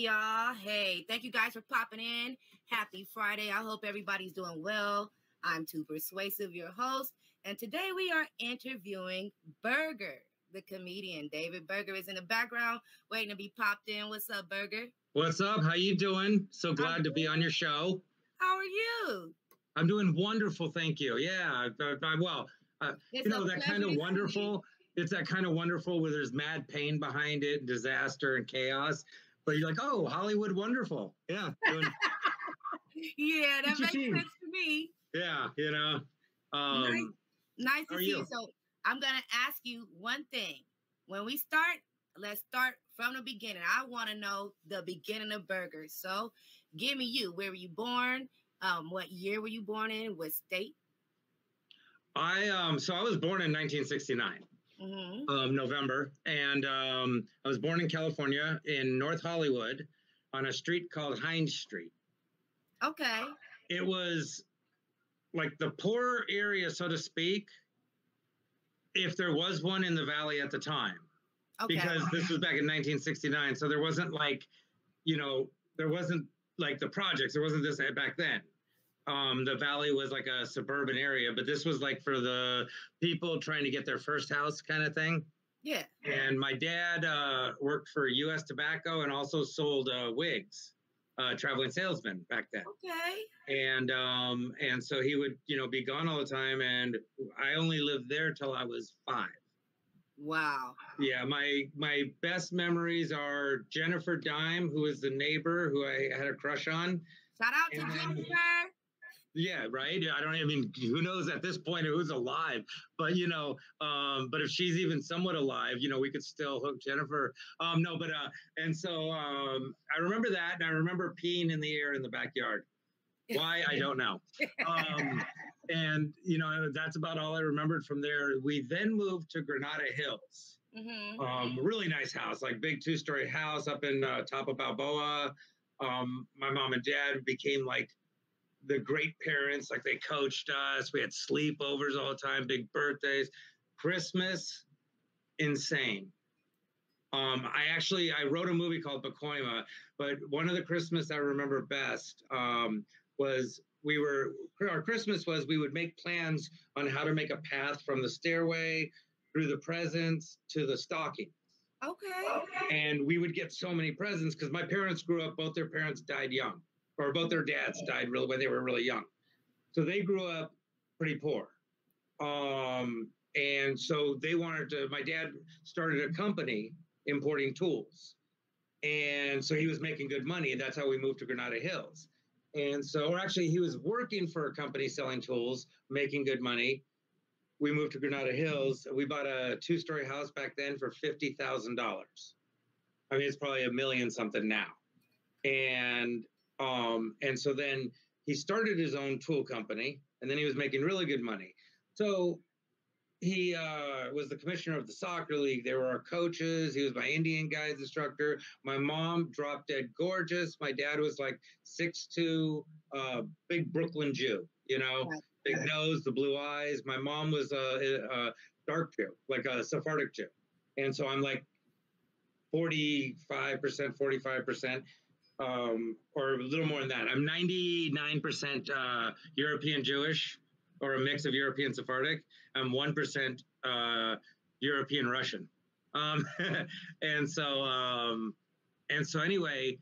y'all. Hey, thank you guys for popping in. Happy Friday. I hope everybody's doing well. I'm Too Persuasive, your host, and today we are interviewing Burger, the comedian. David Burger is in the background waiting to be popped in. What's up, Burger? What's up? How you doing? So glad to be on your show. How are you? I'm doing wonderful, thank you. Yeah, that kind of wonderful. It's that kind of wonderful where there's mad pain behind it, disaster and chaos. But you're like, oh, Hollywood wonderful. Yeah. Yeah, that makes sense to me. Yeah, Nice to see you. So I'm going to ask you one thing. When we start, let's start from the beginning. I want to know the beginning of Burger. So give me you. Where were you born? What year were you born in? What state? I was born in 1969. November, and I was born in California in North Hollywood on a street called Hines Street. Okay. It was like the poor area, so to speak, if there was one in the valley at the time. Okay. Because this was back in 1969, so there wasn't like, there wasn't like the projects. There wasn't this back then. The valley was like a suburban area, but this was like for the people trying to get their first house kind of thing. Yeah. And my dad worked for U.S. Tobacco and also sold wigs, traveling salesman back then. Okay. And so he would, be gone all the time. And I only lived there till I was 5. Wow. Yeah. My best memories are Jennifer Dime, who was the neighbor who I had a crush on. Shout out to Jennifer. Yeah, right. Who knows at this point who's alive? But but if she's even somewhat alive, we could still hook Jennifer. And so I remember that, and I remember peeing in the air in the backyard. Why, I don't know. And that's about all I remembered from there. We then moved to Granada Hills. Really nice house, like big 2-story house up in top of Balboa. My mom and dad became like the great parents, like they coached us. We had sleepovers all the time, big birthdays, Christmas, insane. I wrote a movie called Pacoima, but one of the Christmas I remember best was we would make plans on how to make a path from the stairway through the presents to the stocking. Okay. And we would get so many presents because my parents grew up, both their parents died young. Or both their dads died when they were really young. So they grew up pretty poor. And so they my dad started a company importing tools. And so he was making good money. And that's how we moved to Granada Hills. And so, he was working for a company selling tools, making good money. We moved to Granada Hills. We bought a 2-story house back then for $50,000. It's probably $1 million something now. And so then he started his own tool company, and then he was making really good money. So he was the commissioner of the soccer league. They were our coaches. He was my Indian guides instructor. My mom, drop dead gorgeous. My dad was like 6'2", big Brooklyn Jew, big nose, the blue eyes. My mom was a dark Jew, like a Sephardic Jew. And so I'm like 45%, 45%. Or a little more than that. I'm 99% European Jewish, or a mix of European Sephardic. I'm 1% European Russian. And so anyway,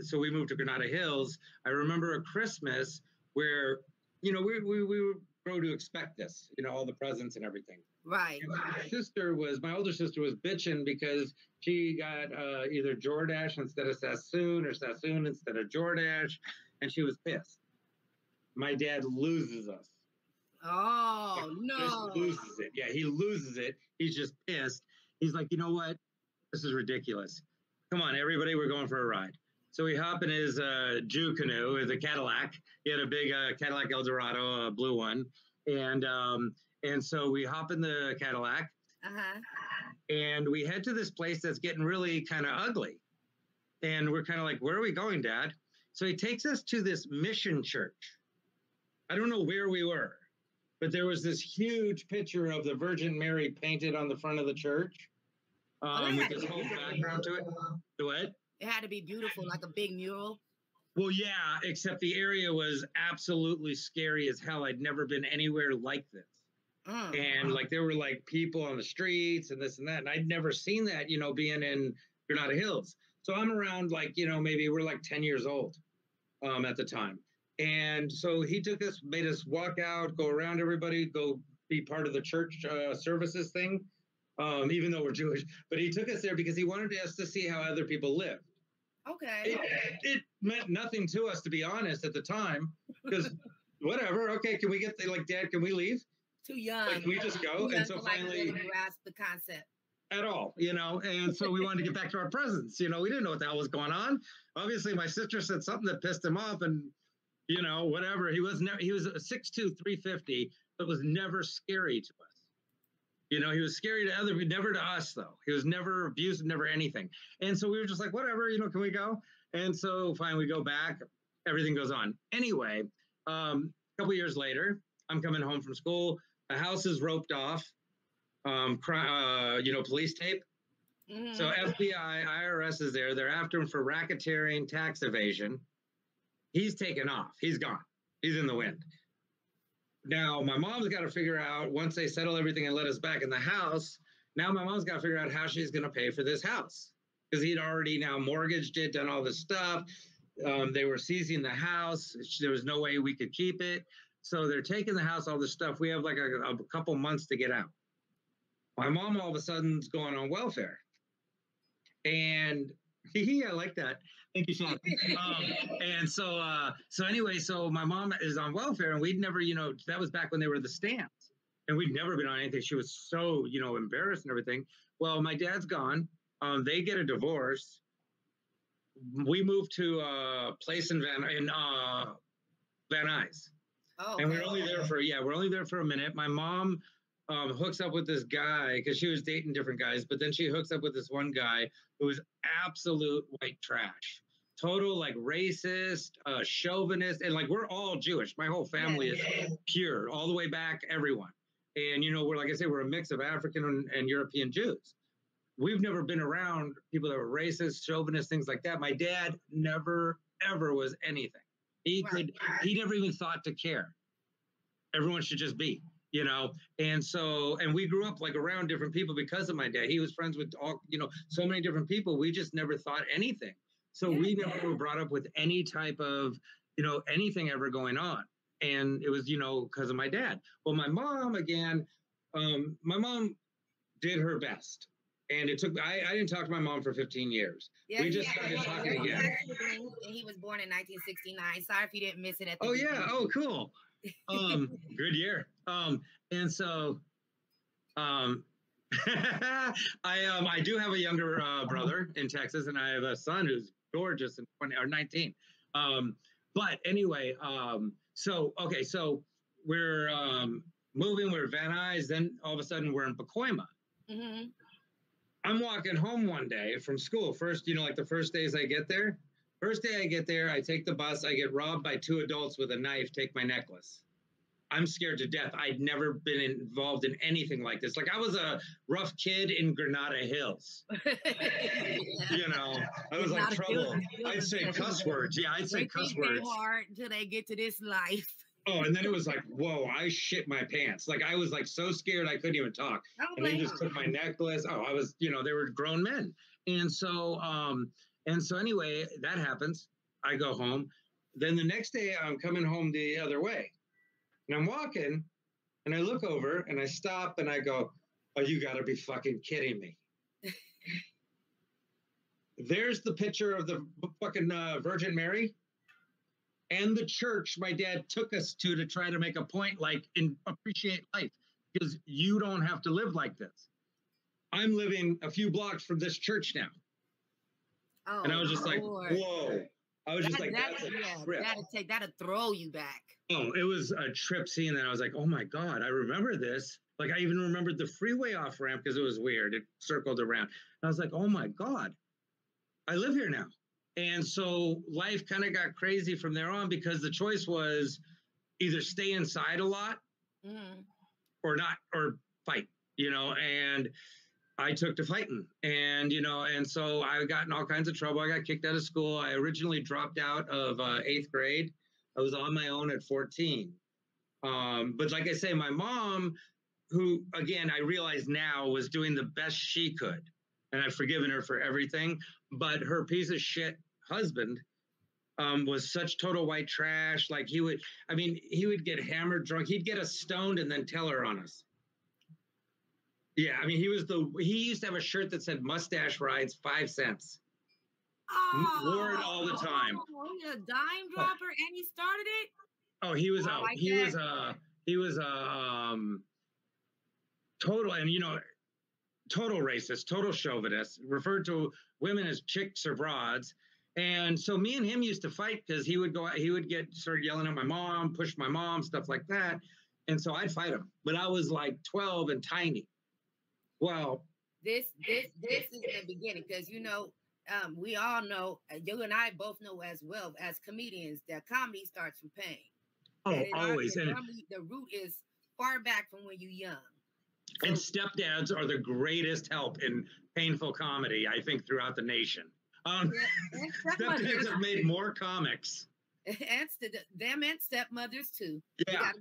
so we moved to Granada Hills. I remember a Christmas where, we were grown to expect this, all the presents and everything. Right. And my older sister was bitching because she got either Jordache instead of Sassoon or Sassoon instead of Jordache, and she was pissed. My dad loses us. Oh, no. Just loses it. Yeah, he loses it. He's just pissed. He's like, you know what? This is ridiculous. Come on, everybody, we're going for a ride. So we hop in his Jew canoe, with a Cadillac. He had a big Cadillac Eldorado, a blue one. And so we hop in the Cadillac, and we head to this place that's getting really kind of ugly. And we're kind of like, where are we going, Dad? So he takes us to this mission church. I don't know where we were, but there was this huge picture of the Virgin Mary painted on the front of the church with this whole background to it. The what? It had to be beautiful, like a big mural. Well, yeah, except the area was absolutely scary as hell. I'd never been anywhere like this. And like there were like people on the streets and this and that. And I'd never seen that, you know, being in Granada Hills. So I'm around like, you know, maybe we're like 10 years old at the time. And so he took us, made us walk out, go around everybody, go be part of the church services thing, even though we're Jewish. But he took us there because he wanted us to see how other people lived. Okay. It meant nothing to us, to be honest, at the time, because whatever. Okay, can we get like, Dad? Can we leave? Too young. Like, can we just go? Too and so to, finally, like, really grasp the concept at all, you know. And so we wanted to get back to our presents. You know, we didn't know what the hell was going on. Obviously, my sister said something that pissed him off, and you know, whatever. He was 6'2", 350, but was never scary to us. You know, he was scary to other people, never to us, though. He was never abusive, never anything. And so we were just like, whatever, you know, can we go? And so finally we go back. Everything goes on. Anyway, a couple years later, I'm coming home from school. The house is roped off, you know, police tape. Mm-hmm. So FBI, IRS is there. They're after him for racketeering, tax evasion. He's taken off. He's gone. He's in the wind. Now, my mom's got to figure out, once they settle everything and let us back in the house, now my mom's got to figure out how she's going to pay for this house. Because he'd already now mortgaged it, done all this stuff. They were seizing the house. There was no way we could keep it. So they're taking the house, all this stuff. We have like a couple months to get out. My mom all of a sudden is going on welfare. And I like that. Thank you, Sean. And so anyway, so my mom is on welfare, and we'd never, you know, that was back when they were the stamps, and we'd never been on anything. She was so, you know, embarrassed and everything. Well, my dad's gone. They get a divorce. We moved to a place in Van Nuys. Oh, and we're only there for a minute. My mom hooks up with this guy because she was dating different guys, but then she hooks up with this one guy who was absolute white trash, total like racist, chauvinist, and like we're all Jewish. My whole family is pure, all the way back, everyone. And you know, we're, like I say, we're a mix of African and European Jews. We've never been around people that were racist, chauvinist, things like that. My dad never ever was anything. He never even thought to care. Everyone should just be. You know, and we grew up like around different people because of my dad. He was friends with all, you know, so many different people. We just never thought anything. So we never were brought up with any type of, you know, anything ever going on. And it was, you know, because of my dad. Well, my mom, again, my mom did her best. And it took, I didn't talk to my mom for 15 years. Yeah, we just started talking again. He was born in 1969. Sorry if you didn't miss it at the beginning. Yeah. Oh, cool. Good year. And so I do have a younger brother in Texas, and I have a son who's gorgeous and 19. But anyway, so we're moving, we're Van Nuys, then all of a sudden we're in Pacoima. Mm-hmm. I'm walking home one day from school. First, you know, like the first days I get there. First day I get there, I take the bus, I get robbed by two adults with a knife, take my necklace. I'm scared to death. I'd never been involved in anything like this. Like, I was a rough kid in Granada Hills. You know, I was like trouble. I'd say cuss words. Yeah, I'd say cuss words. Hard until they get to this life. Oh, and then it was like, whoa, I shit my pants. Like, I was like so scared I couldn't even talk. And they just took my necklace. Oh, I was, you know, they were grown men. And so anyway, that happens. I go home. Then the next day I'm coming home the other way. And I'm walking and I look over and I stop and I go, oh, you gotta be fucking kidding me. There's the picture of the fucking Virgin Mary and the church my dad took us to try to make a point, like, and appreciate life, because you don't have to live like this. I'm living a few blocks from this church now. Oh, and I was just like, whoa. I was just like, that's a trip. That'll throw you back. Oh, it was a trip seeing that. I was like, oh my God, I remember this. Like, I even remembered the freeway off ramp because it was weird. It circled around. And I was like, oh my God, I live here now. And so life kind of got crazy from there on, because the choice was either stay inside a lot or not, or fight, you know. And I took to fighting, and and so I got in all kinds of trouble. I got kicked out of school. I originally dropped out of 8th grade. I was on my own at 14. But like I say, my mom, who again I realize now was doing the best she could, and I've forgiven her for everything. But her piece of shit husband was such total white trash. Like he would get hammered drunk. He'd get us stoned and then tell her on us. Yeah, I mean, he used to have a shirt that said "Mustache rides 5 cents." Wore it all the time. Oh, he's a dime dropper, and he started it. Oh, he was out. He was total, and total racist, total chauvinist. Referred to women as chicks or broads. And so me and him used to fight because he would start yelling at my mom, push my mom, stuff like that. And so I'd fight him. But I was like 12 and tiny. Well, this is the beginning, because we all know, you and I both know as well as comedians, that comedy starts from pain. Oh, always. And the root is far back from when you're young. So, and stepdads are the greatest help in painful comedy, I think, throughout the nation. Stepdads have made more comics. And them and stepmothers too. Yeah,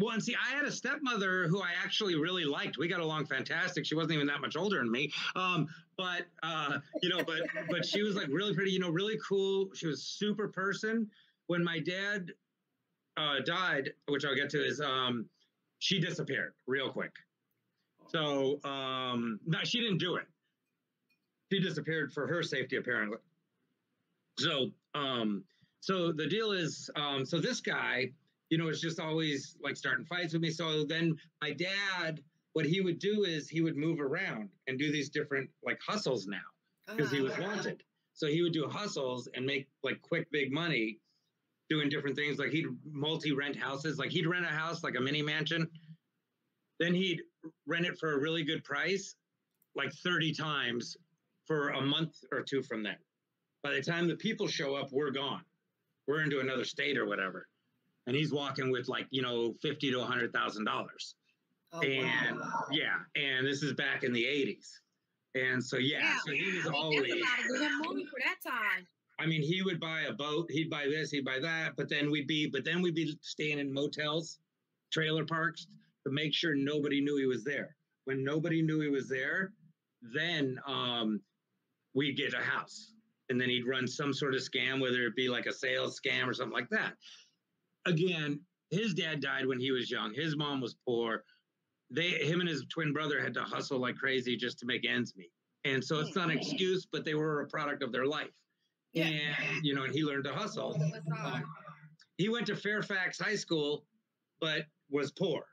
well, and see, I had a stepmother who I actually really liked. We got along fantastic. She wasn't even that much older than me. But she was like really pretty, really cool. She was a super person. When my dad died, which I'll get to, is she disappeared real quick. So no, she didn't do it. She disappeared for her safety, apparently. So the deal is, so this guy, is just always like starting fights with me. So then my dad, what he would do is he would move around and do these different like hustles now because he was wanted. So he would do hustles and make like quick, big money doing different things. Like he'd multi-rent houses. Like he'd rent a house, like a mini mansion. Then he'd rent it for a really good price, like 30 times for a month or two from then. By the time the people show up, we're gone. We're into another state or whatever. And he's walking with like, $50,000 to $100,000. Oh, and wow. Yeah. And this is back in the 80s. And so, so he was always. That's a lot of good money for that time. I mean, he would buy a boat, he'd buy this, he'd buy that. But then we'd be staying in motels, trailer parks to make sure nobody knew he was there. When nobody knew he was there, then we'd get a house. And then he'd run some sort of scam, whether it be like a sales scam or something like that. Again, his dad died when he was young. His mom was poor. Him and his twin brother had to hustle like crazy just to make ends meet. And so it's not an excuse, but they were a product of their life. Yeah. And, and he learned to hustle. He went to Fairfax High School, but was poor.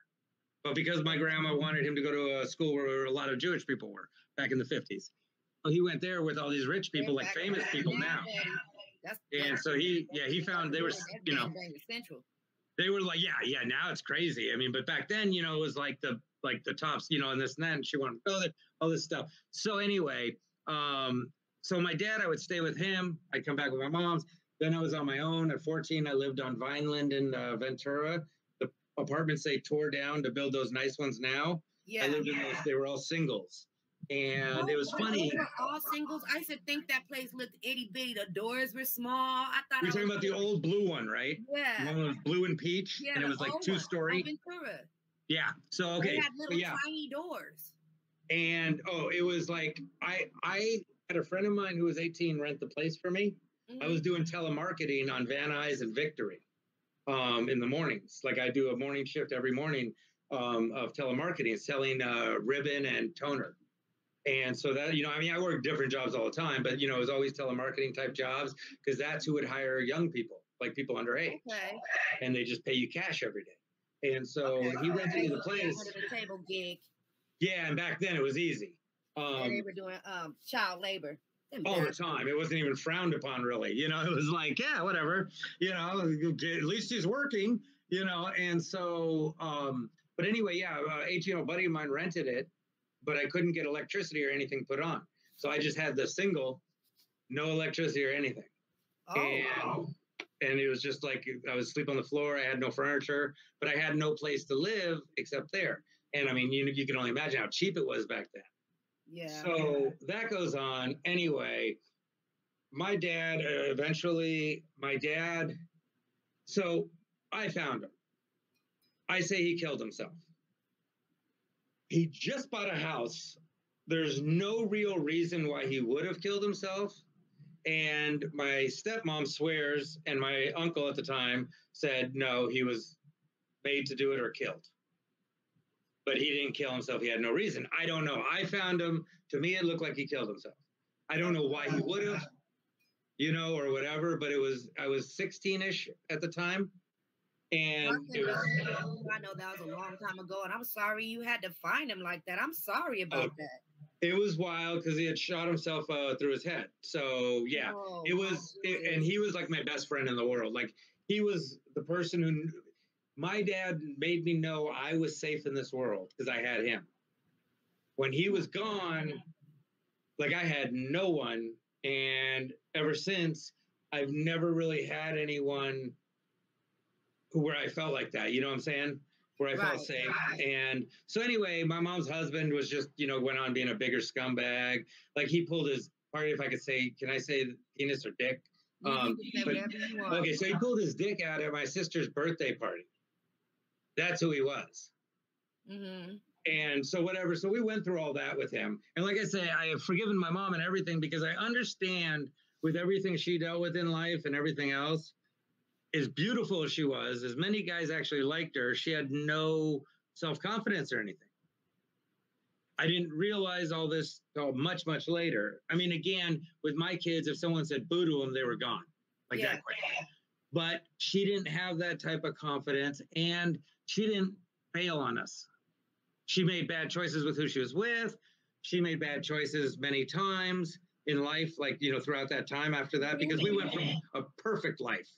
But because my grandma wanted him to go to a school where a lot of Jewish people were back in the 50s. He went there with all these rich people, like famous people now. And so he found they were, they were like, yeah, now it's crazy. I mean, but back then, it was like the tops, and this and that, and she wanted to go there, all this stuff. So anyway, so my dad, I would stay with him. I'd come back with my mom's. Then I was on my own. At 14, I lived on Vineland in Ventura. The apartments they tore down to build those nice ones now. Yeah. I lived in those. They were all singles. And it was funny. They were all singles. I used to think that place looked itty bitty. The doors were small. I thought you're talking about the old blue one, right? Yeah. The one that was blue and peach, and it was like 2-story. Ventura. Yeah. So okay. They had little tiny doors. And it was like I had a friend of mine who was 18 rent the place for me. Mm-hmm. I was doing telemarketing on Van Nuys and Victory in the mornings. Like I do a morning shift every morning of telemarketing, selling ribbon and toner. And so that, I worked different jobs all the time, but, it was always telemarketing type jobs because that's who would hire young people, like people underage. Okay. And they just pay you cash every day. And so he rented me the place. Under the table gig. Yeah, and back then it was easy. And they were doing child labor. All the time. It wasn't even frowned upon, really. It was like, yeah, whatever. At least he's working, And so, but anyway, 18-year-old buddy of mine rented it. But I couldn't get electricity or anything put on. So I just had the single, no electricity or anything. Oh. And it was just like I was asleep on the floor. I had no furniture, but I had no place to live except there. And I mean, you can only imagine how cheap it was back then. Yeah. So that goes on. Anyway, my dad, so I found him. I say he killed himself. He just bought a house. There's no real reason why he would have killed himself. And my stepmom swears, and my uncle at the time said, no, he was made to do it or killed. But he didn't kill himself. He had no reason. I don't know. I found him. To me, it looked like he killed himself. I don't know why he would have, or whatever, but I was 16-ish at the time. And I know that was a long time ago, and I'm sorry you had to find him like that. I'm sorry about that. It was wild because he had shot himself through his head. So yeah, and he was like my best friend in the world. Like he was the person who, my dad made me know I was safe in this world because I had him. When he was gone, like I had no one, and ever since I've never really had anyone where I felt like that. You know what I'm saying? Where I felt safe. And so anyway, my mom's husband was just, went on being a bigger scumbag. Like he pulled his, pardon if I could say, can I say penis or dick? Okay, so he pulled his dick out at my sister's birthday party. That's who he was. Mm-hmm. And so whatever. So we went through all that with him. And like I say, I have forgiven my mom and everything because I understand with everything she dealt with in life and everything else, as beautiful as she was, as many guys actually liked her, she had no self-confidence or anything. I didn't realize all this until much, much later. I mean, again, with my kids, if someone said boo to them, they were gone. Like that quick. But she didn't have that type of confidence, and she didn't fail on us. She made bad choices with who she was with. She made bad choices many times in life, like, throughout that time after that, because we went from a perfect life,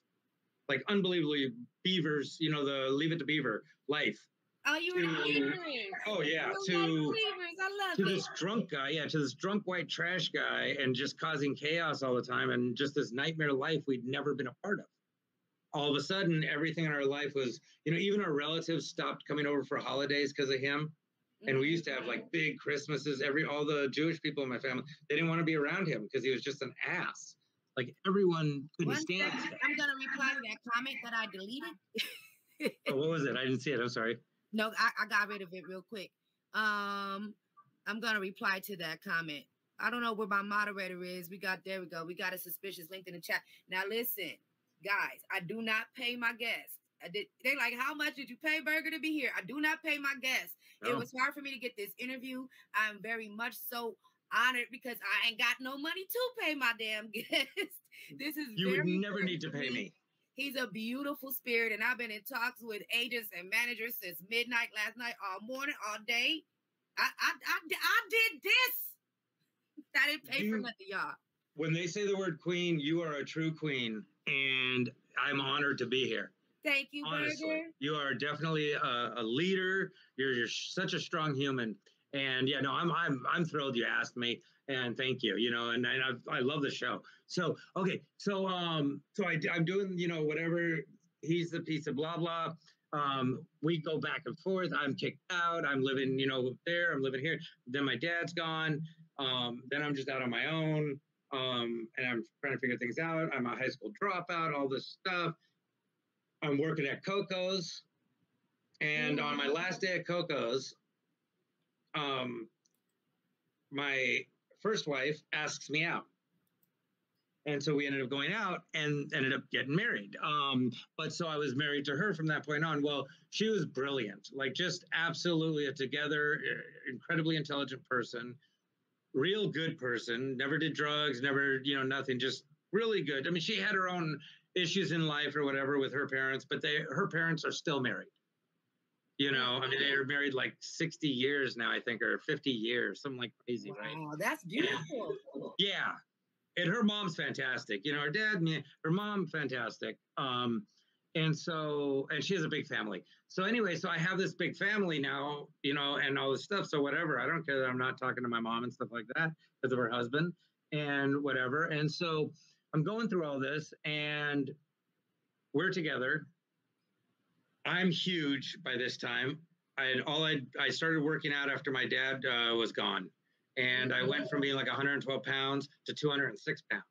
like unbelievably Beavers, the Leave It to Beaver life. Oh, you were the Beavers. Oh, yeah. To this drunk guy, to this drunk white trash guy, and just causing chaos all the time, and just this nightmare life we'd never been a part of. All of a sudden, everything in our life was, even our relatives stopped coming over for holidays because of him. And we used to have like big Christmases. All the Jewish people in my family, they didn't want to be around him because he was just an ass. Like everyone couldn't stand it. I'm going to reply to that comment that I deleted. Oh, what was it? I didn't see it. I'm sorry. No, I got rid of it real quick. I'm going to reply to that comment. I don't know where my moderator is. There we go. We got a suspicious link in the chat. Now, listen, guys, I do not pay my guests. They're like, how much did you pay Burger to be here? I do not pay my guests. No. It was hard for me to get this interview. I'm very much so honored because I ain't got no money to pay my damn guest. You would never need to pay me. He's a beautiful spirit, and I've been in talks with agents and managers since midnight last night, all morning, all day. I did this. I didn't pay for nothing, y'all. When they say the word queen, you are a true queen, and I'm honored to be here. Thank you, honestly. Burger. You are definitely a leader. You're such a strong human, and yeah, no, I'm thrilled you asked me, and thank you. And I love the show. So okay, so I'm doing whatever. He's the piece of blah blah. We go back and forth. I'm kicked out. I'm living there. I'm living here. Then my dad's gone. Then I'm just out on my own. And I'm trying to figure things out. I'm a high school dropout. All this stuff. I'm working at Coco's, and on my last day at Coco's, my first wife asks me out. And so we ended up going out and ended up getting married. But so I was married to her from that point on. Well, she was brilliant, like just absolutely a together, incredibly intelligent person, real good person, never did drugs, never, nothing, just really good. I mean, she had her own issues in life or whatever with her parents, but her parents are still married. I mean, they're married like 60 years now, I think, or 50 years, something like crazy, right? Oh, that's beautiful. Yeah. And her mom's fantastic. Her dad, her mom, fantastic. And she has a big family. So anyway, so I have this big family now, and all this stuff. So whatever, I don't care that I'm not talking to my mom and stuff like that because of her husband and whatever. And so I'm going through all this, and we're together. I'm huge by this time. I started working out after my dad was gone. And I went from being like 112 pounds to 206 pounds.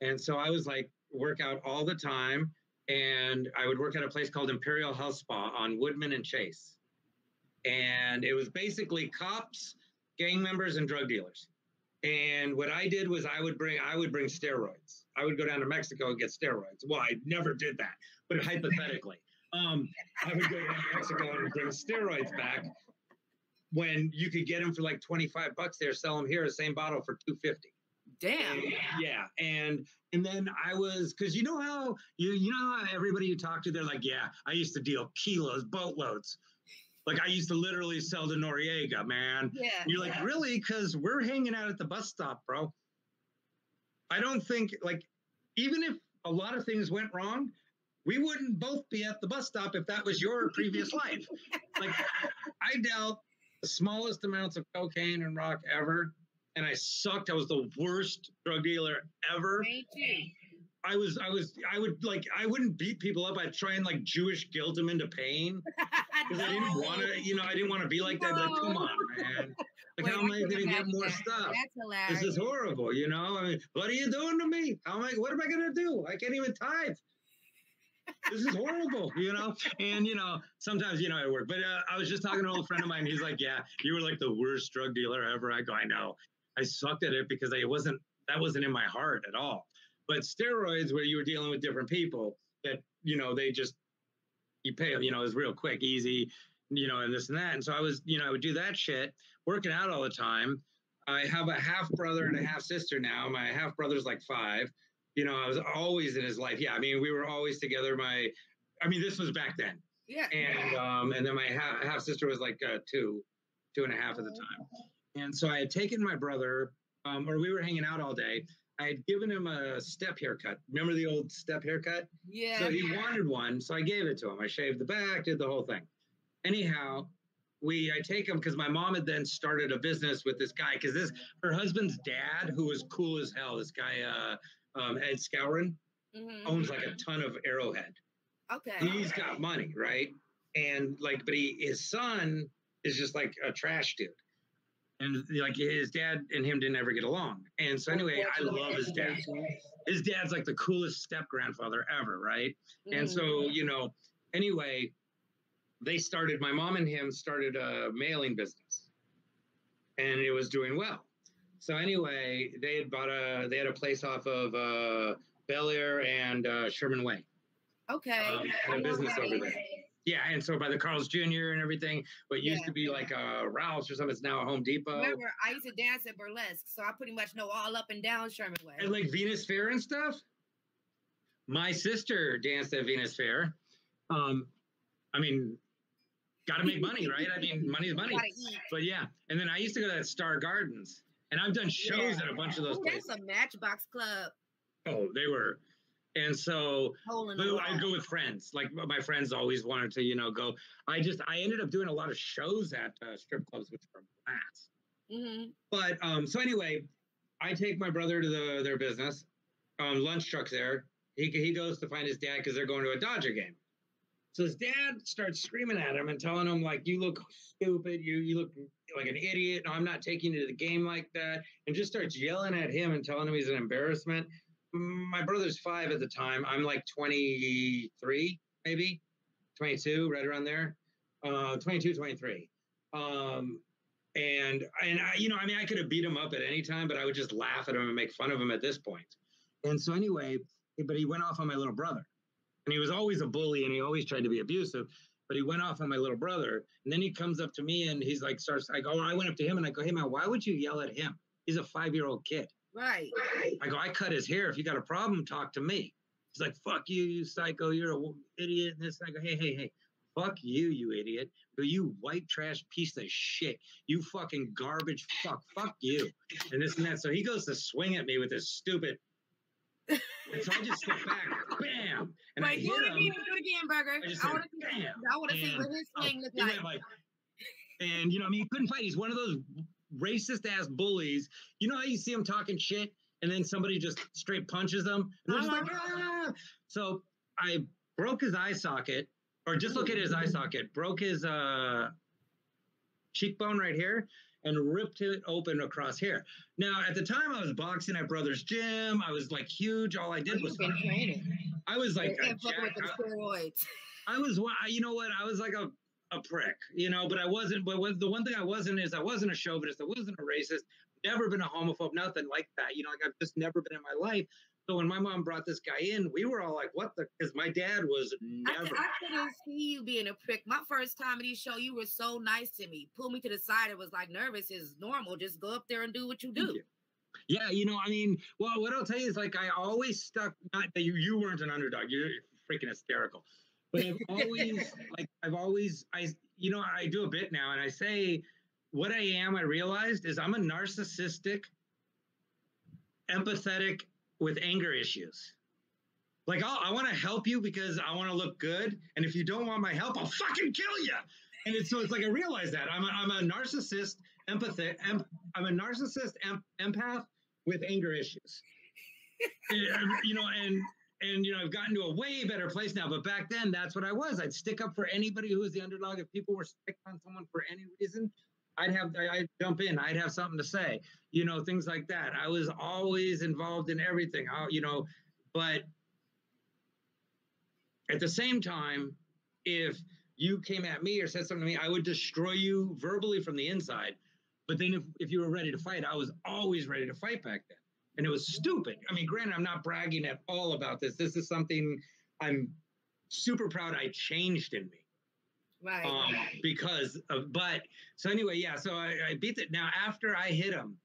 And so I was like, work out all the time. And I would work at a place called Imperial Health Spa on Woodman and Chase. And it was basically cops, gang members, and drug dealers. And what I did was I would bring steroids. I would go down to Mexico and get steroids. Well, I never did that, but hypothetically, I would go down to Mexico and bring steroids back when you could get them for like $25 there, sell them here, the same bottle for $2.50. Damn. And, yeah, and then I was, because you know how everybody you talk to, they're like, yeah, I used to deal kilos, boatloads. Like I used to literally sell to Noriega, man. Yeah. And you're like, really? Because we're hanging out at the bus stop, bro. I don't think, like, even if a lot of things went wrong, we wouldn't both be at the bus stop if that was your previous life. Like, I dealt the smallest amounts of cocaine and rock ever, and I sucked. I was the worst drug dealer ever. Me too. I wouldn't beat people up. I'd try and like Jewish guilt them into pain. Because I didn't want to be like that. Like, come on, man. Like, how am I going to get more stuff? That's hilarious. This is horrible, you know? I mean, what are you doing to me? What am I going to do? I can't even tithe. This is horrible, you know? And, sometimes, at work. But I was just talking to an old friend of mine. He's like, yeah, you were like the worst drug dealer ever. I go, I know. I sucked at it because that wasn't in my heart at all. But steroids, where you were dealing with different people that, they just, you pay them, it was real quick, easy, and this and that. And so I was, I would do that shit, working out all the time. I have a half brother and a half sister now. My half brother's like 5. I was always in his life. Yeah, I mean, we were always together. This was back then. Yeah. And then my half sister was like 2.5 at the time. And so I had taken my brother, or we were hanging out all day. I had given him a step haircut. Remember the old step haircut? Yeah. So he wanted one, so I gave it to him. I shaved the back, did the whole thing. Anyhow, I take him because my mom had then started a business with this guy, because her husband's dad, who was cool as hell, this guy, Ed Scourin, owns like a ton of Arrowhead. Okay. He's got money, right? And but his son is just like a trash dude. And like his dad and him didn't ever get along. And so anyway, I love his dad. His dad's like the coolest step grandfather ever, right? And so, anyway, my mom and him started a mailing business. And it was doing well. So anyway, they had a place off of Bel Air and Sherman Way. Okay. A business over there. Yeah, and so by the Carl's Jr. and everything, what used to be like Ralph's or something, it's now a Home Depot. Remember, I used to dance at burlesque, so I pretty much know all up and down Sherman Way. And like Venus Fair and stuff. My sister danced at Venus Fair. Got to make money, right? I mean, money's money. But yeah, and then I used to go to that Star Gardens, and I've done shows at a bunch of those places. That's a Matchbox Club. Oh, they were. And so I'd go with friends. Like my friends always wanted to, go. I ended up doing a lot of shows at strip clubs, which were a blast. But so anyway, I take my brother to their business. Lunch truck's there. He goes to find his dad because they're going to a Dodger game. So his dad starts screaming at him and telling him, like, you look stupid. You look like an idiot. No, I'm not taking you to the game like that. And just starts yelling at him and telling him he's an embarrassment. My brother's 5 at the time. I'm like 23, maybe 22, right around there. 22, 23. And I could have beat him up at any time, but I would just laugh at him and make fun of him at this point. And so anyway, but he went off on my little brother. And he was always a bully, and he always tried to be abusive, but he went off on my little brother. And then he comes up to me, and he's like, I went up to him, and I go, hey, man, why would you yell at him? He's a 5-year-old kid. Right. I go, I cut his hair. If you got a problem, talk to me. He's like, fuck you, you psycho. You're an idiot. And this. And I go, hey. Fuck you, you idiot. You white trash piece of shit. You fucking garbage fuck. Fuck you. And this and that. So he goes to swing at me with this stupid. And so I just step back. Bam. And I hit him. Do it again, Burger. I want to see what his swing looks like. And, he couldn't fight. He's one of those racist ass bullies. You know how you see him talking shit and then somebody just straight punches them? And they're just like, ah! So I broke his eye socket or just look at his eye socket, broke his cheekbone right here and ripped it open across here. Now, at the time, I was boxing at Brother's Gym. I was like huge. All I did was training. I was like with the steroids. I was, you know what? I was like a prick, you know, but I wasn't. But the one thing I wasn't is I wasn't a chauvinist. I wasn't a racist. Never been a homophobe. Nothing like that. You know, like I've just never been in my life. So when my mom brought this guy in, we were all like, what the? Because my dad was never. I couldn't see you being a prick. My first comedy show, you were so nice to me. Pulled me to the side. It was like, nervous is normal. Just go up there and do what you do. Yeah, you know, I mean, well, what I'll tell you is like I always stuck. Not that you weren't an underdog. You're freaking hysterical. But I've always, you know, I do a bit now, and I say what I am. I realized is I'm a narcissistic, empathetic with anger issues. Like, I want to help you because I want to look good. And if you don't want my help, I'll fucking kill you. And it's like, I realize that I'm a narcissist, I'm a narcissist empath with anger issues. You know, and you know, I've gotten to a way better place now. But back then, that's what I was. I'd stick up for anybody who was the underdog. If people were sticking on someone for any reason, I'd jump in. I'd have something to say, you know, things like that. I was always involved in everything, you know, but at the same time, if you came at me or said something to me, I would destroy you verbally from the inside. But then if you were ready to fight, I was always ready to fight back then. And it was stupid. I mean, granted, I'm not bragging at all about this. This is something I'm super proud I changed in me. Right. Because of, but so anyway, yeah. So I beat it. Now, after I hit him,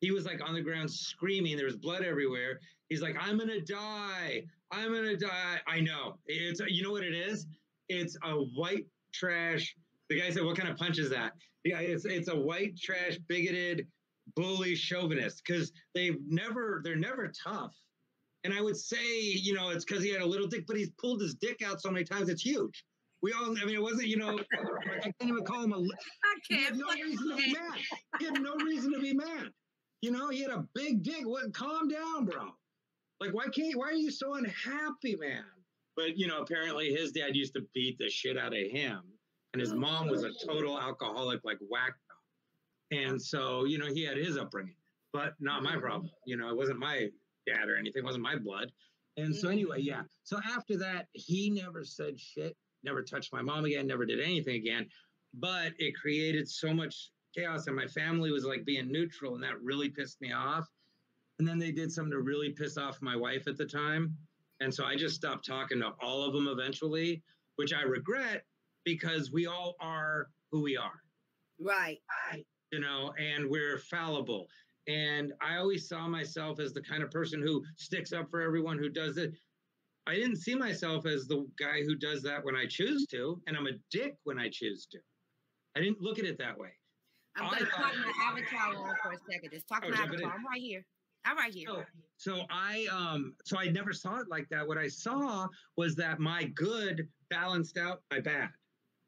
he was like on the ground screaming. There was blood everywhere. He's like, I'm going to die. I'm going to die. I know. It's, you know what it is? It's a white trash. The guy said, what kind of punch is that? Yeah, it's a white trash, bigoted, bully chauvinist, because they're never tough. And I would say, you know, it's because he had a little dick, but he's pulled his dick out so many times, it's huge. We all, I mean, it wasn't, you know, I can't even call him a. He had no reason to be mad. He had no reason to be mad. You know, he had a big dick. What? Calm down, bro. Like, why are you so unhappy, man? But, you know, apparently his dad used to beat the shit out of him. And his mom was a total alcoholic, like whack. And so, you know, he had his upbringing, but not my problem. You know, it wasn't my dad or anything. It wasn't my blood. And so anyway, yeah. So after that, he never said shit, never touched my mom again, never did anything again. But it created so much chaos, and my family was like being neutral, and that really pissed me off. And then they did something to really piss off my wife at the time. And so I just stopped talking to all of them eventually, which I regret because we all are who we are. Right. You know, and we're fallible. And I always saw myself as the kind of person who sticks up for everyone, who does it. I didn't see myself as the guy who does that when I choose to, and I'm a dick when I choose to. I didn't look at it that way. I'm going to talk my avatar on for a second. Just talk my avatar. I'm right here. I'm right here. So I never saw it like that. What I saw was that my good balanced out my bad.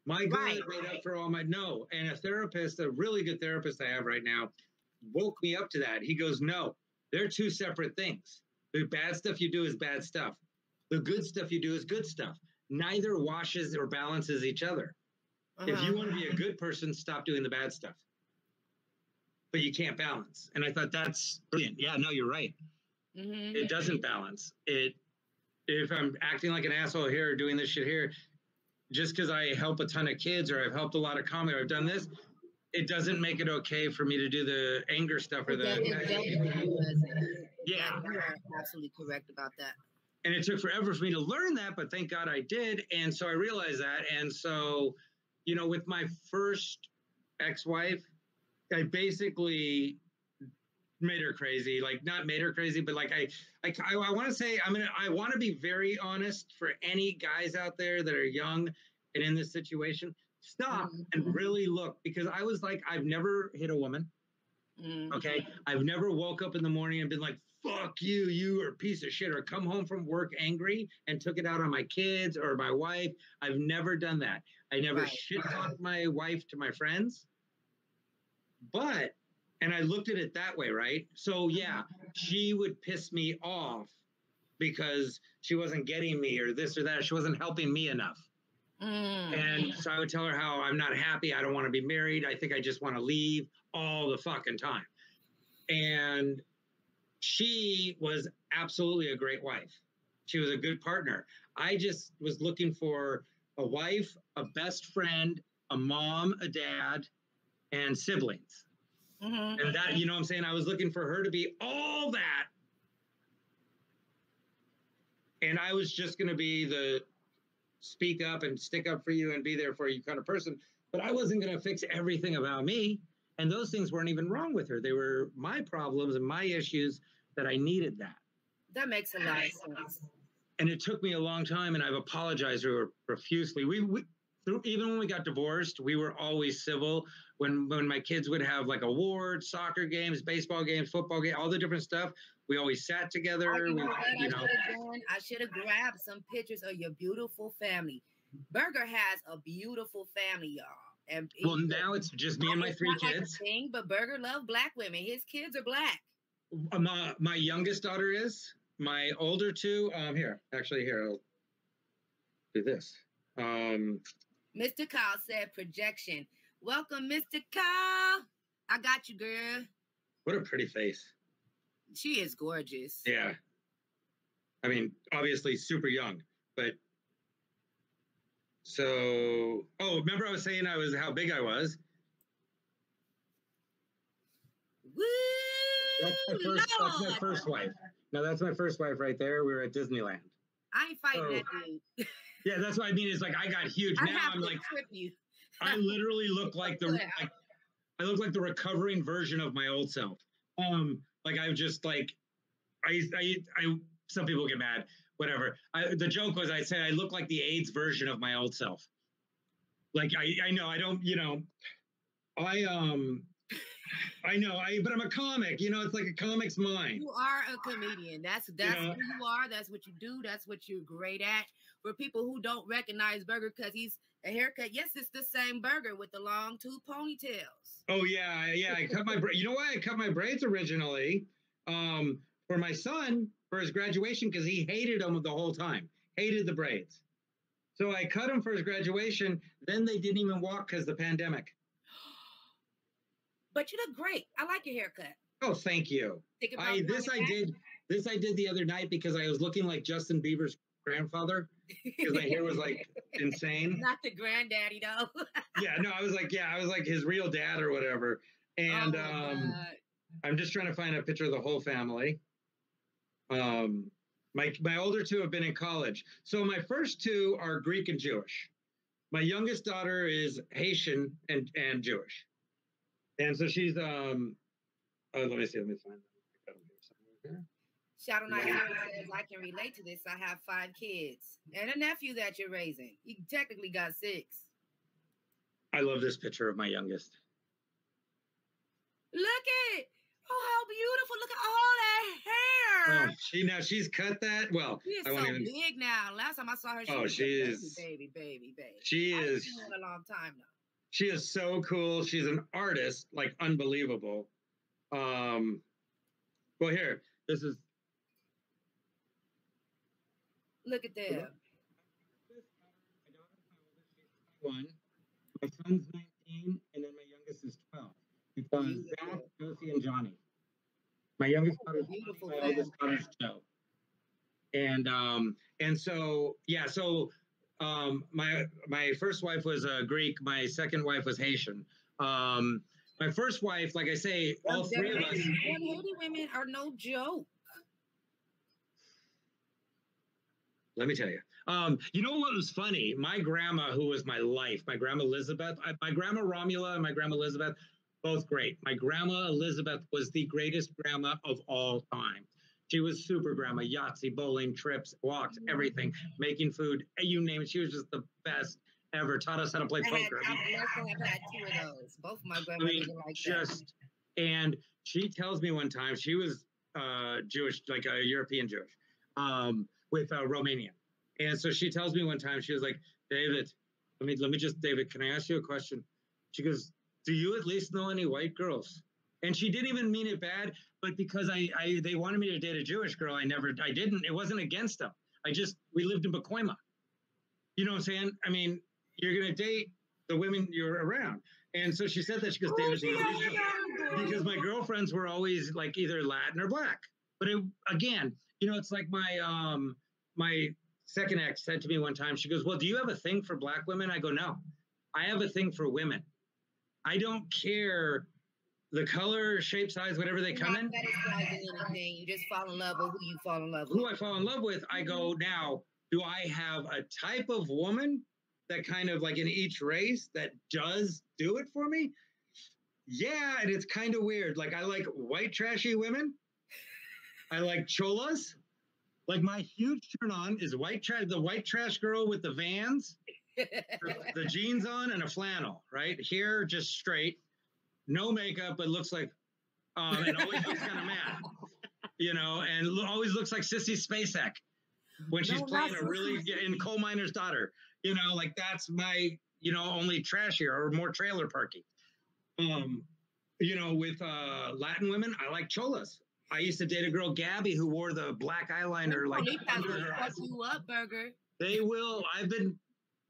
My good made up for all my no. And a therapist, a really good therapist I have right now, woke me up to that. He goes, no, they're two separate things. The bad stuff you do is bad stuff. The good stuff you do is good stuff. Neither washes or balances each other. If you want to be a good person, stop doing the bad stuff. But you can't balance. And I thought that's brilliant. Yeah, no, you're right. It doesn't balance. If I'm acting like an asshole here or doing this shit here, just because I help a ton of kids or I've helped a lot of comedy or I've done this, it doesn't make it okay for me to do the anger stuff or the. It definitely doesn't. Yeah. You are absolutely correct about that. And it took forever for me to learn that, but thank God I did. And so I realized that. And so, you know, with my first ex-wife, I basically made her crazy. Like, not made her crazy, but like I want to say, I want to be very honest for any guys out there that are young and in this situation. Stop and really look, because I was like, I've never hit a woman. Okay. I've never woke up in the morning and been like, fuck you, you are a piece of shit, or come home from work angry and took it out on my kids or my wife. I've never done that. I never shit talked my wife to my friends. But, and I looked at it that way, right? So yeah, she would piss me off because she wasn't getting me or this or that. She wasn't helping me enough. And so I would tell her how I'm not happy. I don't want to be married. I think I just want to leave all the fucking time. And she was absolutely a great wife. She was a good partner. I just was looking for a wife, a best friend, a mom, a dad, and siblings. And that, you know what I'm saying? I was looking for her to be all that. And I was just going to be the speak up and stick up for you and be there for you kind of person. But I wasn't going to fix everything about me. And those things weren't even wrong with her. They were my problems and my issues that I needed that. That makes a lot of sense. And it took me a long time, and I've apologized to her profusely. Even when we got divorced, we were always civil. When my kids would have like awards, soccer games, baseball games, football games, all the different stuff, we always sat together. I should have grabbed some pictures of your beautiful family. Burger has a beautiful family, y'all. And well, now it's just me and my three kids. Thing, but Burger loves black women. His kids are black. My youngest daughter is. My older two, here, I'll do this. Mr. Kyle said projection. Welcome, Mr. Kyle. I got you, girl. What a pretty face. She is gorgeous. Yeah. I mean, obviously super young, but so, remember I was saying how big I was? Woo! That's my first wife. No, that's my first wife right there. We were at Disneyland. I ain't fighting that dude. Yeah, that's what I mean. It's like I got huge. Now I'm like, I literally look like I look like the recovering version of my old self. Like I just like, I some people get mad, whatever. The joke was I said I look like the AIDS version of my old self. Like I know I don't, I know, but I'm a comic. It's like a comic's mind. You are a comedian. That's who you are. That's what you do. That's what you're great at. For people who don't recognize Burger because he's a haircut, yes, it's the same Burger with the long two ponytails. Oh yeah. I cut my you know why I cut my braids originally? For my son for his graduation because he hated them the whole time. Hated the braids. So I cut them for his graduation. Then they didn't even walk because the pandemic. But you look great. I like your haircut. Oh, thank you. This I did the other night because I was looking like Justin Bieber's grandfather because my hair was like insane. Not the granddaddy though. I was like his real dad or whatever. And I'm just trying to find a picture of the whole family. My older two have been in college. So my first two are Greek and Jewish. My youngest daughter is Haitian and Jewish. And so she's let me find them. Shadow Knight says, I can relate to this. I have 5 kids and a nephew that you're raising. You technically got 6. I love this picture of my youngest. Look at it. Oh, how beautiful. Look at all that hair. She's cut that. Well, she is big now. Last time I saw her, she is baby. She is a long time now. She is so cool. She's an artist, like unbelievable. Well, here, this is. Look at them. My son's 19, and then my youngest is 12. Because Zach, Josie, and Johnny. My youngest daughter is beautiful. My oldest daughter's Joe. And so my first wife was Greek. My second wife was Haitian. My first wife, like I say, all three of us. Haitian women are no joke. Let me tell you. You know what was funny? My grandma, who was my life, my grandma Elizabeth, my grandma Romula and my grandma Elizabeth, both great. My grandma Elizabeth was the greatest grandma of all time. She was super grandma, Yahtzee, bowling, trips, walks, everything, making food, you name it. She was just the best ever. Taught us how to play poker. I've had 2 of those. Both of my grandmothers were like that. And she tells me one time, she was Jewish, like a European Jewish, with Romanian. And so she tells me one time, she was like, David, let me just, David, can I ask you a question? She goes, do you at least know any white girls? And she didn't even mean it bad, but because they wanted me to date a Jewish girl, I didn't. It wasn't against them. We lived in Pacoima. You know what I'm saying? I mean, you're going to date the women you're around. And so she said that, she goes, David, because my girlfriends were always like either Latin or Black. But again, it's like my second ex said to me one time, she goes, well, do you have a thing for Black women? I go, no, I have a thing for women. I don't care the color, shape, size, whatever they come in. Anything. You just fall in love with who you fall in love with. Who I fall in love with, I go, now, do I have a type of woman that kind of like in each race that does do it for me? Yeah, and it's kind of weird. Like I like white trashy women. I like cholas. Like my huge turn on is the white trash girl with the Vans, the jeans on and a flannel, right? Hair just straight, no makeup, but looks like, and always looks kind of mad, and always looks like Sissy Spacek when she's playing in Coal Miner's Daughter. Like that's my, only trashier or more trailer parky. With Latin women, I like cholas. I used to date a girl, Gabby, who wore the black eyeliner under her eyes. You up, Burger. They will.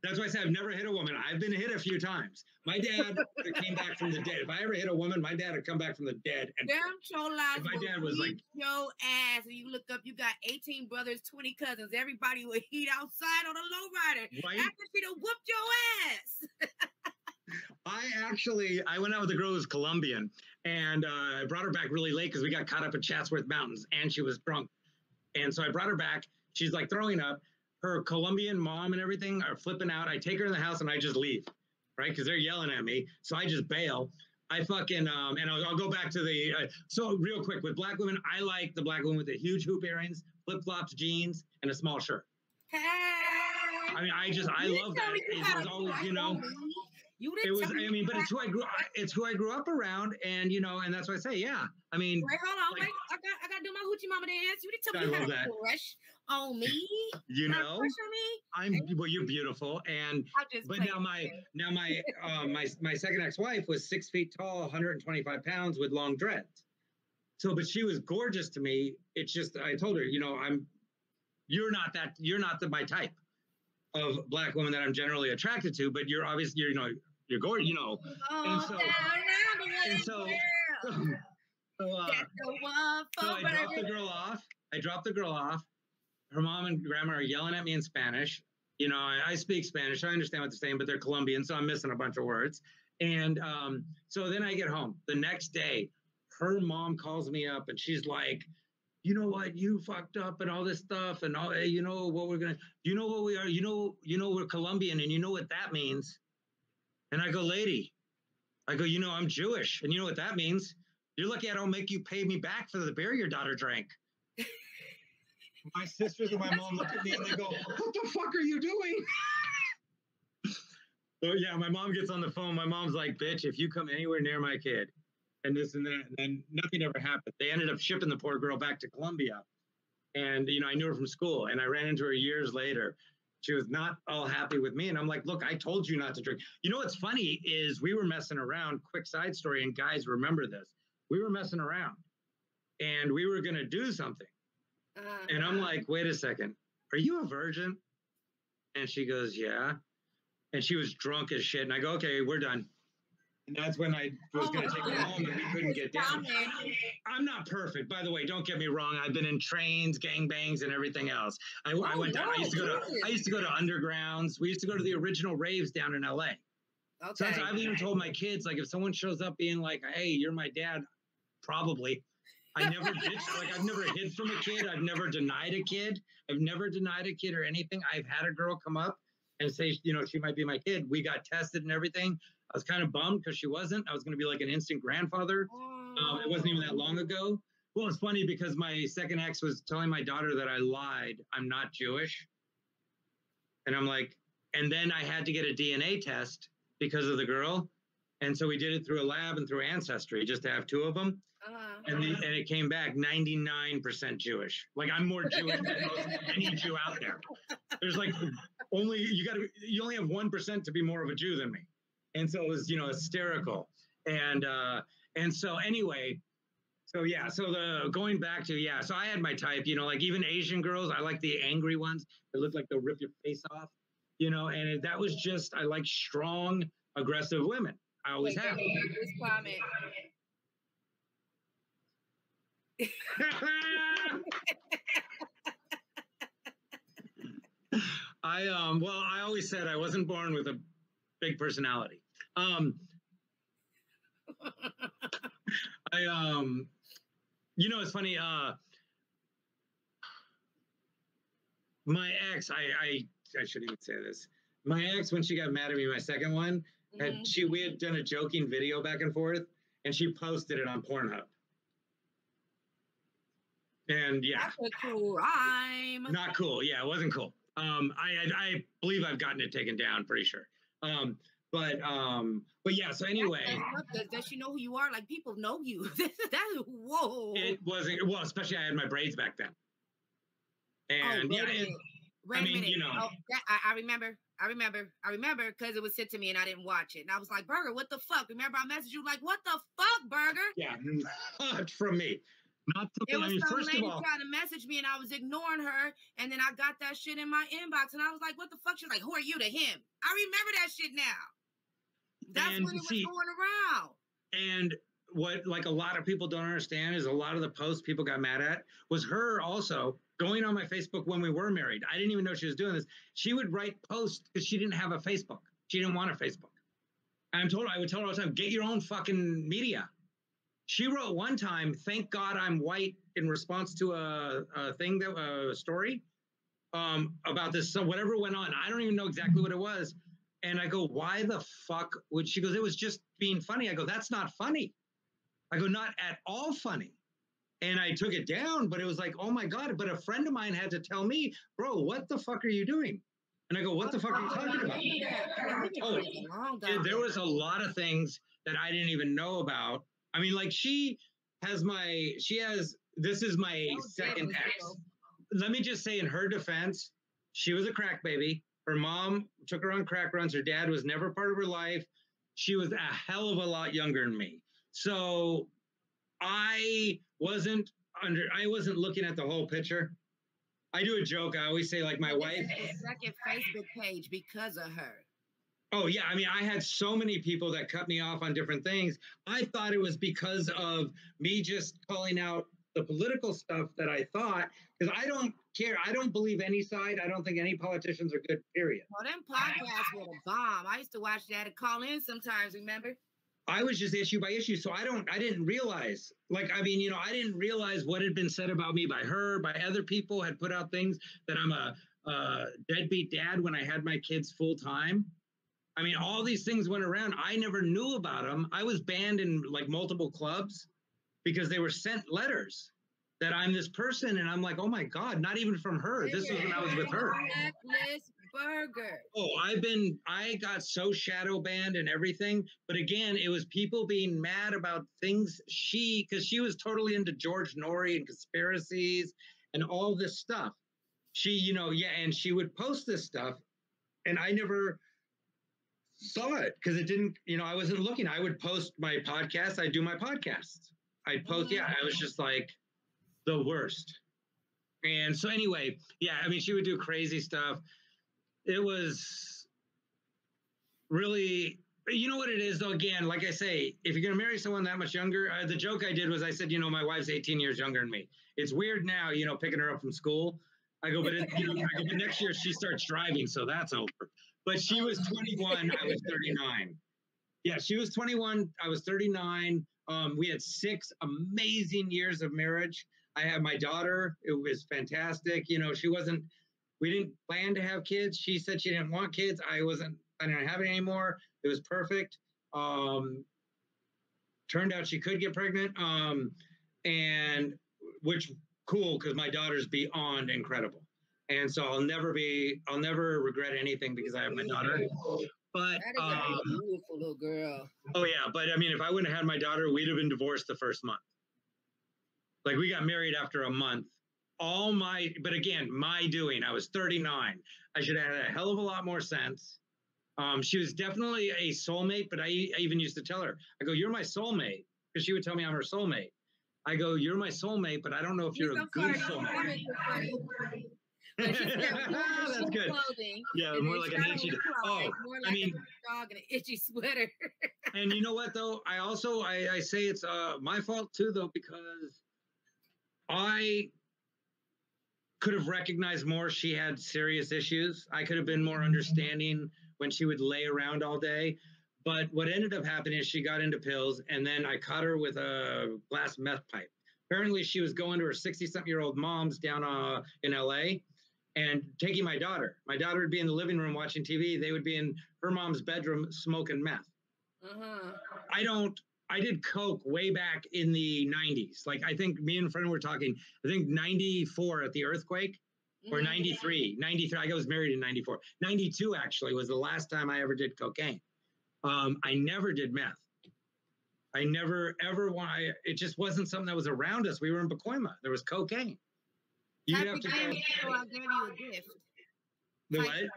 That's why I say I've never hit a woman. I've been hit a few times. My dad came back from the dead. If I ever hit a woman, my dad would come back from the dead. And damn cholas. My dad was like, your ass. And you look up, you got 18 brothers, 20 cousins. Everybody would heat outside on a lowrider. Right? After she done whooped your ass. I went out with a girl who was Colombian, and I brought her back really late because we got caught up at Chatsworth Mountains, and she was drunk. And so I brought her back. She's like throwing up. Her Colombian mom and everything are flipping out. I take her in the house and I just leave, right? Because they're yelling at me. So I just bail. I fucking, and I'll go back to so real quick with Black women, I like the Black women with the huge hoop earrings, flip-flops, jeans, and a small shirt. Hey. I mean, I love that. It was always, but it's who I grew up around, and and that's why I say, yeah. I mean, wait, hold on, wait. I gotta do my hoochie mama dance. You didn't tell me you had a crush on me. Crush on me? Well, you're beautiful, but now my second ex-wife was 6 feet tall, 125 pounds with long dreads. So, but she was gorgeous to me. It's just I told her, you're not my type of Black woman that I'm generally attracted to, but you're obviously, you're gorgeous, Oh, so I dropped the girl off. Her mom and grandma are yelling at me in Spanish. I speak Spanish. I understand what they're saying, but they're Colombian, so I'm missing a bunch of words. And so then I get home. The next day, her mom calls me up and she's like, you know what, you fucked up and all this stuff and all, you know what we're gonna, you know what we are, we're Colombian and you know what that means. And I go, lady, I'm Jewish and you know what that means. You're lucky I don't make you pay me back for the beer your daughter drank. My sisters and my mom look at me and they go, what the fuck are you doing? So yeah, my mom gets on the phone. My mom's like, bitch, if you come anywhere near my kid, and this and that, and then nothing ever happened. They ended up shipping the poor girl back to Colombia. And, I knew her from school and I ran into her years later. She was not all happy with me. And I'm like, look, I told you not to drink. What's funny is we were messing around, quick side story, and guys remember this. We were messing around and we were going to do something. And I'm like, wait a second, are you a virgin? And she goes, yeah. And she was drunk as shit. And I go, okay, we're done. And that's when I was going to take her home and we couldn't get down. I'm not perfect, by the way. Don't get me wrong. I've been in trains, gangbangs, and everything else. I went down. I used to go to undergrounds. We used to go to the original raves down in LA. Okay. So I've even told my kids, like, if someone shows up being like, hey, you're my dad, probably. I never ditched, I've never hid from a kid. I've never denied a kid. I've never denied a kid or anything. I've had a girl come up and say, she might be my kid. We got tested and everything. I was kind of bummed because she wasn't. I was going to be like an instant grandfather. It wasn't even that long ago. Well, it's funny because my second ex was telling my daughter that I lied. I'm not Jewish. And I'm like, and then I had to get a DNA test because of the girl. And so we did it through a lab and through Ancestry just to have two of them. And it came back 99% Jewish. Like I'm more Jewish than any Jew out there. There's like you only have 1% to be more of a Jew than me. And so it was, hysterical. And so anyway, so going back to, so I had my type, like even Asian girls, I like the angry ones that look like they'll rip your face off. you know, and that was just, I like strong, aggressive women. I always Wait, have. this comment. Well, I always said I wasn't born with a big personality. You know, it's funny. My ex, I shouldn't even say this. My ex, when she got mad at me, my second one, we had done a joking video back and forth, and she posted it on Pornhub. And yeah, that's a crime. Not cool. Yeah, it wasn't cool. I believe I've gotten it taken down, pretty sure. But yeah. So anyway, does she know who you are? Like, people know you. That's whoa. It wasn't, well, especially I had my braids back then. And wait a minute. You know, I remember because it was sent to me and I didn't watch it. And I was like, Burger, what the fuck? Remember, I messaged you like, what the fuck, Burger? Yeah, not from me. Not something. It was some lady trying to message me and I was ignoring her. And then I got that shit in my inbox and I was like, what the fuck? She's like, who are you to him? I remember that shit now. That's when it was going around. And what, like, a lot of people don't understand is a lot of the posts people got mad at was her also going on my Facebook when we were married. I didn't even know she was doing this. She would write posts because she didn't have a Facebook. She didn't want a Facebook. And I would tell her all the time, get your own fucking media. She wrote one time, thank God I'm white, in response to a thing, a story about this. So whatever went on, I don't even know exactly what it was. And I go, why the fuck would she? Goes, it was just being funny. I go, that's not funny. I go, not at all funny. And I took it down, but it was like, oh my God. But a friend of mine had to tell me, bro, what the fuck are you doing? And I go, what the fuck are you talking about? Oh, there was a lot of things that I didn't even know about. I mean, like, this is my second ex. Let me just say, in her defense, she was a crack baby. Her mom took her on crack runs. Her dad was never part of her life. She was a hell of a lot younger than me. So I wasn't looking at the whole picture. I do a joke. I always say, like, my wife. Second Facebook page because of her. Oh, yeah. I mean, I had so many people that cut me off on different things. I thought it was because of me just calling out the political stuff that I thought, because I don't care. I don't believe any side. I don't think any politicians are good, period. Well, them podcasts were a bomb. I used to watch that and call in sometimes, remember? I was just issue by issue. So I didn't realize, like, I mean, you know, I didn't realize what had been said about me by her, by other people had put out things that I'm a deadbeat dad when I had my kids full time. I mean, all these things went around. I never knew about them. I was banned in like multiple clubs because they were sent letters that I'm this person. And I'm like, oh my God, not even from her. This was when I was with her. Blacklist Burger. Oh, I got so shadow banned and everything. But again, it was people being mad about things because she was totally into George Norrie and conspiracies and all this stuff. She, you know, yeah. And she would post this stuff and I never saw it because it didn't, you know, I wasn't looking. I would post my podcast. I do my podcasts. I'd post. Yeah. I was just like the worst. And so anyway, yeah, I mean, she would do crazy stuff. It was really, you know what it is though, again, like I say, if you're going to marry someone that much younger, the joke I did was I said, you know, my wife's 18 years younger than me. It's weird now, you know, picking her up from school. I go, but next year she starts driving. So that's over. But she was 21, I was 39. Yeah, she was 21, I was 39. We had 6 amazing years of marriage. I had my daughter. It was fantastic. You know, we didn't plan to have kids. She said she didn't want kids. I didn't have it anymore. It was perfect. Turned out she could get pregnant. And which cool, because my daughter's beyond incredible. And so I'll never regret anything because I have my daughter. But that is a beautiful little girl. Oh yeah, but I mean, if I wouldn't have had my daughter, we'd have been divorced the first month. Like, we got married after a month. But again, my doing. I was 39. I should have had a hell of a lot more sense. She was definitely a soulmate, but I even used to tell her, I go, you're my soulmate, because she would tell me I'm her soulmate. I go, you're my soulmate, but I don't know if you're a good soulmate. But she said, that's good. clothing. Yeah, more like an itchy. More like a dog in an itchy sweater. And you know what though? I say it's my fault too though, because I could have recognized more she had serious issues. I could have been more understanding when she would lay around all day. But what ended up happening is she got into pills, and then I caught her with a glass meth pipe. Apparently, she was going to her 60-something-year-old mom's down in LA and taking my daughter. My daughter would be in the living room watching TV. They would be in her mom's bedroom smoking meth. I did coke way back in the 90s. Like, I think me and a friend were talking, I think 94 at the earthquake, or 93. I was married in 94. 92 actually was the last time I ever did cocaine. I never did meth. I never ever it just wasn't something that was around us. We were in Pacoima. There was cocaine. You'd have to go. I'll give you a gift. The what?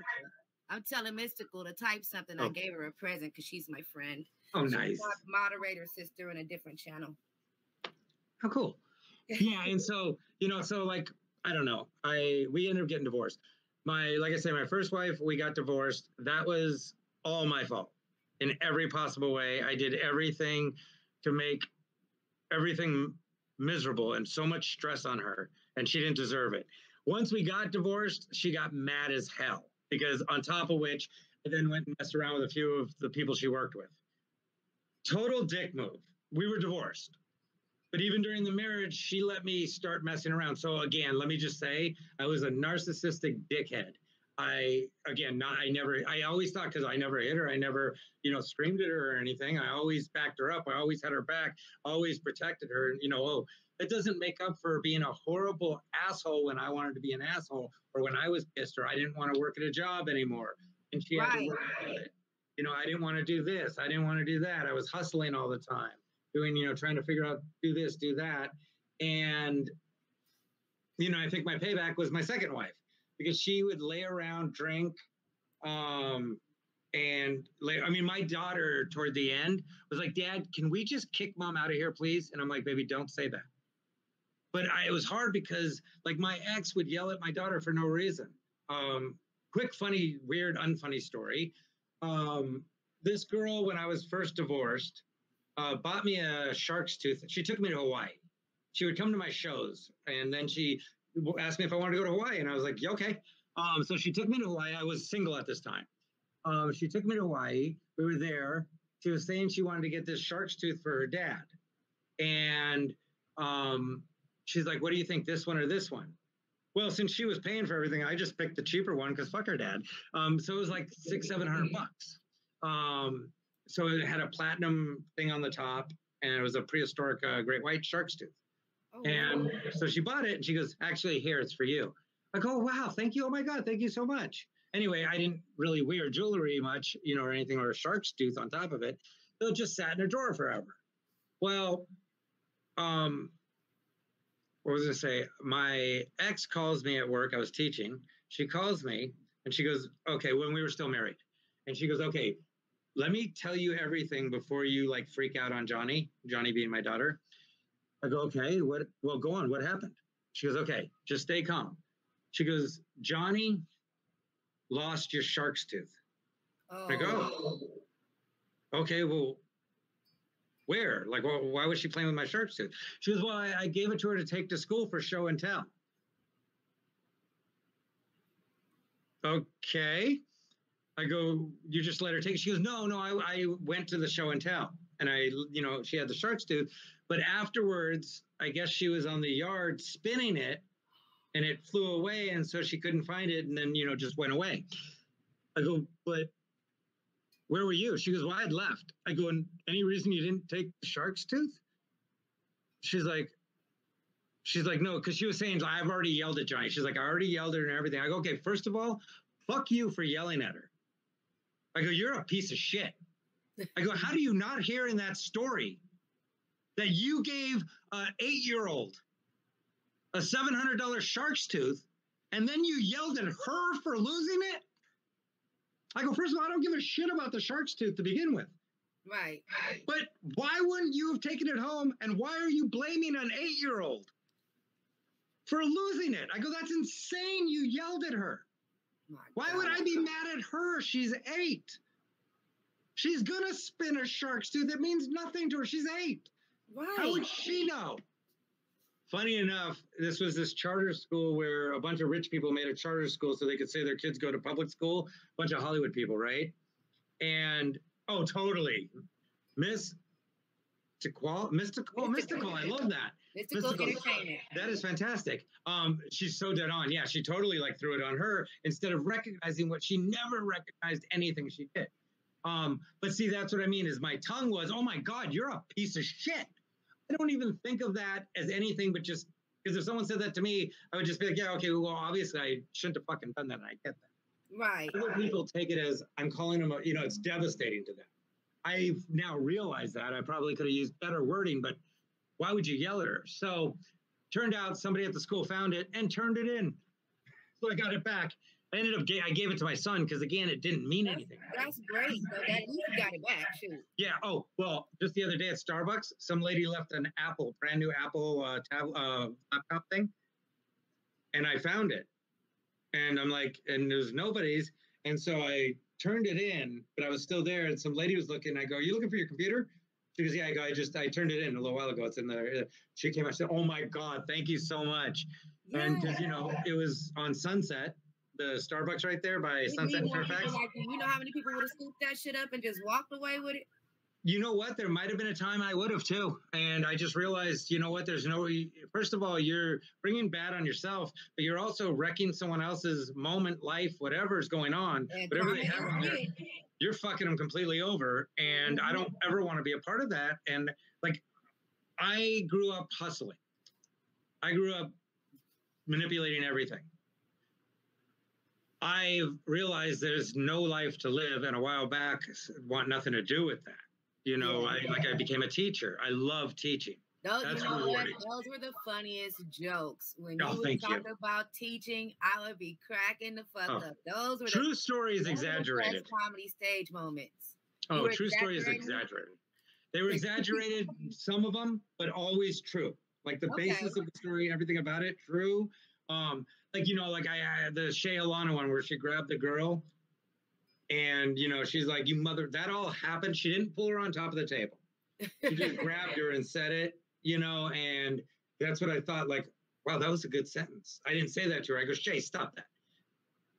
I'm telling Mystical to type something. I gave her a present because she's my friend. Oh, nice. She's my moderator sister in a different channel. How cool. Yeah, and so, so like, I don't know. We ended up getting divorced. Like I said, my first wife, we got divorced. That was all my fault in every possible way. I did everything to make everything miserable and so much stress on her, and she didn't deserve it. Once we got divorced, she got mad as hell, because on top of which, I then went and messed around with a few of the people she worked with. Total dick move. We were divorced. But even during the marriage, she let me start messing around. So again, let me just say, I was a narcissistic dickhead. I always thought, because I never hit her, I never, screamed at her or anything. I always backed her up. I always had her back, always protected her. It doesn't make up for being a horrible asshole when I wanted to be an asshole, or when I was pissed, or I didn't want to work at a job anymore. And she had to work at it. I didn't want to do this. I didn't want to do that. I was hustling all the time, doing, trying to figure out, do this, do that. And, I think my payback was my second wife, because she would lay around, drink, my daughter toward the end was like, Dad, can we just kick Mom out of here, please? And I'm like, baby, don't say that. But it was hard because, like, my ex would yell at my daughter for no reason. Quick, funny, weird, unfunny story. This girl, when I was first divorced, bought me a shark's tooth. She took me to Hawaii. She would come to my shows, and then she asked me if I wanted to go to Hawaii, and I was like, yeah, okay. So she took me to Hawaii. I was single at this time. She took me to Hawaii. We were there. She was saying she wanted to get this shark's tooth for her dad. And she's like, what do you think, this one or this one? Well, since she was paying for everything, I just picked the cheaper one because fuck her dad. So it was like $600-700. So it had a platinum thing on the top, and it was a prehistoric great white shark's tooth. Oh, and so she bought it, and she goes, actually, here, it's for you. I go, oh, wow, thank you. Oh, my God, thank you so much. Anyway, I didn't really wear jewelry much, or anything, or a shark's tooth on top of it. So it just sat in a drawer forever. Well, what was I going to say? My ex calls me at work. I was teaching. She calls me, and she goes, okay, when we were still married. And she goes, okay, let me tell you everything before you, like, freak out on Johnny being my daughter. I go, okay, well, go on. What happened? She goes, okay, just stay calm. She goes, Johnny lost your shark's tooth. Oh. I go, okay, well, where? Like, well, why was she playing with my shark's tooth? She goes, well, I gave it to her to take to school for show and tell. Okay. I go, you just let her take it? She goes, no, I went to the show and tell. And she had the shark's tooth. But afterwards, I guess she was on the yard spinning it, and it flew away. And so she couldn't find it, and then, just went away. I go, but where were you? She goes, well, I had left. I go, and any reason you didn't take the shark's tooth? She's like, no, because she was saying, I've already yelled at Johnny. She's like, I already yelled at her and everything. I go, okay, first of all, fuck you for yelling at her. I go, you're a piece of shit. I go, how do you not hear in that story that you gave an 8-year-old a $700 shark's tooth, and then you yelled at her for losing it? I go, first of all, I don't give a shit about the shark's tooth to begin with. Right. But why wouldn't you have taken it home, and why are you blaming an 8-year-old for losing it. I go, that's insane. You yelled at her. Why would I be mad at her? She's 8. She's going to spin a shark's tooth. It means nothing to her. She's 8. Right. How would she know? Funny enough, this was this charter school where a bunch of rich people made a charter school so they could say their kids go to public school. A bunch of Hollywood people, right? And, oh, totally. Mystical. I love that. Mystical entertainment. That is fantastic. She's so dead on. Yeah, she totally like threw it on her instead of recognizing what she never recognized anything she did. But see, that's what I mean is my tongue was, oh my God, you're a piece of shit. I don't even think of that as anything but just because if someone said that to me, I would just be like, yeah, okay, well, obviously I shouldn't have fucking done that. And I get that. Right. Other people take it as I'm calling them, it's devastating to them. I've now realized that I probably could have used better wording, but why would you yell at her? So turned out somebody at the school found it and turned it in. So I got it back. I gave it to my son because, again, it didn't mean anything. That's great. So that you got it back, too. Yeah. Oh, well, just the other day at Starbucks, some lady left an brand new Apple laptop thing. And I found it. And I'm like, and there's nobody's. And so I turned it in, but I was still there. And some lady was looking. I go, are you looking for your computer? She goes, yeah. I go, I turned it in a little while ago. It's in there. She came. I said, oh, my God, thank you so much. Yeah. And because, it was on Sunset. The Starbucks right there by Sunset and Fairfax. You know how many people would have scooped that shit up and just walked away with it? You know what? There might have been a time I would have too. And I just realized, what? First of all, you're bringing bad on yourself, but you're also wrecking someone else's moment, life, whatever's going on, whatever they have on there. You're fucking them completely over. And I don't ever want to be a part of that. And I grew up hustling. I grew up manipulating everything. I've realized there's no life to live, and a while back, want nothing to do with that. I became a teacher. I love teaching. Those were the funniest jokes. When you talk about teaching, I would be cracking the fuck up. Those were true story is exaggerated. Comedy stage moments. Oh, true story is exaggerated. They were exaggerated, some of them, but always true. Like the basis of the story, everything about it, true. The Shea Alana one where she grabbed the girl and, she's like, you mother, that all happened. She didn't pull her on top of the table. She just grabbed her and said it, and that's what I thought, wow, that was a good sentence. I didn't say that to her. I go, Shay, stop that.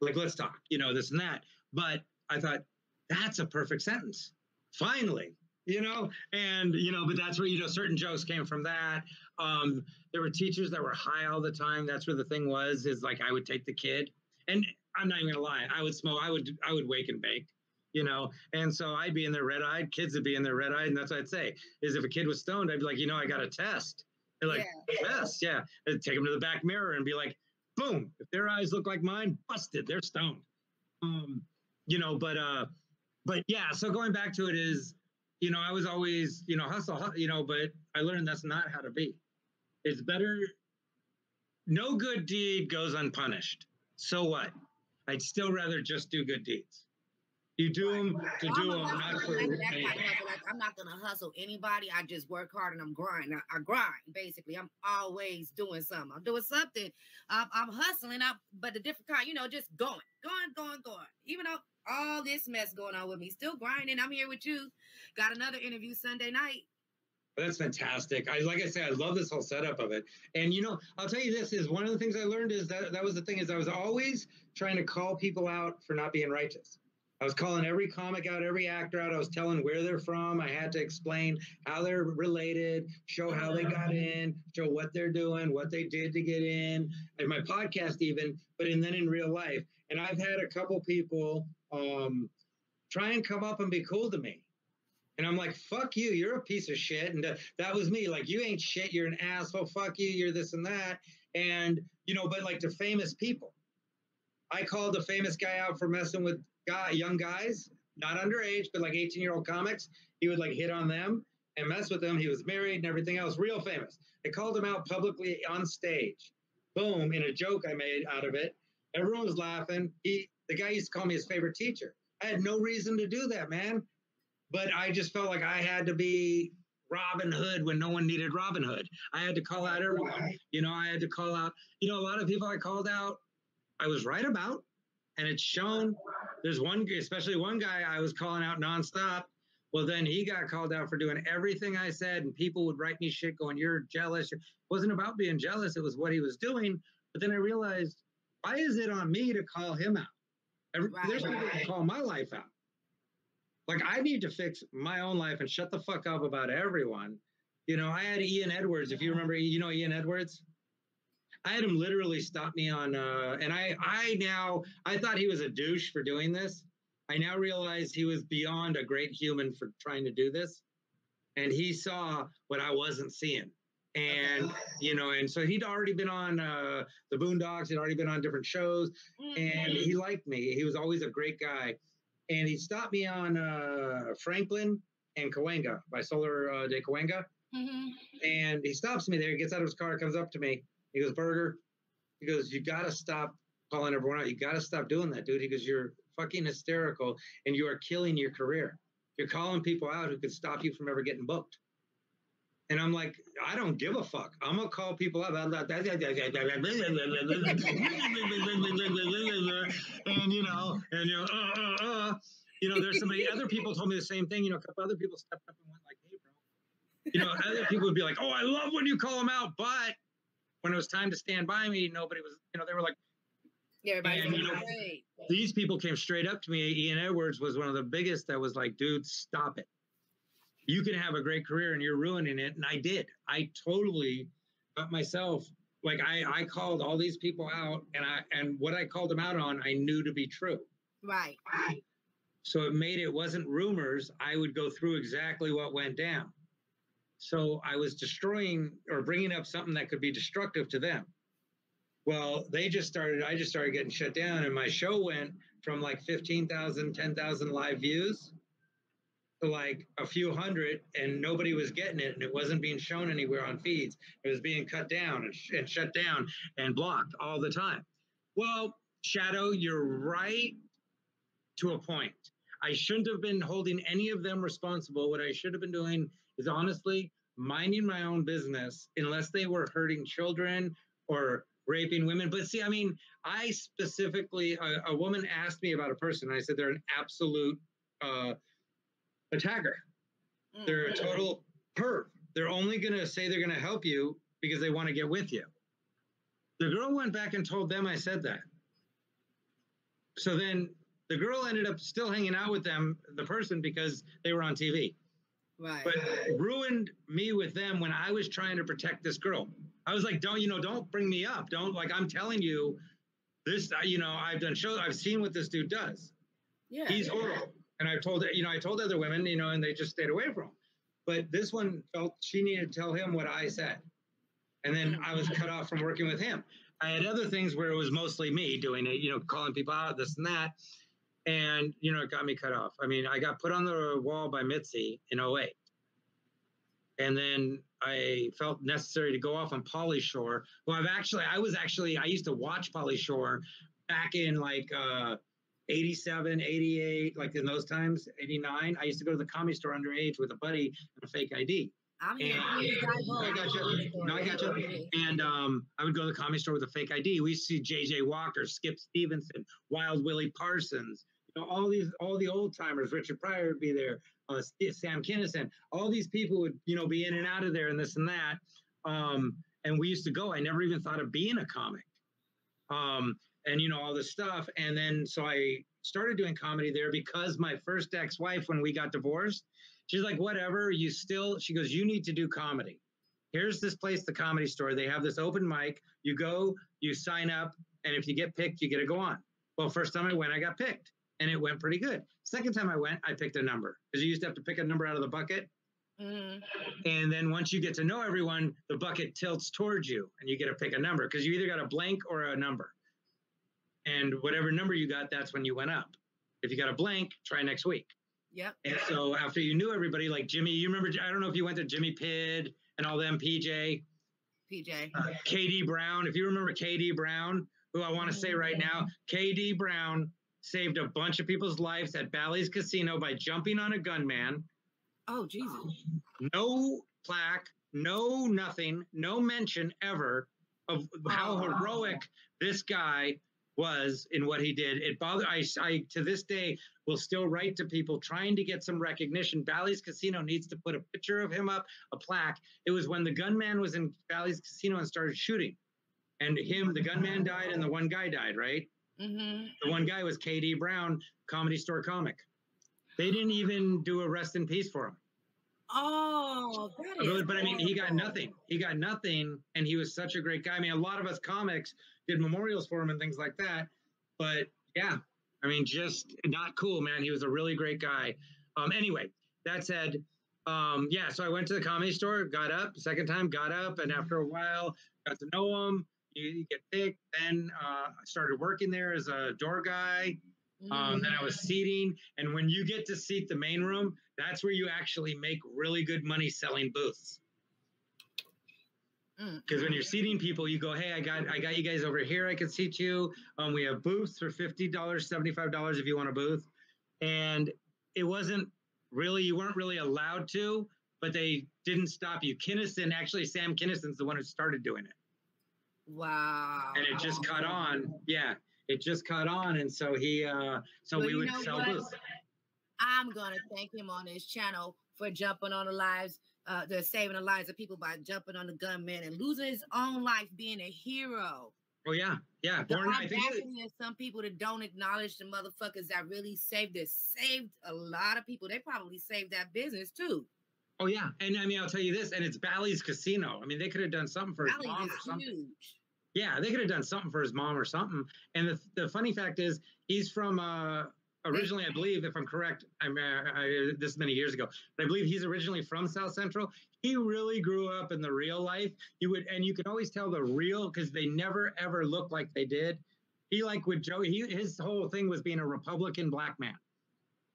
Let's talk, this and that. But I thought, that's a perfect sentence. Finally. But that's where, certain jokes came from that. There were teachers that were high all the time. That's where the thing was, is I would take the kid and I'm not even gonna lie. I would smoke. I would wake and bake, and so I'd be in there red-eyed. Kids would be in there red-eyed. And that's what I'd say is if a kid was stoned, I'd be like, I got a test. They're like, test. Yeah. I'd take them to the back mirror and be like, boom, if their eyes look like mine, busted, they're stoned. But yeah, so going back to it is, I was always, hustle, but I learned that's not how to be. It's better. No good deed goes unpunished. So what? I'd still rather just do good deeds. You do them to do them, not for I'm not going to hustle anybody. I just work hard and I'm grinding. I grind, basically. I'm always doing something. I'm doing something. I'm hustling, but a different kind, just going. Even though all this mess going on with me, still grinding. I'm here with you. Got another interview Sunday night. That's fantastic. Like I say, I love this whole setup of it. And, I'll tell you this is one of the things I learned is that was the thing is I was always trying to call people out for not being righteous. I was calling every comic out, every actor out. I was telling where they're from. I had to explain how they're related, show how they got in, show what they're doing, what they did to get in, and my podcast even, and then in real life. And I've had a couple people try and come up and be cool to me. And I'm like, fuck you, you're a piece of shit. And that was me. Like, you ain't shit, you're an asshole, fuck you, you're this and that. And, but to famous people. I called a famous guy out for messing with young guys, not underage, but 18-year-old comics. He would hit on them and mess with them. He was married and everything else, real famous. I called him out publicly on stage. Boom, in a joke I made out of it. Everyone was laughing. The guy used to call me his favorite teacher. I had no reason to do that, man. But I just felt like I had to be Robin Hood when no one needed Robin Hood. I had to call out everyone. I had to call out, a lot of people I called out, I was right about, and it's shown. There's especially one guy I was calling out nonstop. Well, then he got called out for doing everything I said, and people would write me shit going, "You're jealous." It wasn't about being jealous. It was what he was doing. But then I realized, why is it on me to call him out? There's people that call my life out. Like, I need to fix my own life and shut the fuck up about everyone. I had Ian Edwards, if you remember, Ian Edwards? I had him literally stop me on, and I thought he was a douche for doing this. I now realize he was beyond a great human for trying to do this. And he saw what I wasn't seeing. And, and so he'd already been on the Boondocks, he'd already been on different shows, and he liked me. He was always a great guy. And he stopped me on Franklin and Cahuenga by Solar de Cahuenga. Mm-hmm. And he stops me there, gets out of his car, comes up to me. He goes, "Burger," he goes, "you got to stop calling everyone out. You got to stop doing that, dude." He goes, "You're fucking hysterical and you are killing your career. You're calling people out who could stop you from ever getting booked." And I'm like, I don't give a fuck. I'm going to call people out. And, there's other people told me the same thing. A couple other people stepped up and went like, "Hey, bro." Other people would be like, "Oh, I love when you call them out." But when it was time to stand by me, nobody was, they were like, these people came straight up to me. Ian Edwards was one of the biggest that was like, "Dude, stop it. You can have a great career and you're ruining it." And I did. I totally got myself, like, I called all these people out, and what I called them out on, I knew to be true. Right. So it wasn't rumors. I would go through exactly what went down. So I was destroying or bringing up something that could be destructive to them. Well, I just started getting shut down, and my show went from like 15,000, 10,000 live views to like a few hundred, and nobody was getting it, and it wasn't being shown anywhere on feeds. It was being cut down and shut down and blocked all the time. Well, Shadow, you're right to a point. I shouldn't have been holding any of them responsible. What I should have been doing is honestly minding my own business, unless they were hurting children or raping women. But see, I mean, I specifically, a woman asked me about a person, and I said they're an absolute attacker. They're a total perv. They're only going to say they're going to help you because they want to get with you. The girl went back and told them I said that. So then the girl ended up still hanging out with them, the person, because they were on TV. Right. But ruined me with them when I was trying to protect this girl. I was like, don't bring me up. Don't, like, I'm telling you this, I've done shows, I've seen what this dude does. Yeah. He's horrible. And I told other women, and they just stayed away from him. But this one felt she needed to tell him what I said. And then I was cut off from working with him. I had other things where it was mostly me doing it, calling people out, this and that. And, it got me cut off. I mean, I got put on the wall by Mitzi in 2008. And then I felt necessary to go off on Pauly Shore. Well, I used to watch Pauly Shore back in like 87, 88, like in those times, 89. I used to go to the Comedy Store underage with a buddy and a fake ID. I'm here. I got you. And I would go to the Comedy Store with a fake ID. We used to see J.J. Walker, Skip Stevenson, Wild Willie Parsons, all the old timers. Richard Pryor would be there, Sam Kinison. All these people would, be in and out of there and this and that. And we used to go. I never even thought of being a comic. And all this stuff. And then so I started doing comedy there because my first ex-wife, when we got divorced, she's like, whatever, she goes, you need to do comedy. Here's this place, the Comedy Store. They have this open mic. You go, you sign up, and if you get picked, you get to go on. Well, first time I went, I got picked, and it went pretty good. Second time I went, I picked a number, because you used to have to pick a number out of the bucket. Mm-hmm. And then once you get to know everyone, the bucket tilts towards you, and you get to pick a number, because you either got a blank or a number. And whatever number you got, that's when you went up. If you got a blank, try next week. Yep. And so after you knew everybody, like Jimmy, you remember, I don't know if you went to Jimmy Pidd and all them, PJ. KD Brown. If you remember KD Brown, who I want to say right now, KD Brown saved a bunch of people's lives at Bally's Casino by jumping on a gunman Oh, Jesus. No plaque, no nothing, no mention ever of how heroic this guy was in what he did. It bothered. I to this day will still write to people trying to get some recognition. Bally's Casino needs to put a picture of him up, a plaque. It was when the gunman was in Bally's Casino and started shooting, and the gunman died, and the one guy died. Right. Mm-hmm. The one guy was K.D. Brown, Comedy Store comic. They didn't even do a rest in peace for him. Oh, that is. But I mean, he got nothing. He got nothing, and he was such a great guy. I mean, a lot of us comics did memorials for him and things like that. But yeah, I mean, just not cool, man. He was a really great guy. Anyway, that said, yeah. So I went to the Comedy Store, got up, second time, got up, and after a while, got to know him. You get picked. Then I started working there as a door guy. Then I was seating, and when you get to seat the main room, that's where you actually make really good money selling booths. Because when you're seating people, you go, "Hey, I got you guys over here. I can seat you. We have booths for $50, $75 if you want a booth." And it wasn't really, you weren't really allowed to, but they didn't stop you. Sam Kinnison's the one who started doing it. Wow. And it just caught on. Yeah. It just caught on, and so we would sell booths. I'm gonna thank him on his channel for jumping on the lives, they're saving the lives of people by jumping on the gunman and losing his own life, being a hero. Oh yeah. The audacity of some people that don't acknowledge the motherfuckers that really saved a lot of people. They probably saved that business too. Oh yeah, and I mean, I'll tell you this, and it's Bally's Casino. I mean, they could have done something for his mom or something. Huge. Yeah, they could have done something for his mom or something. And the funny fact is, he's from originally, I believe, if I'm correct, this many years ago, but I believe he's originally from South Central. He really grew up in the real life. You can always tell the real, because they never ever looked like they did. He his whole thing was being a Republican black man.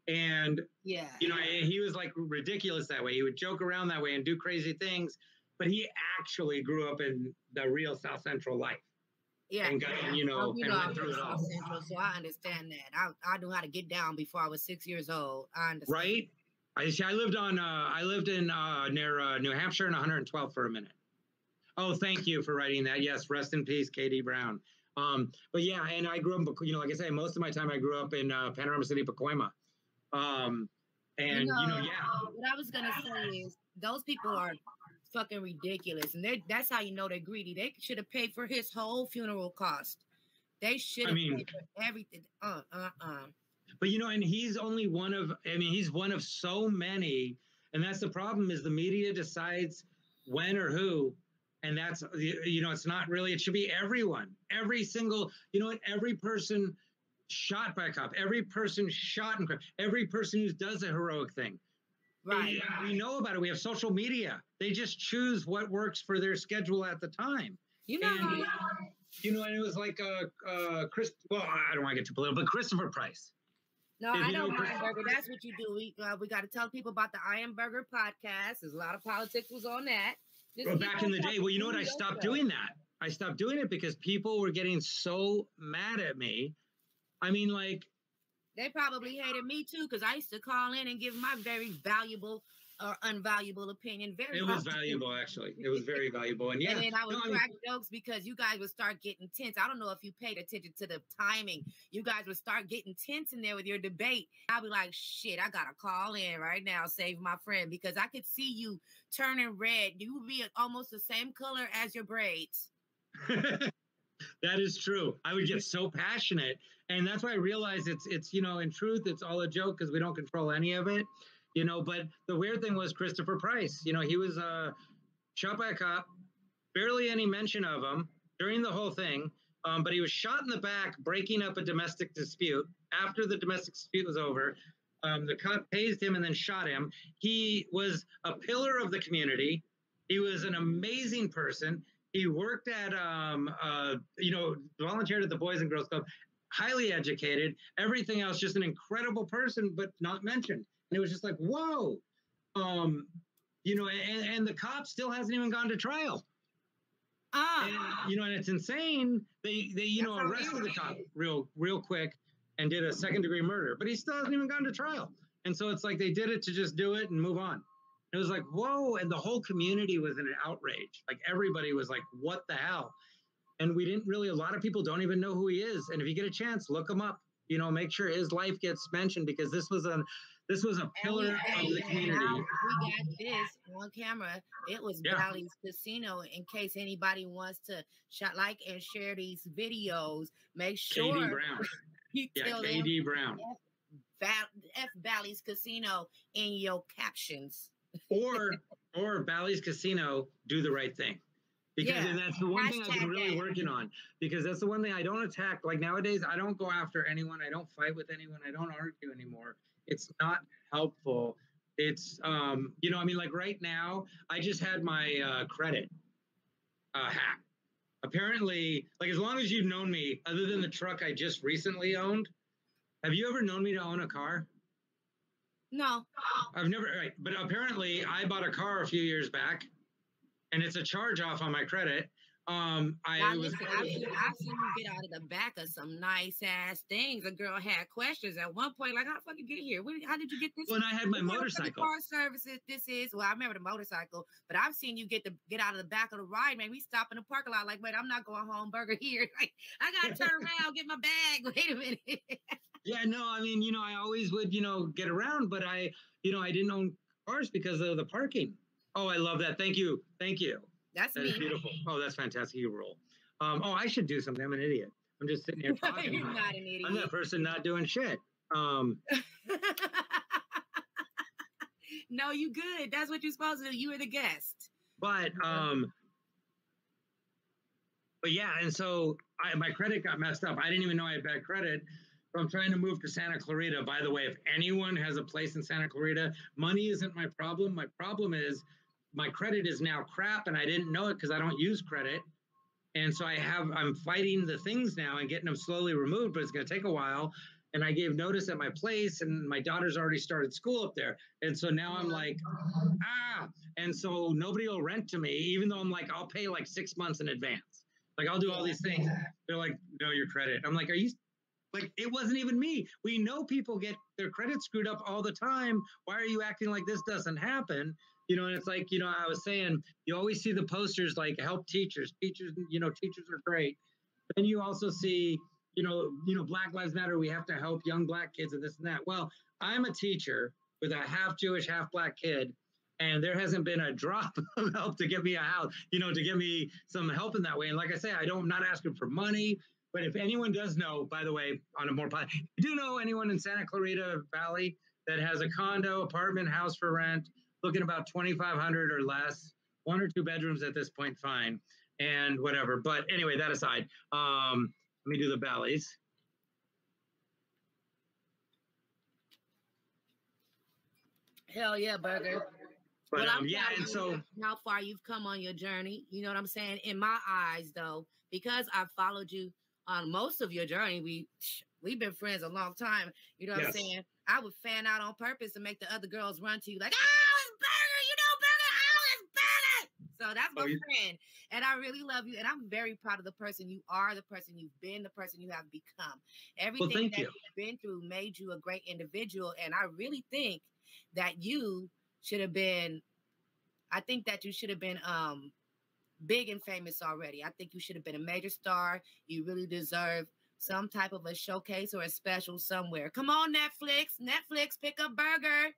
And yeah, he was like ridiculous that way. He would joke around that way and do crazy things. But he actually grew up in the real South Central life. Yeah. And went through it all. Central, so I understand that. I knew how to get down before I was 6 years old. I understand. Right? I lived in near New Hampshire and 112th for a minute. Oh, thank you for writing that. Yes, rest in peace, K.D. Brown. But yeah, and I grew up, like I say, most of my time I grew up in Panorama City, Pacoima. Yeah. What I was gonna say is those people are fucking ridiculous, and that's how you know they're greedy. They should have paid for his whole funeral cost. They should have paid for everything. But and he's only he's one of so many, and that's the problem, is the media decides when or who, and that's it's not really, it should be everyone, every single, every person shot by a cop, every person shot in crime, every person who does a heroic thing. Right. We know about it. We have social media. They just choose what works for their schedule at the time. And it was like Chris. Well, I don't want to get too political, but Christopher Price. No, I know Iron Burger. That's what you do. We got to tell people about the Iron Burger podcast. There's a lot of politics was on that. Well, back in the day, well, you know what? I stopped doing that. I stopped doing it because people were getting so mad at me. I mean, like, they probably hated me too, because I used to call in and give my very valuable or unvaluable opinion. It was valuable, actually. It was very valuable. And yeah. And then I would crack jokes because you guys would start getting tense. I don't know if you paid attention to the timing. You guys would start getting tense in there with your debate. I'll be like, shit, I got to call in right now, save my friend, because I could see you turning red. You would be almost the same color as your braids. That is true. I would get so passionate. And that's why I realized it's in truth, it's all a joke because we don't control any of it, but the weird thing was Christopher Price, he was shot by a cop, barely any mention of him during the whole thing. But he was shot in the back, breaking up a domestic dispute. After the domestic dispute was over, the cop tased him and then shot him. He was a pillar of the community. He was an amazing person. He worked at, volunteered at the Boys and Girls Club, highly educated, everything else, just an incredible person, but not mentioned. And it was just like, whoa, and the cop still hasn't even gone to trial. And it's insane. They arrested the cop real quick and did a second-degree murder, but he still hasn't even gone to trial. And so it's like they did it to just do it and move on. It was like, whoa. And the whole community was in an outrage. Like everybody was like, what the hell? And we didn't really, a lot of people don't even know who he is. And if you get a chance, look him up, you know, make sure his life gets mentioned, because this was a pillar of the community. We got this on camera. It was Bally's Casino. In case anybody wants to like and share these videos, make sure KD Brown. you tell KD Brown. F Bally's Casino in your captions. or Bally's Casino, do the right thing. Because that's the one thing I've been really working on. Because that's the one thing I don't attack. Like nowadays, I don't go after anyone. I don't fight with anyone. I don't argue anymore. It's not helpful. It's, you know, I mean, like right now, I just had my credit hacked. Apparently, like as long as you've known me, other than the truck I just recently owned, have you ever known me to own a car? No. I've never, right. But apparently I bought a car a few years back, and it's a charge off on my credit. I've seen you get out of the back of some nice ass things. A girl had questions at one point, like, how the fuck you get here? How did you get this? When I had my motorcycle. Car services, this is, well, I remember the motorcycle, but I've seen you get out of the back of the ride, man. We stop in the parking lot, like, wait, I'm not going home, burger here. Like, I got to turn around, get my bag. Wait a minute. Yeah, no, I mean, you know, I always would, you know, get around, but I didn't own cars because of the parking. Oh, I love that. Thank you. Thank you. That's me. Beautiful. Oh, that's fantastic. You roll. Oh, I should do something. I'm an idiot. I'm just sitting here talking. You're not an idiot. I'm that person not doing shit. No, you good. That's what you're supposed to do. You were the guest. But yeah, and so my credit got messed up. I didn't even know I had bad credit. So I'm trying to move to Santa Clarita. By the way, if anyone has a place in Santa Clarita, money isn't my problem. My problem is my credit is now crap, and I didn't know it because I don't use credit. And so I'm fighting the things now and getting them slowly removed, but it's going to take a while. And I gave notice at my place, and my daughter's already started school up there. And so now I'm like, and so nobody will rent to me, even though I'm like, I'll pay like 6 months in advance. Like I'll do all these things. They're like, no, your credit. I'm like, are you, like, it wasn't even me. We know people get their credit screwed up all the time. Why are you acting like this doesn't happen? You know, and it's like, you know, I was saying, you always see the posters like help teachers. Teachers, you know, teachers are great. Then you also see, you know, Black Lives Matter. We have to help young Black kids and this and that. Well, I'm a teacher with a half Jewish, half Black kid, and there hasn't been a drop of help to get me a house, you know, to get me some help in that way. And like I say, I'm not asking for money. But if anyone does know, by the way, on a more, you do know anyone in Santa Clarita Valley that has a condo, apartment, house for rent, looking about $2,500 or less, 1 or 2 bedrooms at this point, fine, and whatever. But anyway, that aside, let me do the Bally's. Hell yeah, burger. But yeah, and so how far you've come on your journey, you know what I'm saying? In my eyes, though, because I've followed you on most of your journey, we've been friends a long time. You know what I'm saying? I would fan out on purpose to make the other girls run to you like, oh, it's Burger, you know, Burger, oh, it's Burger. So that's my friend. And I really love you. And I'm very proud of the person you are, the person you've been, the person you have become. Everything that you've been through made you a great individual. And I really think that you should have been, big and famous already. I think you should have been a major star. You really deserve some type of a showcase or a special somewhere. Come on, Netflix. Netflix, pick up Burger.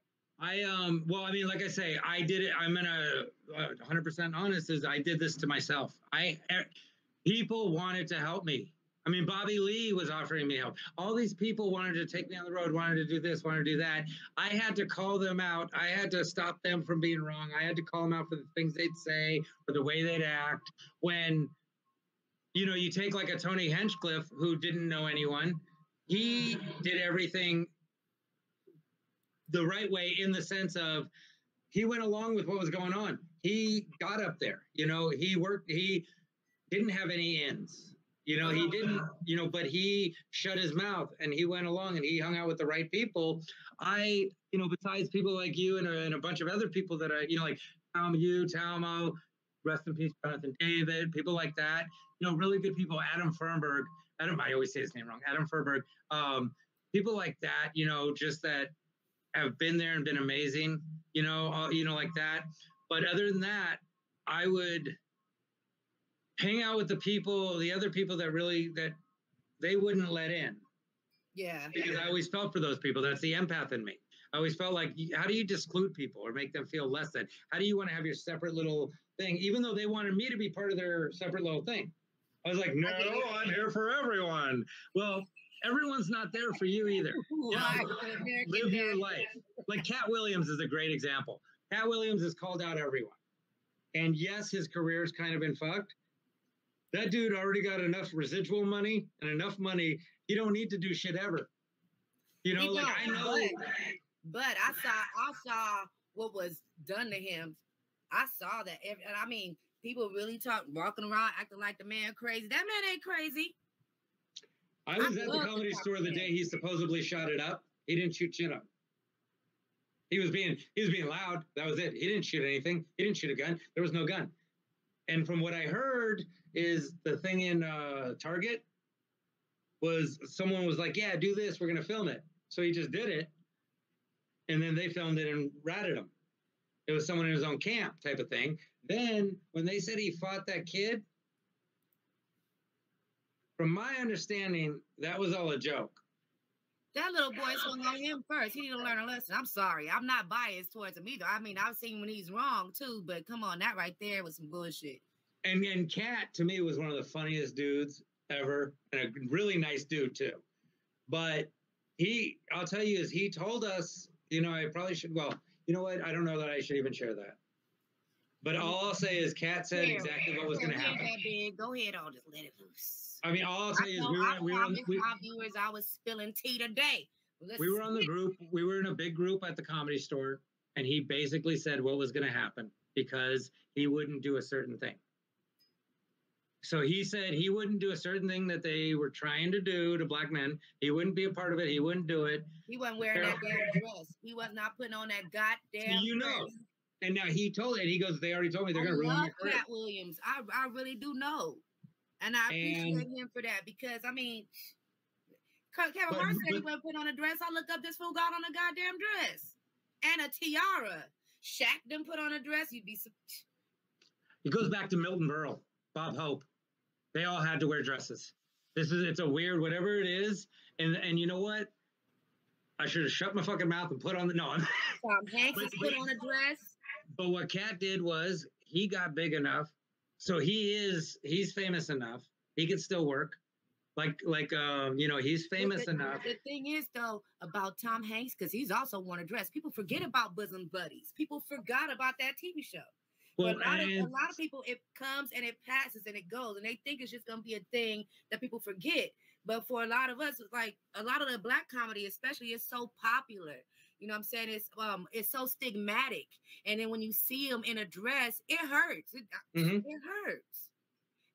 Well, I mean, like I say, I did it. I'm gonna 100% honest, is I did this to myself. People wanted to help me. I mean, Bobby Lee was offering me help. All these people wanted to take me on the road, wanted to do this, wanted to do that. I had to call them out. I had to stop them from being wrong. I had to call them out for the things they'd say, for the way they'd act. When, you know, you take like a Tony Hinchcliffe who didn't know anyone. He did everything the right way, in the sense of he went along with what was going on. He got up there, you know, he worked, he didn't have any ends. You know, he didn't, you know, but he shut his mouth and he went along and he hung out with the right people. You know, besides people like you and a bunch of other people that are, you know, like Talmo, rest in peace, Jonathan David, people like that, you know, really good people, Adam Fernberg, I always say his name wrong, Adam Fernberg, people like that, you know, just that have been there and been amazing, like that. But other than that, I would hang out with the other people that they wouldn't let in. Yeah. Because I always felt for those people. That's the empath in me. I always felt like, how do you disclude people or make them feel less than? How do you want to have your separate little thing, even though they wanted me to be part of their separate little thing? I was like, no, I'm here for everyone. Well, everyone's not there for you either. Live your life. Like Cat Williams is a great example. Cat Williams has called out everyone. And yes, his career's kind of been fucked. That dude already got enough residual money and enough money. He don't need to do shit ever. I know. But I saw what was done to him. I saw that. And I mean, people really walking around acting like the man crazy. That man ain't crazy. I was at the Comedy Store the day he supposedly shot it up. He didn't shoot shit up. He was being loud. That was it. He didn't shoot anything. He didn't shoot a gun. There was no gun. And from what I heard is the thing in Target was someone was like, yeah, do this. We're going to film it. So he just did it. And then they filmed it and ratted him. It was someone in his own camp type of thing. Then when they said he fought that kid, from my understanding, that was all a joke. That little boy swung on him first. He didn't learn a lesson. I'm sorry. I'm not biased towards him either. I mean, I've seen when he's wrong too, but come on, that right there was some bullshit. And Cat, to me, was one of the funniest dudes ever, and a really nice dude too. But I'll tell you, is he told us, I probably should, well, you know what? I don't know that I should even share that. But all I'll say is Cat said exactly what was going to happen. Go ahead, I'll just let it loose. I mean, all I'll tell you is my viewers, I was spilling tea today. We were on the group. We were in a big group at the Comedy Store, and he basically said what was going to happen because he wouldn't do a certain thing. So he said he wouldn't do a certain thing that they were trying to do to black men. He wouldn't be a part of it. He wouldn't do it. He wasn't wearing that damn dress. He was not putting on that goddamn dress. And now he told it. He goes, they already told me they're going to ruin my career. Cat Williams. I really do know. And I appreciate him for that because, I mean, Kevin Hart said he wouldn't put on a dress. I look up, this fool got on a goddamn dress and a tiara. Shaq didn't put on a dress. You'd be. It goes back to Milton Berle, Bob Hope. They all had to wear dresses. It's a weird, whatever it is. And you know what? I should have shut my fucking mouth and put on Tom Hanks put on a dress. But what Cat did was he got big enough. So he's famous enough. He can still work. He's famous enough. The thing is, though, about Tom Hanks, because he's also worn a dress. People forget about Bosom Buddies. People forgot about that TV show. Well, a lot of people, it comes and it passes and it goes, and they think it's just going to be a thing that people forget. But for a lot of us, like a lot of the black comedy, especially, is so popular. You know what I'm saying? It's so stigmatic. And then when you see them in a dress, it hurts. It hurts.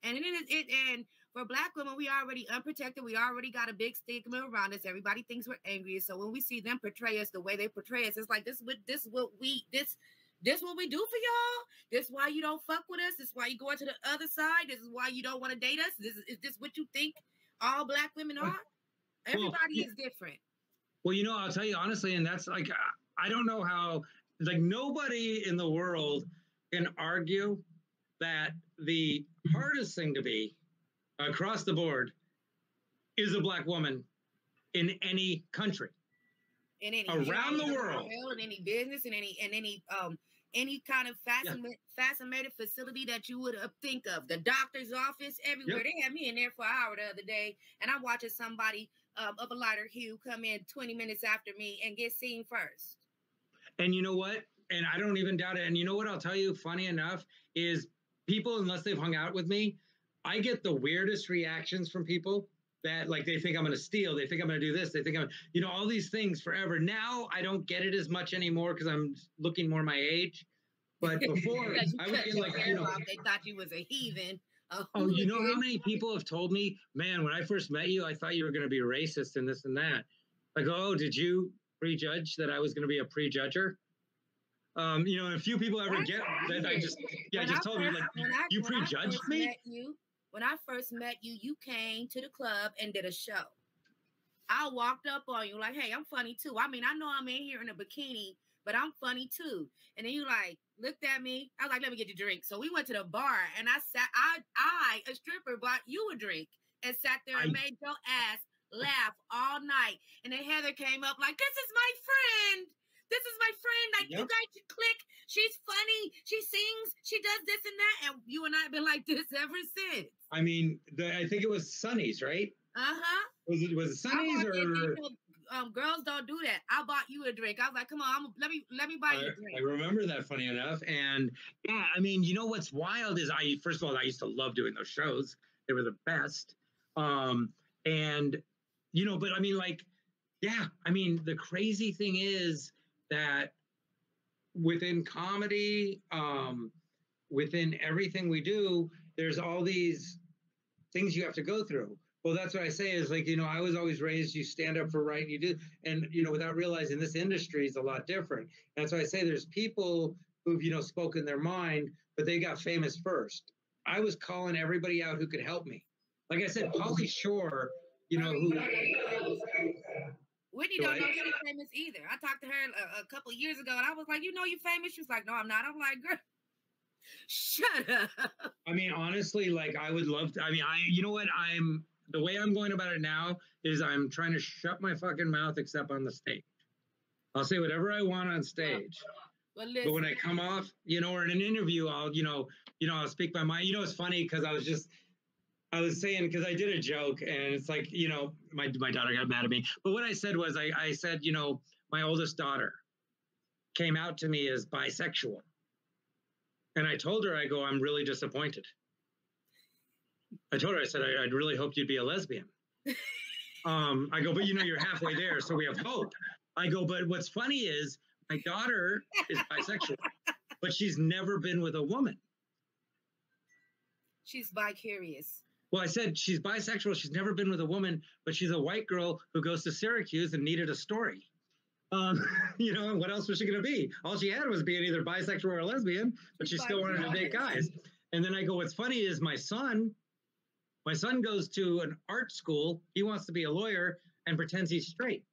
And and for black women, we already unprotected. We already got a big stigma around us. Everybody thinks we're angry. So when we see them portray us the way they portray us, it's like this what we do for y'all. This why you don't fuck with us. This why you going to the other side. This is why you don't want to date us. Is this what you think all black women are? Everybody is different. Well, I'll tell you honestly, and that's like, I don't know how, like nobody in the world can argue that the hardest thing to be across the board is a black woman in any country. Around the world. In any business, in any kind of fascinated facility that you would think of. The doctor's office, everywhere. Yep. They had me in there for an hour the other day, and I'm watching somebody of a lighter hue come in 20 minutes after me and get seen first. And you know what? And I don't even doubt it. And you know what I'll tell you, funny enough, is people, unless they've hung out with me, I get the weirdest reactions from people that like they think I'm going to steal. They think I'm going to do this. They think I'm, all these things forever. Now I don't get it as much anymore because I'm looking more my age. But before I was getting like, they thought you was a heathen. Oh, you know how many people have told me, man, when I first met you, I thought you were going to be racist and this and that. Like, oh, did you prejudge that I was going to be a prejudger? A few people ever get that. I just told me, like, you prejudged me? When I first met you, you came to the club and did a show. I walked up on you like, hey, I'm funny too. I mean, I know I'm in here in a bikini, but I'm funny too. And then you like looked at me. I was like, let me get you a drink. So we went to the bar and I sat, a stripper, bought you a drink and sat there and made your ass laugh all night. And then Heather came up like, this is my friend. This is my friend. Like, you guys should click. She's funny. She sings. She does this and that. And you and I have been like this ever since. I mean, I think it was Sunny's, right? Uh-huh. Was it Sunny's or? Girls don't do that. I bought you a drink. I was like, come on, let me buy you a drink. I remember that, funny enough. And yeah, I mean, you know what's wild is first of all, I used to love doing those shows. They were the best. And you know, but I mean, like, yeah, I mean, the crazy thing is that within comedy, within everything we do, there's all these things you have to go through. Well, that's what I say is like, you know, I was always raised, you stand up for right, you do. And, you know, without realizing this industry is a lot different. And that's why I say there's people who've, you know, spoken their mind, but they got famous first. I was calling everybody out who could help me. Like I said, Pauly Shore, you know, who... Whitney don't know she's famous either. I talked to her a couple of years ago and I was like, you know, you famous? She was like, no, I'm not. I'm like, girl, shut up. I mean, honestly, like I would love to, I mean, you know what, the way I'm going about it now is I'm trying to shut my fucking mouth except on the stage. I'll say whatever I want on stage. But when I come off, you know, or in an interview, I'll speak my mind. You know, it's funny because I was saying, because I did a joke and it's like, you know, my daughter got mad at me. But what I said was, I said, you know, my oldest daughter came out to me as bisexual. And I told her, I go, I'm really disappointed. I told her, I said, I'd really hoped you'd be a lesbian. I go, but you know, you're halfway there, so we have hope. I go, but what's funny is my daughter is bisexual, but she's never been with a woman. She's bi-curious. Well, I said she's bisexual. She's never been with a woman, but she's a white girl who goes to Syracuse and needed a story. You know, and what else was she going to be? All she had was being either bisexual or a lesbian, but she still wanted to date guys. And then I go, what's funny is my son goes to an art school. He wants to be a lawyer and pretends he's straight.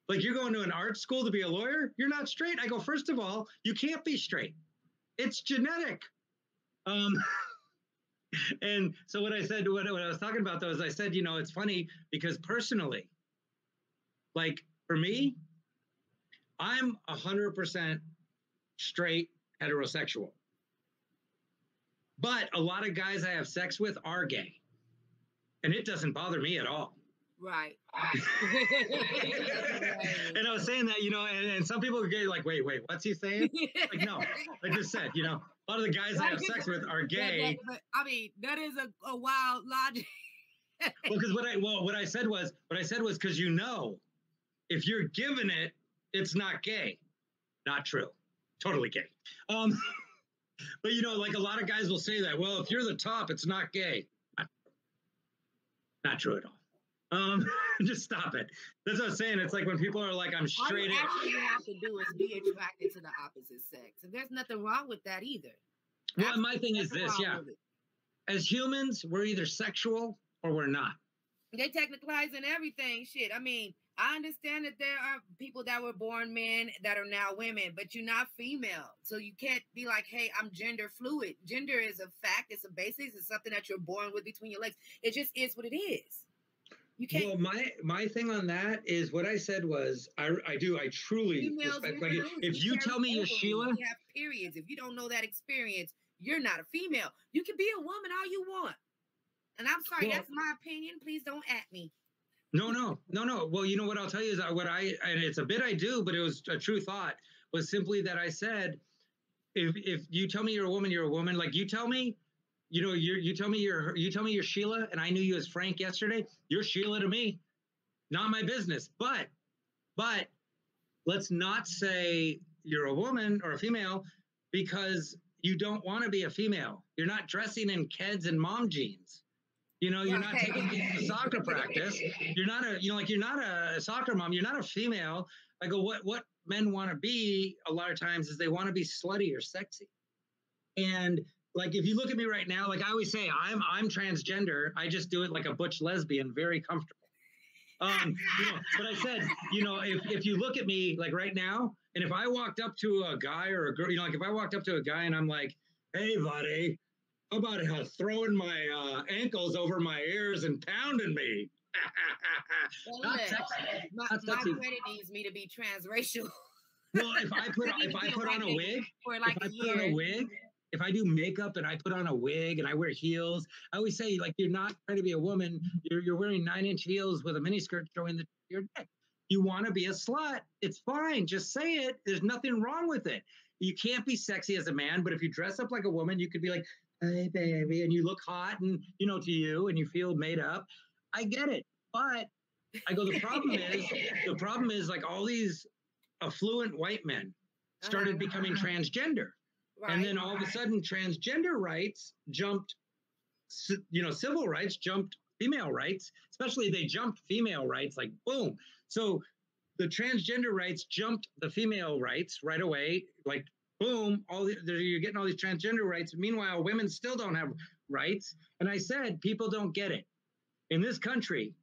Like, you're going to an art school to be a lawyer? You're not straight. I go, first of all, you can't be straight. It's genetic. And so what I said, what I was talking about, though, is I said, you know, it's funny because personally, like for me, I'm 100% straight heterosexual. But a lot of guys I have sex with are gay. And it doesn't bother me at all. Right. And I was saying that, you know, and some people get like, wait, what's he saying? Like, no, I just said, you know, a lot of the guys I have sex with are gay. But, I mean, that is a wild logic. Well, because what I said was because, you know, if you're giving it, it's not gay. Not true. Totally gay. But, you know, like a lot of guys will say that, well, if you're the top, it's not gay. Not true at all. Just stop it. That's what I'm saying. It's like when people are like, I'm straight. All you have to do is be attracted to the opposite sex. And there's nothing wrong with that either. Well, my thing is this, yeah. As humans, we're either sexual or we're not. They technicalizing everything. Shit. I mean, I understand that there are people that were born men that are now women, but you're not female. So you can't be like, hey, I'm gender fluid. Gender is a fact. It's a basics. It's something that you're born with between your legs. It just is what it is. You can't. Well, my thing on that is what I said was, I truly respect. Like, if you tell me you're Sheila. We have periods. If you don't know that experience, you're not a female. You can be a woman all you want. And I'm sorry, that's my opinion. Please don't at me. No. Well, you know what I'll tell you is and it's a bit I do, but it was a true thought, was simply that I said, if you tell me you're a woman, you're a woman. Like, you tell me, you know, you tell me you're Sheila, and I knew you as Frank yesterday. You're Sheila to me. Not my business. But let's not say you're a woman or a female because you don't want to be a female. You're not dressing in Keds and mom jeans. You know, you're not taking kids to soccer practice. You're not a soccer mom. You're not a female. I go, what men want to be a lot of times is they want to be slutty or sexy. And like, if you look at me right now, like I always say, I'm transgender. I just do it like a butch lesbian, very comfortable. But I said, if you look at me like right now, and if I walked up to a guy or a girl, like if I walked up to a guy and I'm like, hey, buddy, how about throwing my ankles over my ears and pounding me? Not sexy. My credit needs me to be transracial. Well, if I put on a wig, if I do makeup and I put on a wig and I wear heels, I always say, like, you're not trying to be a woman. You're wearing 9-inch heels with a miniskirt showing your neck. You want to be a slut? It's fine. Just say it. There's nothing wrong with it. You can't be sexy as a man, but if you dress up like a woman, you could be like, hey, baby, and you look hot and, to you, and you feel made up. I get it. But I go, the problem is like all these affluent white men started becoming transgender. Right. And then all of a sudden transgender rights jumped, civil rights jumped female rights, especially they jumped female rights like boom. So the transgender rights jumped the female rights right away, like boom, you're getting all these transgender rights. Meanwhile, women still don't have rights. And I said, people don't get it. In this country,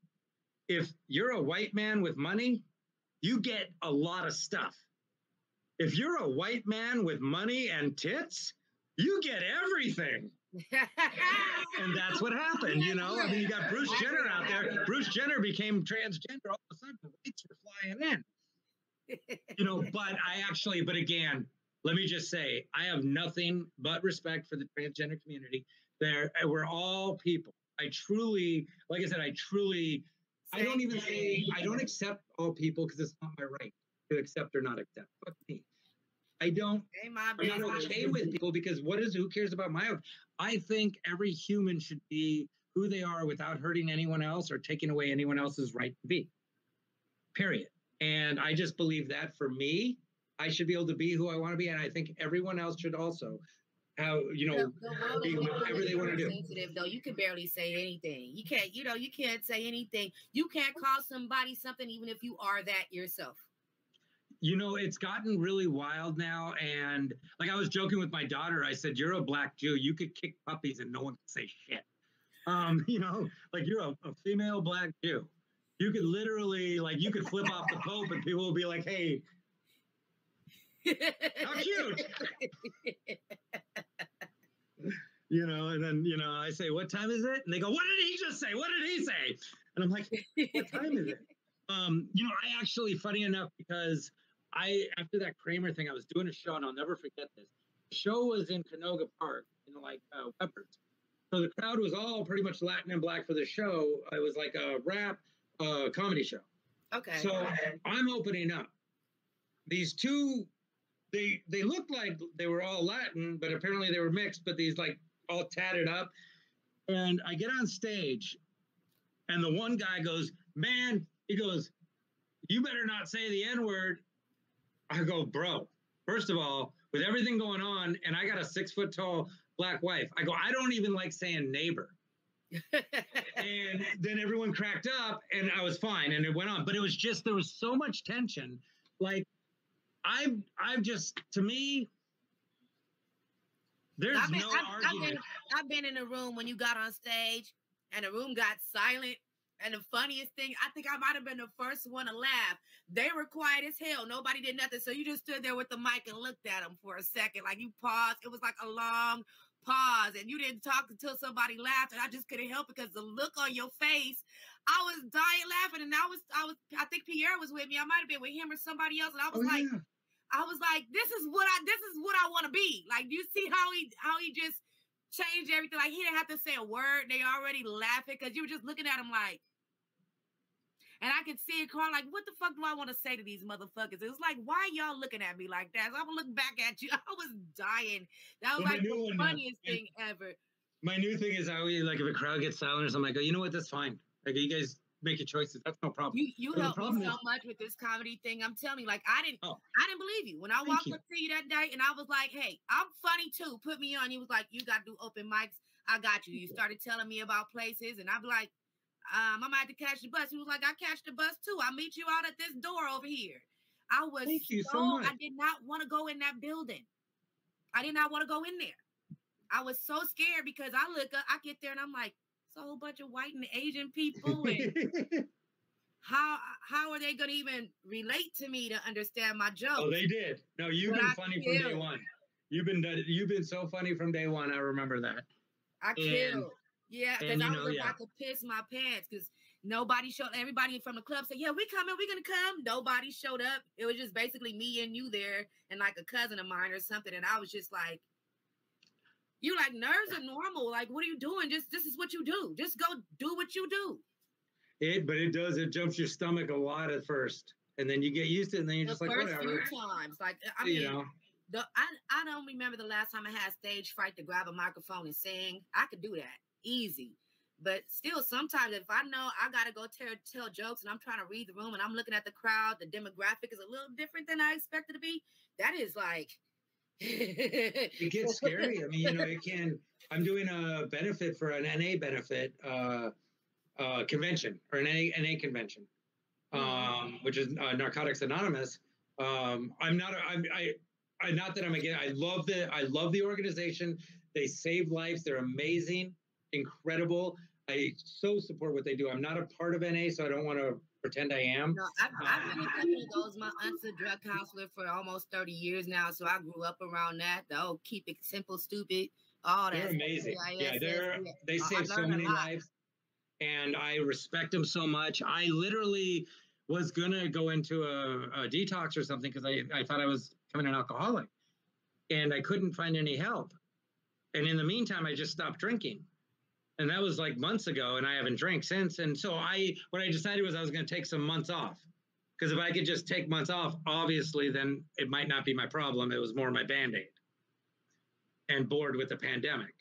if you're a white man with money, you get a lot of stuff. If you're a white man with money and tits, you get everything. And that's what happened, I mean, you got Bruce Jenner out there. Bruce Jenner became transgender. All of a sudden, the rights were flying in. But again, let me just say, I have nothing but respect for the transgender community. We're all people. I don't accept all people because it's not my right to accept or not accept. Fuck me. I'm not okay with people because who cares about my own? I think every human should be who they are without hurting anyone else or taking away anyone else's right to be. Period. And I just believe that for me, I should be able to be who I want to be. And I think everyone else should also have, be whatever they want to do. Sensitive, though. You can barely say anything. You can't say anything. You can't call somebody something, even if you are that yourself. It's gotten really wild now. And like I was joking with my daughter, I said, you're a black Jew. You could kick puppies and no one can say shit. Like you're a female black Jew. You could literally, you could flip off the Pope and people will be like, hey, how cute. And then, I say, what time is it? And they go, what did he just say? What did he say? And I'm like, what time is it? I actually, funny enough, because after that Kramer thing, I was doing a show, and I'll never forget this. The show was in Canoga Park, Webbers. So the crowd was all pretty much Latin and black for the show. It was like a rap comedy show. Okay. So I'm opening up. These two, they looked like they were all Latin, but apparently they were mixed, but these all tatted up. And I get on stage, and the one guy goes, man, he goes, you better not say the N-word. I go, bro, first of all, with everything going on, and I got a 6-foot-tall black wife, I go, I don't even like saying neighbor. And then everyone cracked up, and I was fine, and it went on. But it was just, there was so much tension. I've just, to me, there's no argument. I've been in a room when you got on stage, and the room got silent. And the funniest thing, I think I might have been the first one to laugh. They were quiet as hell. Nobody did nothing. So you just stood there with the mic and looked at them for a second. Like you paused. It was like a long pause. And you didn't talk until somebody laughed. And I just couldn't help because the look on your face, I was dying laughing. And I think Pierre was with me. I might have been with him or somebody else. And I was like, this is what I want to be. Like, you see how he just changed everything. Like, he didn't have to say a word. They already laughing because you were just looking at him like, and I could see it crying like, what the fuck do I want to say to these motherfuckers? It was like, why y'all looking at me like that? So I'm going to look back at you. I was dying. That was the funniest thing ever. My new thing is I always, if a crowd gets silent or something, I go, you know what? That's fine. You guys make your choices. That's no problem. You helped me so much with this comedy thing. I'm telling you, I didn't believe you. When I walked up to you that day and I was like, hey, I'm funny too. Put me on. You was like, you got to do open mics. I got you. You started telling me about places and I'm like, I might have to catch the bus. He was like, I catch the bus too. I'll meet you out at this door over here. I was so much. I did not want to go in that building. I did not want to go in there. I was so scared because I look up, I get there and I'm like, it's a whole bunch of white and Asian people. And how are they going to even relate to me to understand my jokes? Oh, they did. No, you've been funny from day one. You've been so funny from day one. I remember that. I killed. Yeah, because I was about to piss my pants because nobody showed. Everybody from the club said, "Yeah, we coming. We're gonna come." Nobody showed up. It was just basically me and you there, and like a cousin of mine or something. And I was just like, "You like nerves are normal. Like, what are you doing? Just this is what you do. Just go do what you do." But it does. It jumps your stomach a lot at first, and then you get used to it, and then you're just like, whatever. Few times, like I mean, you know. I don't remember the last time I had stage fright to grab a microphone and sing. I could do that easy, but still sometimes if I know I gotta go tell jokes and I'm trying to read the room and I'm looking at the crowd, the demographic is a little different than I expected to be. That is like it gets scary. I mean, you know, it can. I'm doing a benefit for an NA benefit convention or an NA convention, which is Narcotics Anonymous. Not that I'm against. I love the organization. They save lives. They're amazing, incredible. I so support what they do. I'm not a part of NA, so I don't want to pretend I am. No, I've been a couple of those. My aunt's a drug counselor for almost 30 years now, so I grew up around that. The old keep it simple, stupid, all that. They're amazing. Yeah, they save so many lives, and I respect them so much. I literally was gonna go into a detox or something because I thought I was becoming an alcoholic, and I couldn't find any help. And in the meantime, I just stopped drinking, and that was like months ago, and I haven't drank since. And so what I decided was I was going to take some months off, because if I could just take months off, obviously, then it might not be my problem. It was more my Band-Aid, and bored with the pandemic.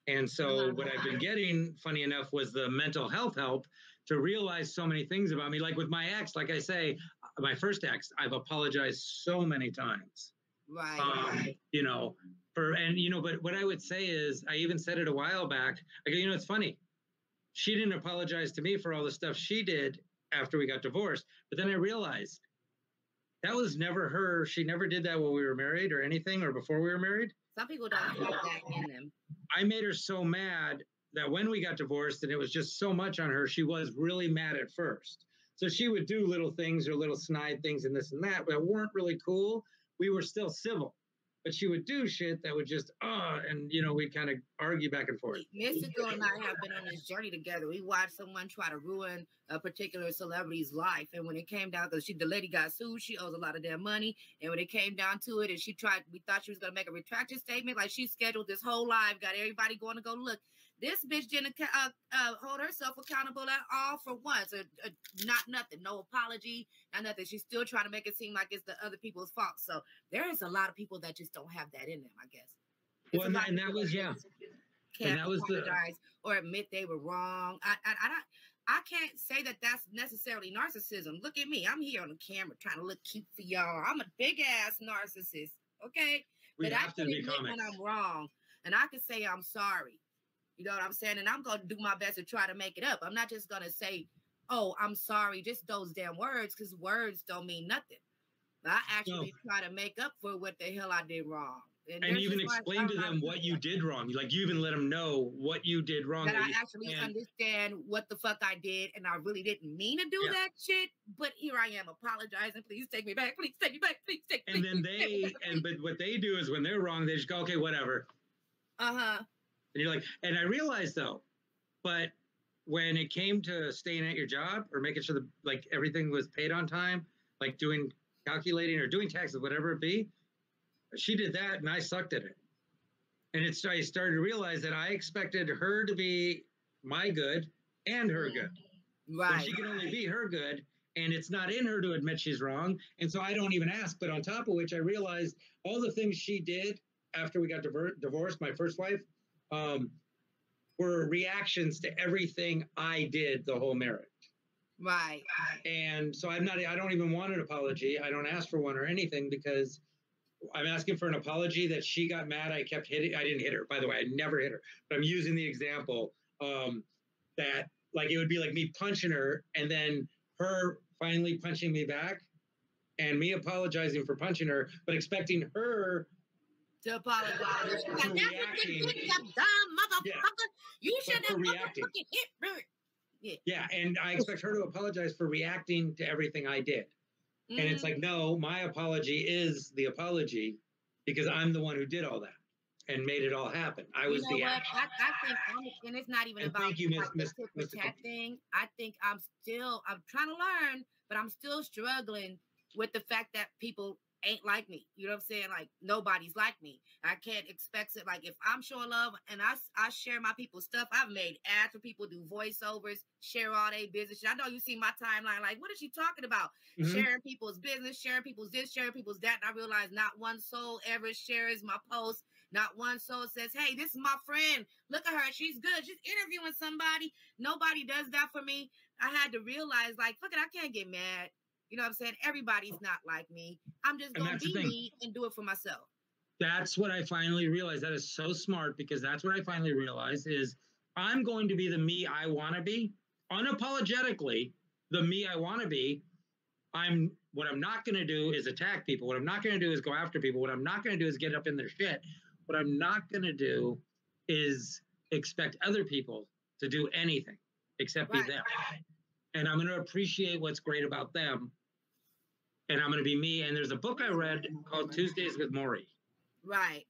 And so what I've been getting, funny enough, was the mental health help to realize so many things about me. Like with my ex, like I say, my first ex, I've apologized so many times. Right. You know, but what I would say is, I even said it a while back. I go, you know, it's funny. She didn't apologize to me for all the stuff she did after we got divorced. But then I realized that was never her. She never did that while we were married or anything, or before we were married. Some people don't have that in them. I made her so mad that when we got divorced, and it was just so much on her, she was really mad at first. So she would do little things or little snide things and this and that, but weren't really cool. We were still civil, but she would do shit that would just, and, you know, we'd kind of argue back and forth. Mystical and I have been on this journey together. We watched someone try to ruin a particular celebrity's life. And when it came down, because the lady got sued, she owes a lot of damn money. And when it came down to it, and we thought she was going to make a retraction statement. Like, she scheduled this whole live, got everybody going to go look. This bitch didn't hold herself accountable at all for once. Not nothing, no apology, not nothing. She's still trying to make it seem like it's the other people's fault. So there is a lot of people that just don't have that in them, I guess. Well, and that was, yeah. Can't apologize or admit they were wrong. I can't say that that's necessarily narcissism. Look at me. I'm here on the camera trying to look cute for y'all. I'm a big ass narcissist. Okay. But I can admit when I'm wrong, and I can say I'm sorry. You know what I'm saying? And I'm going to do my best to try to make it up. I'm not just going to say, oh, I'm sorry, just those damn words, because words don't mean nothing. I actually try to make up for what the hell I did wrong. And even explain to them what you did wrong. Like, you even let them know what you did wrong. That I actually understand what the fuck I did, and I really didn't mean to do that shit. But here I am apologizing. Please take me back. Please take me back. Please take me back. But what they do is when they're wrong, they just go, okay, whatever. And you're like, and I realized though, but when it came to staying at your job or making sure like everything was paid on time, like calculating or doing taxes, whatever it be, she did that and I sucked at it. And I started to realize that I expected her to be my good and her good. Right. But she can only be her good, and it's not in her to admit she's wrong. And so I don't even ask. But on top of which, I realized all the things she did after we got divorced, my first wife, were reactions to everything I did the whole marriage. Right. And so I don't even want an apology. I don't ask for one or anything, because I'm asking for an apology that she got mad. I kept hitting. I didn't hit her, by the way. I never hit her. But I'm using the example that, like, it would be like me punching her and then her finally punching me back and me apologizing for punching her, but expecting her to apologize. For reacting. You dumb motherfucker. You should have reacting. fucking hit me. Yeah. Yeah, and I expect her to apologize for reacting to everything I did. Mm-hmm. And it's like, no, my apology is the apology because I'm the one who did all that and made it all happen. I was the what? I think, and it's not even about the tit for tat thing. I think I'm trying to learn, but I'm still struggling with the fact that people ain't like me. You know what I'm saying? Like, nobody's like me. I can't expect it. Like, if I'm showing love and I share my people's stuff, I've made ads for people, do voiceovers, share all their business. I know you see my timeline, like, what is she talking about? Mm-hmm. Sharing people's business, sharing people's this, sharing people's that. And I realize not one soul ever shares my post. Not one soul says, hey, this is my friend. Look at her. She's good. She's interviewing somebody. Nobody does that for me. I had to realize, like, fuck it, I can't get mad. You know what I'm saying? Everybody's not like me. I'm just going to be me and do it for myself. That's what I finally realized. That is so smart, because that's what I finally realized is I'm going to be the me I want to be. Unapologetically, the me I want to be. What I'm not going to do is attack people. What I'm not going to do is go after people. What I'm not going to do is get up in their shit. What I'm not going to do is expect other people to do anything except be them. And I'm going to appreciate what's great about them. And I'm going to be me. And there's a book I read called Tuesdays with Maury. Right.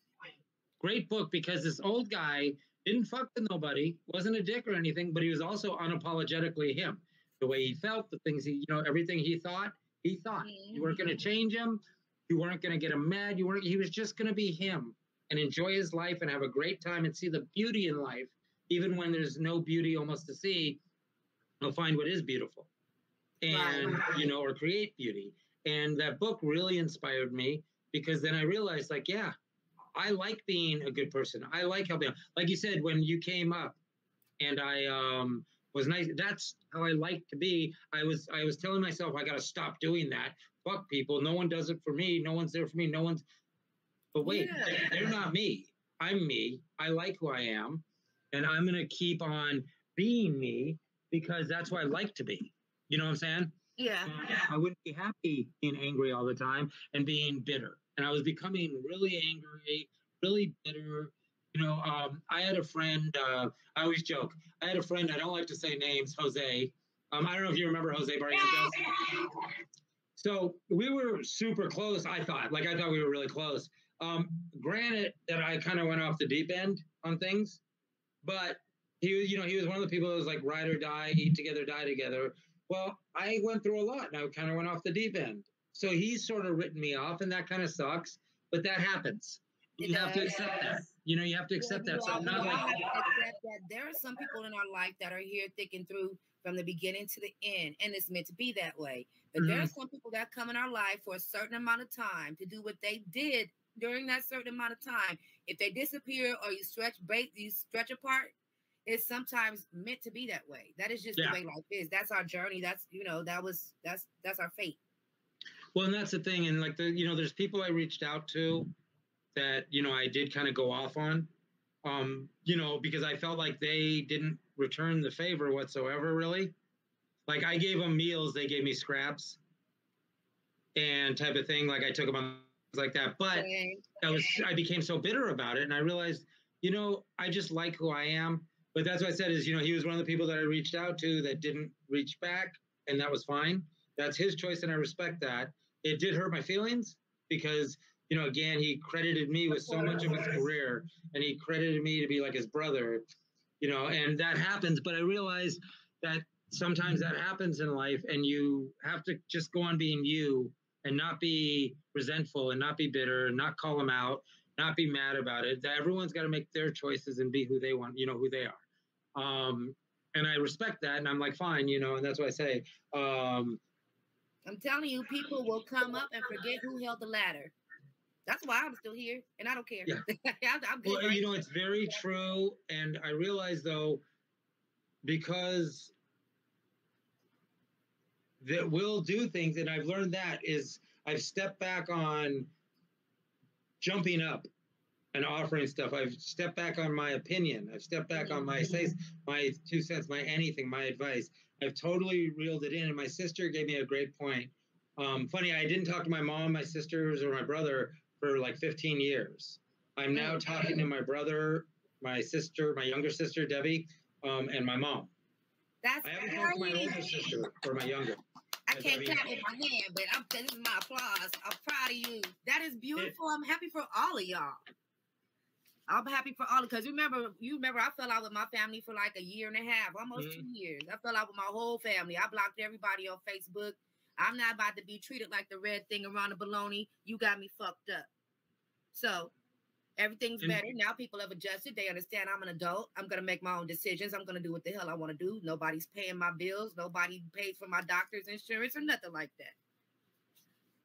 Great book, because this old guy didn't fuck with nobody, wasn't a dick or anything, but he was also unapologetically him. The way he felt, the things he, everything he thought. Mm-hmm. You weren't going to change him. You weren't going to get him mad. He was just going to be him and enjoy his life and have a great time and see the beauty in life. Even when there's no beauty almost to see, he'll find what is beautiful and, or create beauty. And that book really inspired me, because then I realized, like, yeah, I like being a good person. I like helping. Like you said, when you came up and I was nice, that's how I like to be. I was telling myself, I got to stop doing that. Fuck people. No one does it for me. No one's there for me. No one's. But wait, they're not me. I'm me. I like who I am. And I'm going to keep on being me, because that's who I like to be. You know what I'm saying? Yeah. I wouldn't be happy being angry all the time and being bitter. And I was becoming really angry, really bitter. I had a friend, I always joke. I had a friend, I don't like to say names, Jose. I don't know if you remember Jose Barrientos. So we were super close, I thought. Like, I thought we were really close. Granted that I kind of went off the deep end on things, but he was one of the people that was like ride or die, eat together, die together. Well, I went through a lot, and I kind of went off the deep end. So he's sort of written me off, and that kind of sucks, but that happens. You have to accept that. You have to accept that. So I'm not like... have to accept that there are some people in our life that are here thick and through from the beginning to the end, and it's meant to be that way. But there are some people that come in our life for a certain amount of time to do what they did during that certain amount of time. If they disappear or you stretch apart, it's sometimes meant to be that way. That is just the way life is. That's our journey. That's that's our fate. Well, and that's the thing. And like there's people I reached out to that I did kind of go off on, because I felt like they didn't return the favor whatsoever. Really, like I gave them meals, they gave me scraps, and type of thing. Like I took them on like that, but I became so bitter about it, and I realized, I just like who I am. But that's what I said is, he was one of the people that I reached out to that didn't reach back, and that was fine. That's his choice, and I respect that. It did hurt my feelings because, again, he credited me with so much of his career, and he credited me to be like his brother, and that happens. But I realized that sometimes that happens in life, and you have to just go on being you and not be resentful and not be bitter and not call them out, not be mad about it. That everyone's got to make their choices and be who they want, who they are. And I respect that, and I'm like, fine, and that's what I say. I'm telling you, people will come up and forget who held the ladder. That's why I'm still here, and I don't care. Yeah. I'm good, well, right? It's very true, and I realize, though, because that will do things, and I've learned that is I've stepped back on jumping up and offering stuff. I've stepped back on my opinion. I've stepped back on my 2 cents, my anything, my advice. I've totally reeled it in. And my sister gave me a great point. Funny, I didn't talk to my mom, my sisters, or my brother for like 15 years. I'm now talking to my brother, my sister, my younger sister, Debbie, and my mom. That's I haven't talked to my great. older sister or my younger. I can't clap with my hand, but this is my applause. I'm proud of you. That is beautiful. I'm happy for all of y'all. I'm happy for all because you remember I fell out with my family for like a year and a half, almost 2 years. I fell out with my whole family. I blocked everybody on Facebook. I'm not about to be treated like the red thing around the baloney. You got me fucked up. So everything's better. Now people have adjusted. They understand I'm an adult. I'm going to make my own decisions. I'm going to do what the hell I want to do. Nobody's paying my bills. Nobody pays for my doctor's insurance or nothing like that.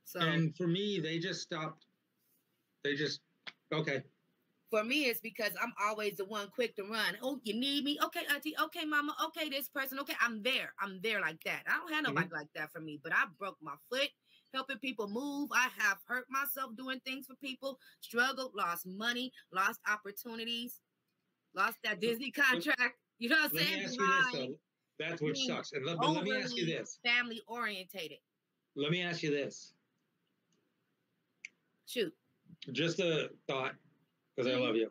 So, and for me, they just stopped. Okay. For me, it's because I'm always the one quick to run. Oh, you need me? Okay, auntie. Okay, mama. Okay, this person. Okay, I'm there. I'm there like that. I don't have nobody like that for me, but I broke my foot helping people move. I have hurt myself doing things for people, struggled, lost money, lost opportunities, lost that Disney contract. You know what I'm saying? Let me ask you this, though. That's what sucks. But let me ask you this. Family orientated. Let me ask you this. Shoot. Just a thought, because I love you.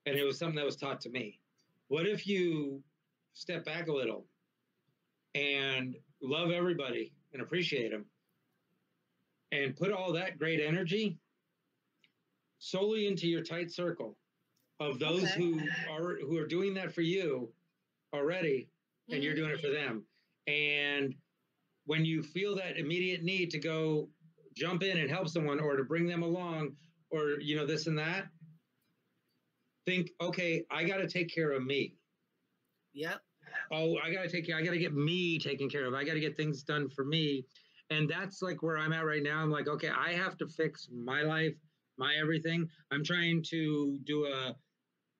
And it was something that was taught to me. What if you step back a little and love everybody and appreciate them and put all that great energy solely into your tight circle of those who are doing that for you already, and you're doing it for them. And when you feel that immediate need to go jump in and help someone or to bring them along or, this and that, think, okay, I got to take care of me. Yep. Oh, I got to get me taken care of. I got to get things done for me. And that's like where I'm at right now. I'm like, okay, I have to fix my life, my everything. I'm trying to do a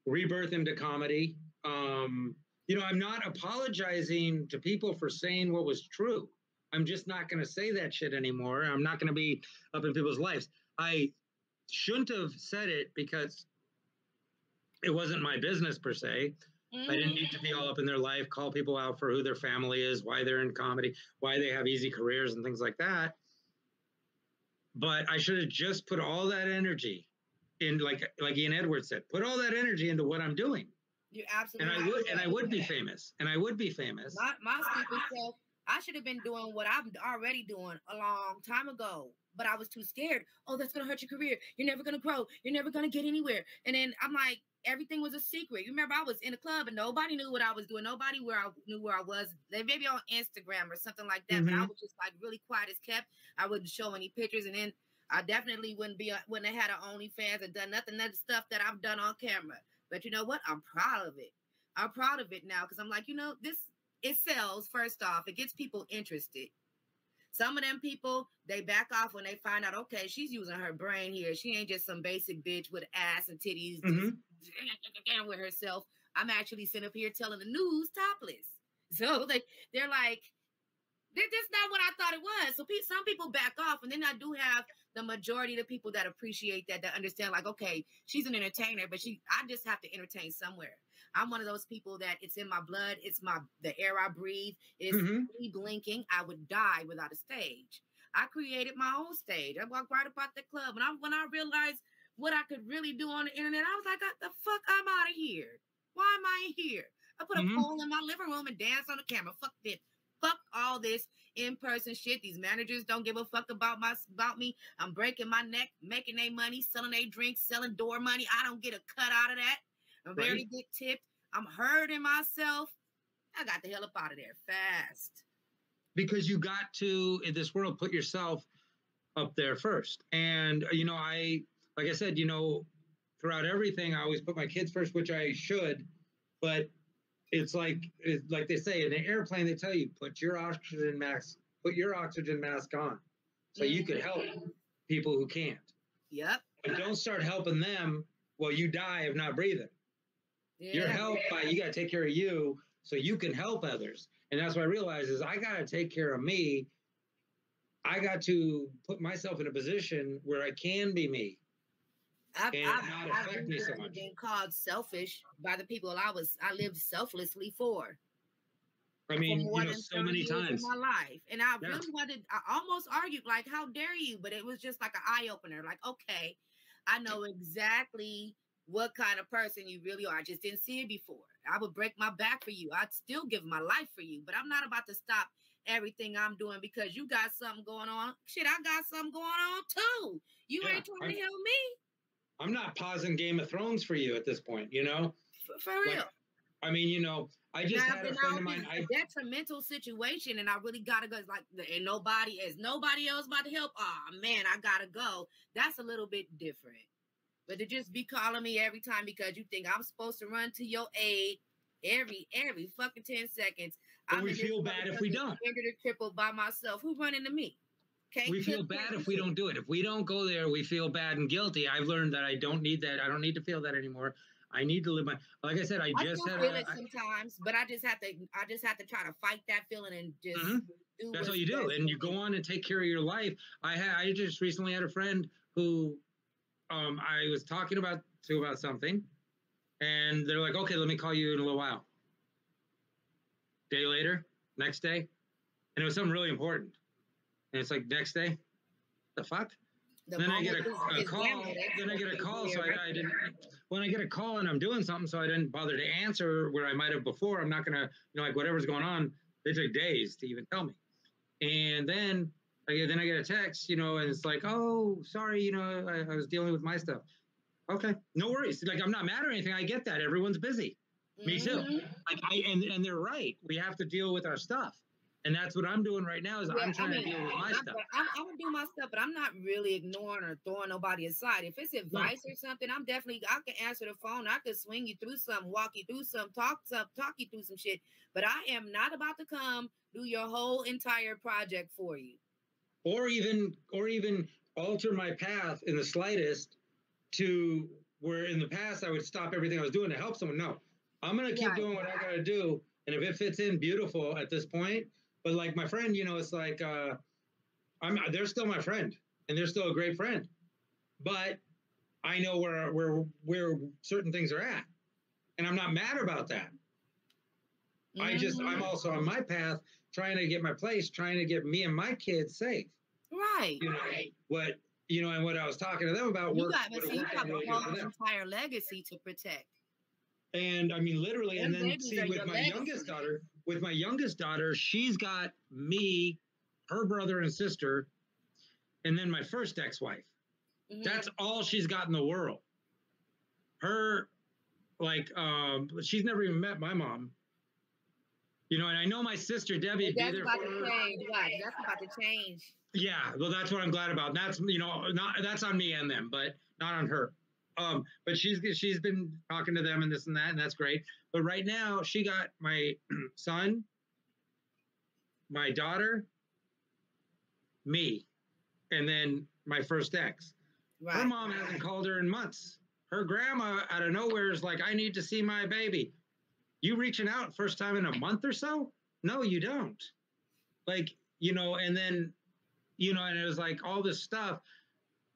rebirth into comedy. I'm not apologizing to people for saying what was true. I'm just not going to say that shit anymore. I'm not going to be up in people's lives. I shouldn't have said it because it wasn't my business per se. I didn't need to be all up in their life, call people out for who their family is, why they're in comedy, why they have easy careers and things like that. But I should have just put all that energy in, like Ian Edwards said, put all that energy into what I'm doing. You're absolutely and I would be famous. My stupid self, I should have been doing what I'm already doing a long time ago, but I was too scared. Oh, that's going to hurt your career. You're never going to grow. You're never going to get anywhere. And then I'm like, everything was a secret. You remember I was in a club and nobody knew what I was doing. Nobody knew where I was. They maybe on Instagram or something like that, but I was just like really quiet as kept. I wouldn't show any pictures, and then I definitely wouldn't have had an OnlyFans and done nothing of the stuff that I've done on camera. But you know what? I'm proud of it. I'm proud of it now because I'm like, it sells. First off, it gets people interested. Some of them people, they back off when they find out, okay, she's using her brain here. She ain't just some basic bitch with ass and titties just with herself. I'm actually sitting up here telling the news topless. So they're like, that's not what I thought it was. So some people back off, and then I do have the majority of the people that appreciate that understand, like, okay, she's an entertainer, but I just have to entertain somewhere. I'm one of those people that it's in my blood. It's the air I breathe. It's me blinking. I would die without a stage. I created my own stage. I walked right about the club, and when I realized what I could really do on the internet, I was like, the fuck, I'm out of here. Why am I in here? I put a pole in my living room and dance on the camera. Fuck this. Fuck all this in-person shit. These managers don't give a fuck about me. I'm breaking my neck, making their money, selling their drinks, selling door money. I don't get a cut out of that. I barely get tipped. I'm hurting myself. I got the hell up out of there fast. Because you got to, in this world, put yourself up there first. And, like I said, throughout everything, I always put my kids first, which I should. But it's like they say in an airplane, they tell you, put your oxygen mask on so you could help people who can't. Yep. But don't start helping them while you die of not breathing. Yeah. You're helped by, you got to take care of you so you can help others. And that's what I realized is I got to take care of me. I got to put myself in a position where I can be me. I've been called selfish by the people I lived selflessly for. I mean, so many times in my life. And I really I almost argued, like, how dare you? But it was just like an eye opener. Like, okay, I know exactly what kind of person you really are. I just didn't see it before. I would break my back for you. I'd still give my life for you, but I'm not about to stop everything I'm doing because you got something going on. Shit, I got something going on too. You ain't trying to help me. I'm not pausing Game of Thrones for you at this point, you know? For real. Like, I mean, you know, I just had a friend of mine. It's a detrimental situation, and I really gotta go. It's like, and nobody else about to help. Oh man, I gotta go. That's a little bit different. But to just be calling me every time because you think I'm supposed to run to your aid every fucking 10 seconds. But we feel bad if we don't. The triple by myself. Who running to me? Okay. We feel bad if we don't do it. If we don't go there, we feel bad and guilty. I've learned that I don't need that. I don't need to feel that anymore. I need to live my, like I said, I just feel it sometimes, but I just have to try to fight that feeling and just do. That's what you do, and you go on and take care of your life. I just recently had a friend who, I was talking about something, and they're like, "Okay, let me call you in a little while." Day later, next day, and it was something really important, and it's like next day, the fuck. Then I get a call. Then I get a call, so I didn't. When I get a call and I'm doing something, so I didn't bother to answer where I might have before. I'm not gonna, like whatever's going on. They took days to even tell me, and then I get a text, and it's like, oh, sorry, I was dealing with my stuff. Okay, no worries. Like I'm not mad or anything. I get that. Everyone's busy. Me too. Like and they're right. We have to deal with our stuff. And that's what I'm doing right now is I'm trying to deal with my stuff. I'm going to do my stuff, but I'm not really ignoring or throwing nobody aside. If it's advice or something, I can answer the phone. I could swing you through something, walk you through something, talk you through some shit. But I am not about to come do your whole entire project for you. Or even alter my path in the slightest to where in the past I would stop everything I was doing to help someone. No, I'm going to keep doing what I got to do. And if it fits in, beautiful at this point. But like my friend, it's like they're still my friend, and they're still a great friend. But I know where certain things are at, and I'm not mad about that. I'm also on my path, trying to get my place, trying to get me and my kids safe. Right. And what I was talking to them about. You have a whole entire legacy to protect. And I mean, literally, and then with my youngest daughter, she's got me, her brother and sister, and then my first ex-wife. Mm-hmm. That's all she's got in the world. Her, she's never even met my mom. And I know my sister Debbie. That's about to change. That's about to change. Yeah, well, that's what I'm glad about. That's that's on me and them, but not on her. But she's been talking to them and this and that, and that's great. But right now, she got my son, my daughter, me, and then my first ex. Right. Her mom hasn't called her in months. Her grandma out of nowhere is like, I need to see my baby. You reaching out first time in a month or so? No, you don't. And then, and it was like all this stuff.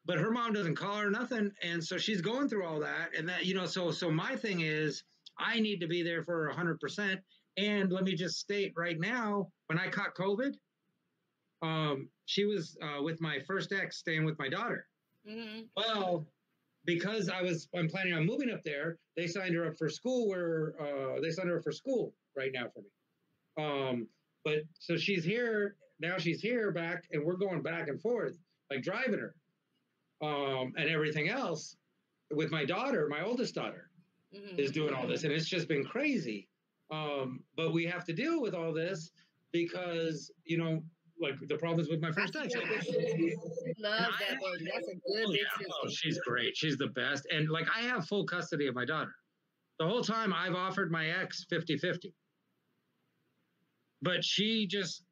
But her mom doesn't call her nothing. And so she's going through all that. And that, so my thing is I need to be there for 100%. And let me just state right now, when I caught COVID, she was with my first ex staying with my daughter. Mm-hmm. Well, because I'm planning on moving up there, they signed her up for school right now for me. But so she's here, now she's here back, and we're going back and forth, like driving her. And everything else with my daughter, my oldest daughter, is doing all this. And it's just been crazy. But we have to deal with all this because, the problems with my first ex. Love that baby. That's a good big sister. Oh, she's great. She's the best. And I have full custody of my daughter. The whole time I've offered my ex 50-50. But she just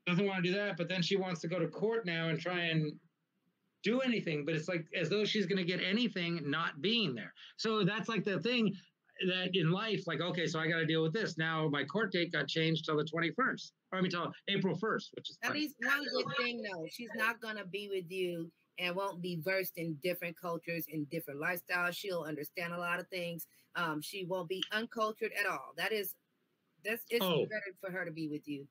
doesn't want to do that. But then she wants to go to court now and try and do anything, but it's like as though she's going to get anything not being there. So that's like the thing that in life, okay, so I got to deal with this. Now my court date got changed till the 21st. Till April 1st, which is at least one good thing though. She's not going to be with you and won't be versed in different cultures and different lifestyles. She'll understand a lot of things. She won't be uncultured at all. It's better for her to be with you.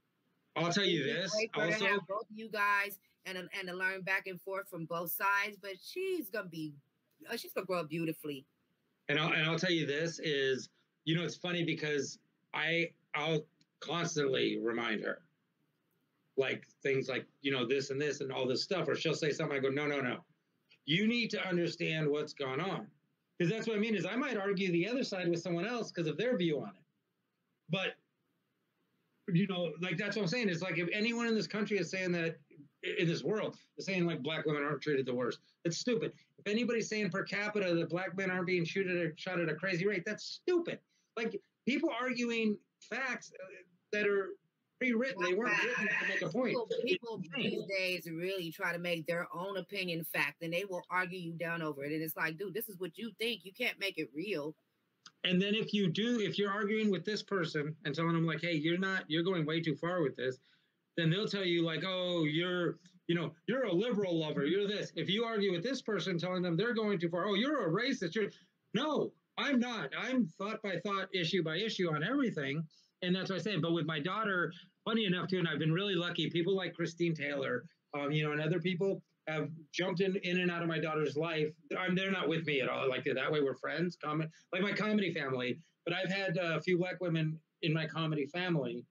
I'll tell you this. Also, to have both of you guys and to learn back and forth from both sides, but she's gonna grow up beautifully. And I'll tell you this is, it's funny because I'll constantly remind her, like things like, this and this and all this stuff, or she'll say something. I go, no, no, no. You need to understand what's gone on. Because that's what I mean is I might argue the other side with someone else because of their view on it. But, like that's what I'm saying. It's like if anyone in this country is saying that, in this world, is saying like black women aren't treated the worst, it's stupid. If anybody's saying per capita that black men aren't being shot at a crazy rate, that's stupid. Like people arguing facts that are pre-written, they weren't written to make a point. People these days really try to make their own opinion fact, and they will argue you down over it. And it's like, dude, this is what you think. You can't make it real. And then if you're arguing with this person and telling them like, hey, you're going way too far with this, then they'll tell you like, oh, you're a liberal lover, you're this. If you argue with this person telling them they're going too far, oh, you're a racist. No, I'm not. I'm thought by thought, issue by issue on everything. And that's what I say. But with my daughter, funny enough too, and I've been really lucky, people like Christine Taylor, and other people have jumped in and out of my daughter's life. They're not with me at all. Like that way we're friends, like my comedy family. But I've had a few black women in my comedy family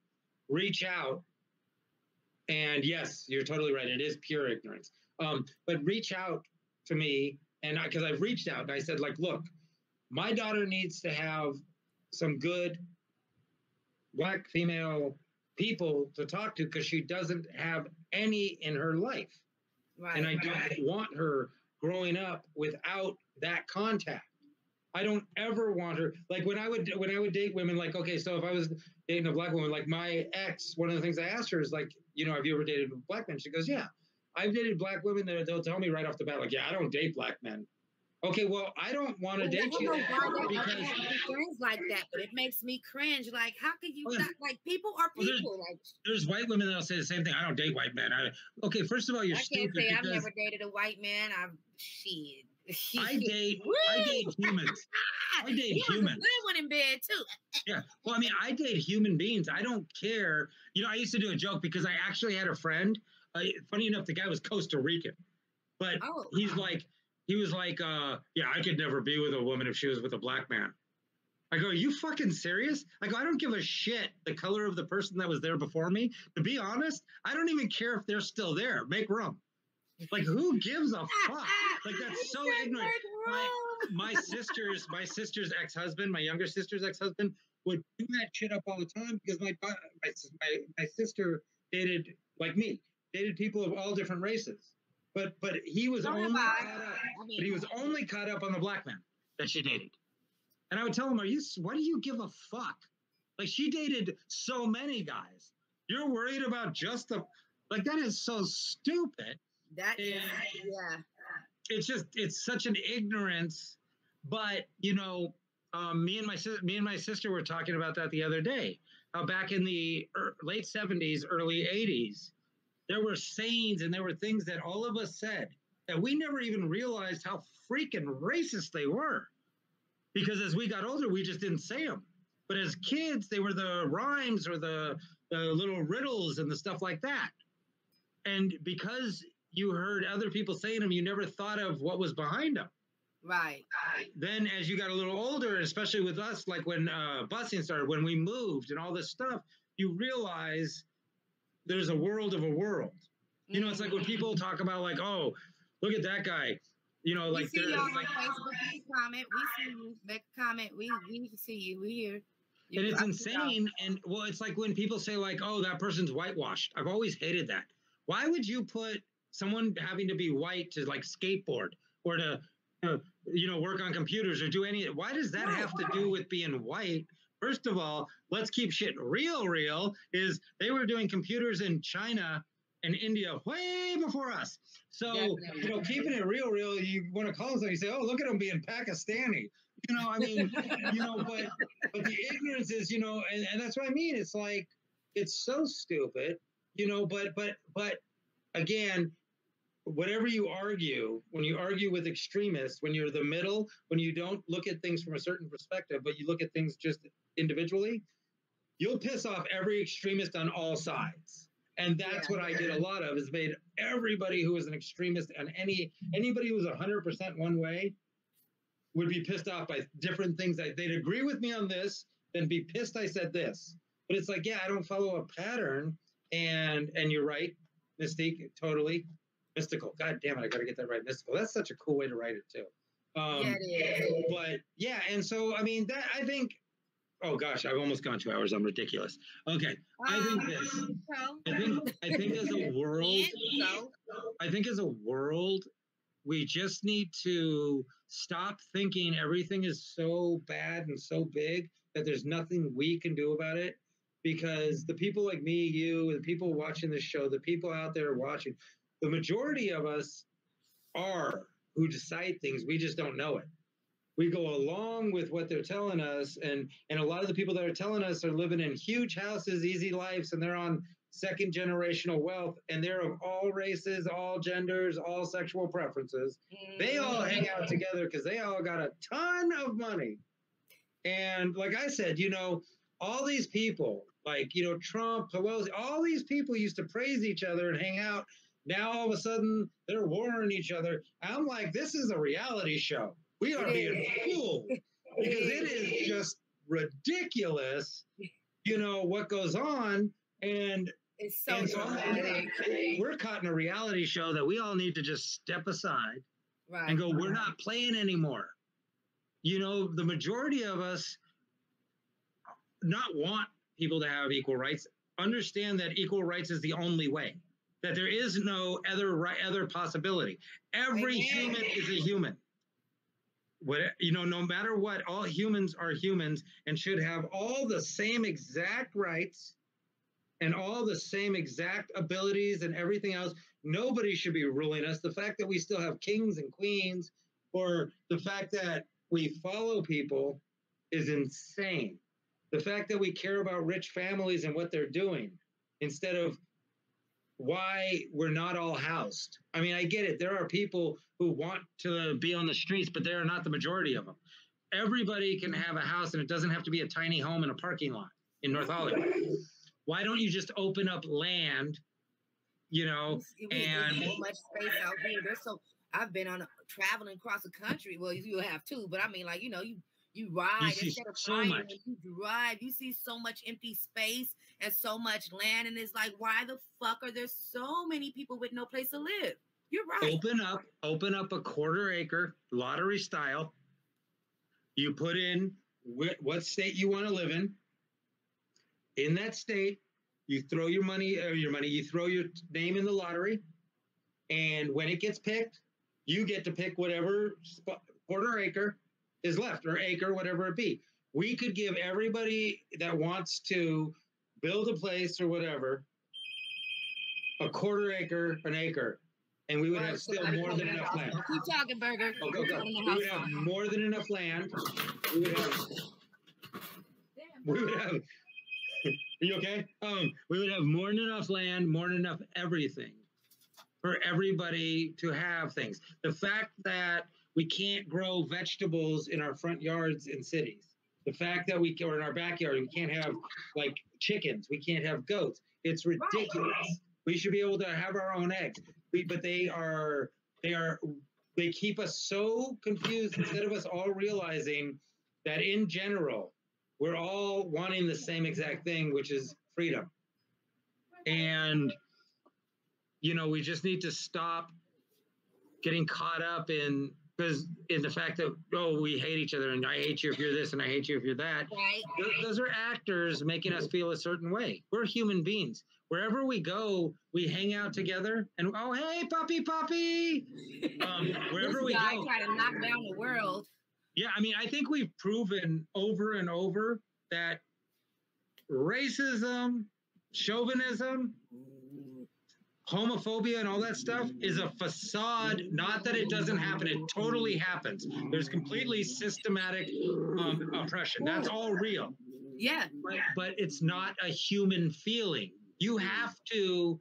reach out. And yes, you're totally right. It is pure ignorance. But reach out to me, and because I've reached out and I said, like, look, my daughter needs to have some good black female people to talk to because she doesn't have any in her life. Right. And I don't want her growing up without that contact. I don't ever want her, like when I would date women, like, okay, so if I was dating a black woman, like my ex, one of the things I asked her is like, have you ever dated a black man? She goes, yeah, I've dated black women that they'll tell me right off the bat, like, yeah, I don't date black men. Okay, well, I don't want to date you because friends like that, but it makes me cringe. Like, how could you not? Like, people are people. There's white women that'll say the same thing. I don't date white men. Okay, first of all, you're stupid. I can't say I've never dated a white man. Shit. I date humans. I date humans. Good one in bed too. Yeah. Well, I mean, I date human beings. I don't care. I used to do a joke because I actually had a friend. Funny enough, the guy was Costa Rican, but he was like, yeah, I could never be with a woman if she was with a black man. I go, are you fucking serious? I go, I don't give a shit the color of the person that was there before me. To be honest, I don't even care if they're still there. Make room. Like, who gives a fuck? Like, that's so ignorant. My sister's ex-husband, my younger sister's ex-husband, would bring that shit up all the time because my sister dated, like me, dated people of all different races. But he was only caught up on the black man that she dated. And I would tell him, why do you give a fuck? Like, she dated so many guys. You're worried about just that is so stupid. It's such an ignorance. But me and my sister were talking about that the other day. How back in the late 70s, early 80s, there were sayings and there were things that all of us said that we never even realized how freaking racist they were. Because as we got older, we just didn't say them. But as kids, they were the rhymes or the little riddles and the stuff like that. And because you heard other people saying them, you never thought of what was behind them. Right. Then as you got a little older, especially with us, like when busing started, when we moved and all this stuff, you realize there's a world of a world. It's like when people talk about like, oh, look at that guy. Like we see you on Facebook, please comment. We see you. Make a comment. We see you. We here. And it's insane. And well, it's like when people say like, oh, that person's whitewashed. I've always hated that. Why would you put someone having to be white to like skateboard or to work on computers or do any? Why does that have to do with being white? First of all, let's keep shit real. Is they were doing computers in China and India way before us. So, keeping it real, you want to call them, you say, oh, look at them being Pakistani. But the ignorance is, and that's what I mean. It's like, it's so stupid, but again, whatever you argue, when you argue with extremists, when you're the middle, when you don't look at things from a certain perspective, but you look at things just individually, you'll piss off every extremist on all sides. And that's what I did a lot of, is made everybody who was an extremist and anybody who was 100% one way, would be pissed off by different things. They'd agree with me on this, then be pissed I said this. But it's like, yeah, I don't follow a pattern. And you're right, Mystique, totally. Mystical. God damn it, I got to get that right. Mystical. That's such a cool way to write it, too. Yeah, it is. But yeah, and so, I mean, that I think, oh gosh, I've almost gone 2 hours. I'm ridiculous. Okay, I think this. I think as a world, we just need to stop thinking everything is so bad and so big that there's nothing we can do about it. Because the people like me, you, the people watching this show, the people out there watching, the majority of us are who decide things. We just don't know it. We go along with what they're telling us. And a lot of the people that are telling us are living in huge houses, easy lives, and they're on second generational wealth, and they're of all races, all genders, all sexual preferences. They all hang out together because they all got a ton of money. And like I said, you know, all these people, like, you know, Trump, Pelosi, all these people used to praise each other and hang out. Now all of a sudden they're warring each other. I'm like, this is a reality show. We are being fooled because it is just ridiculous, you know, what goes on. And it's so we're caught in a reality show that we all need to just step aside and go, we're not playing anymore. You know, the majority of us not want people to have equal rights, understand that equal rights is the only way, that there is no other possibility. Every human is a human. What, you know, no matter what, all humans are humans and should have all the same exact rights and all the same exact abilities and everything else. Nobody should be ruling us. The fact that we still have kings and queens, or the fact that we follow people, is insane. The fact that we care about rich families and what they're doing instead of why we're not all housed. I mean, I get it. There are people who want to be on the streets, but they are not the majority of them. Everybody can have a house, and it doesn't have to be a tiny home in a parking lot in North Hollywood. Why don't you just open up land, you know, and there's so much space out here. I've been traveling across the country. Well, you have too, but I mean, like, you know, you ride instead of flying, you drive. You see so much empty space and so much land, and it's like, why the fuck are there so many people with no place to live? You're right. Open up a 1/4 acre, lottery style. You put in what state you want to live in. In that state, you throw you throw your name in the lottery, and when it gets picked, you get to pick whatever 1/4 acre is left, or acre, whatever it be. We could give everybody that wants to build a place or whatever a 1/4 acre, an acre, and we would have still more than enough land. Keep talking, Burger. We would have more than enough land. We would have. Are you okay? We would have more than enough land, more than enough everything for everybody to have things. The fact that we can't grow vegetables in our front yards in cities, the fact that or in our backyard, we can't have like chickens, we can't have goats. It's ridiculous. Right. We should be able to have our own eggs. But they keep us so confused instead of us all realizing that in general, we're all wanting the same exact thing, which is freedom. And, you know, we just need to stop getting caught up in the fact that, oh, we hate each other and I hate you if you're this and I hate you if you're that. Right. Those are actors making us feel a certain way. We're human beings. Wherever we go, we hang out together and, oh, hey, puppy. Wherever we go. Try to knock down the world. Yeah, I mean, I think we've proven over and over that racism, chauvinism, homophobia and all that stuff is a facade. Not that it doesn't happen. It totally happens. There's completely systematic oppression. That's all real. Yeah. But it's not a human feeling. You have to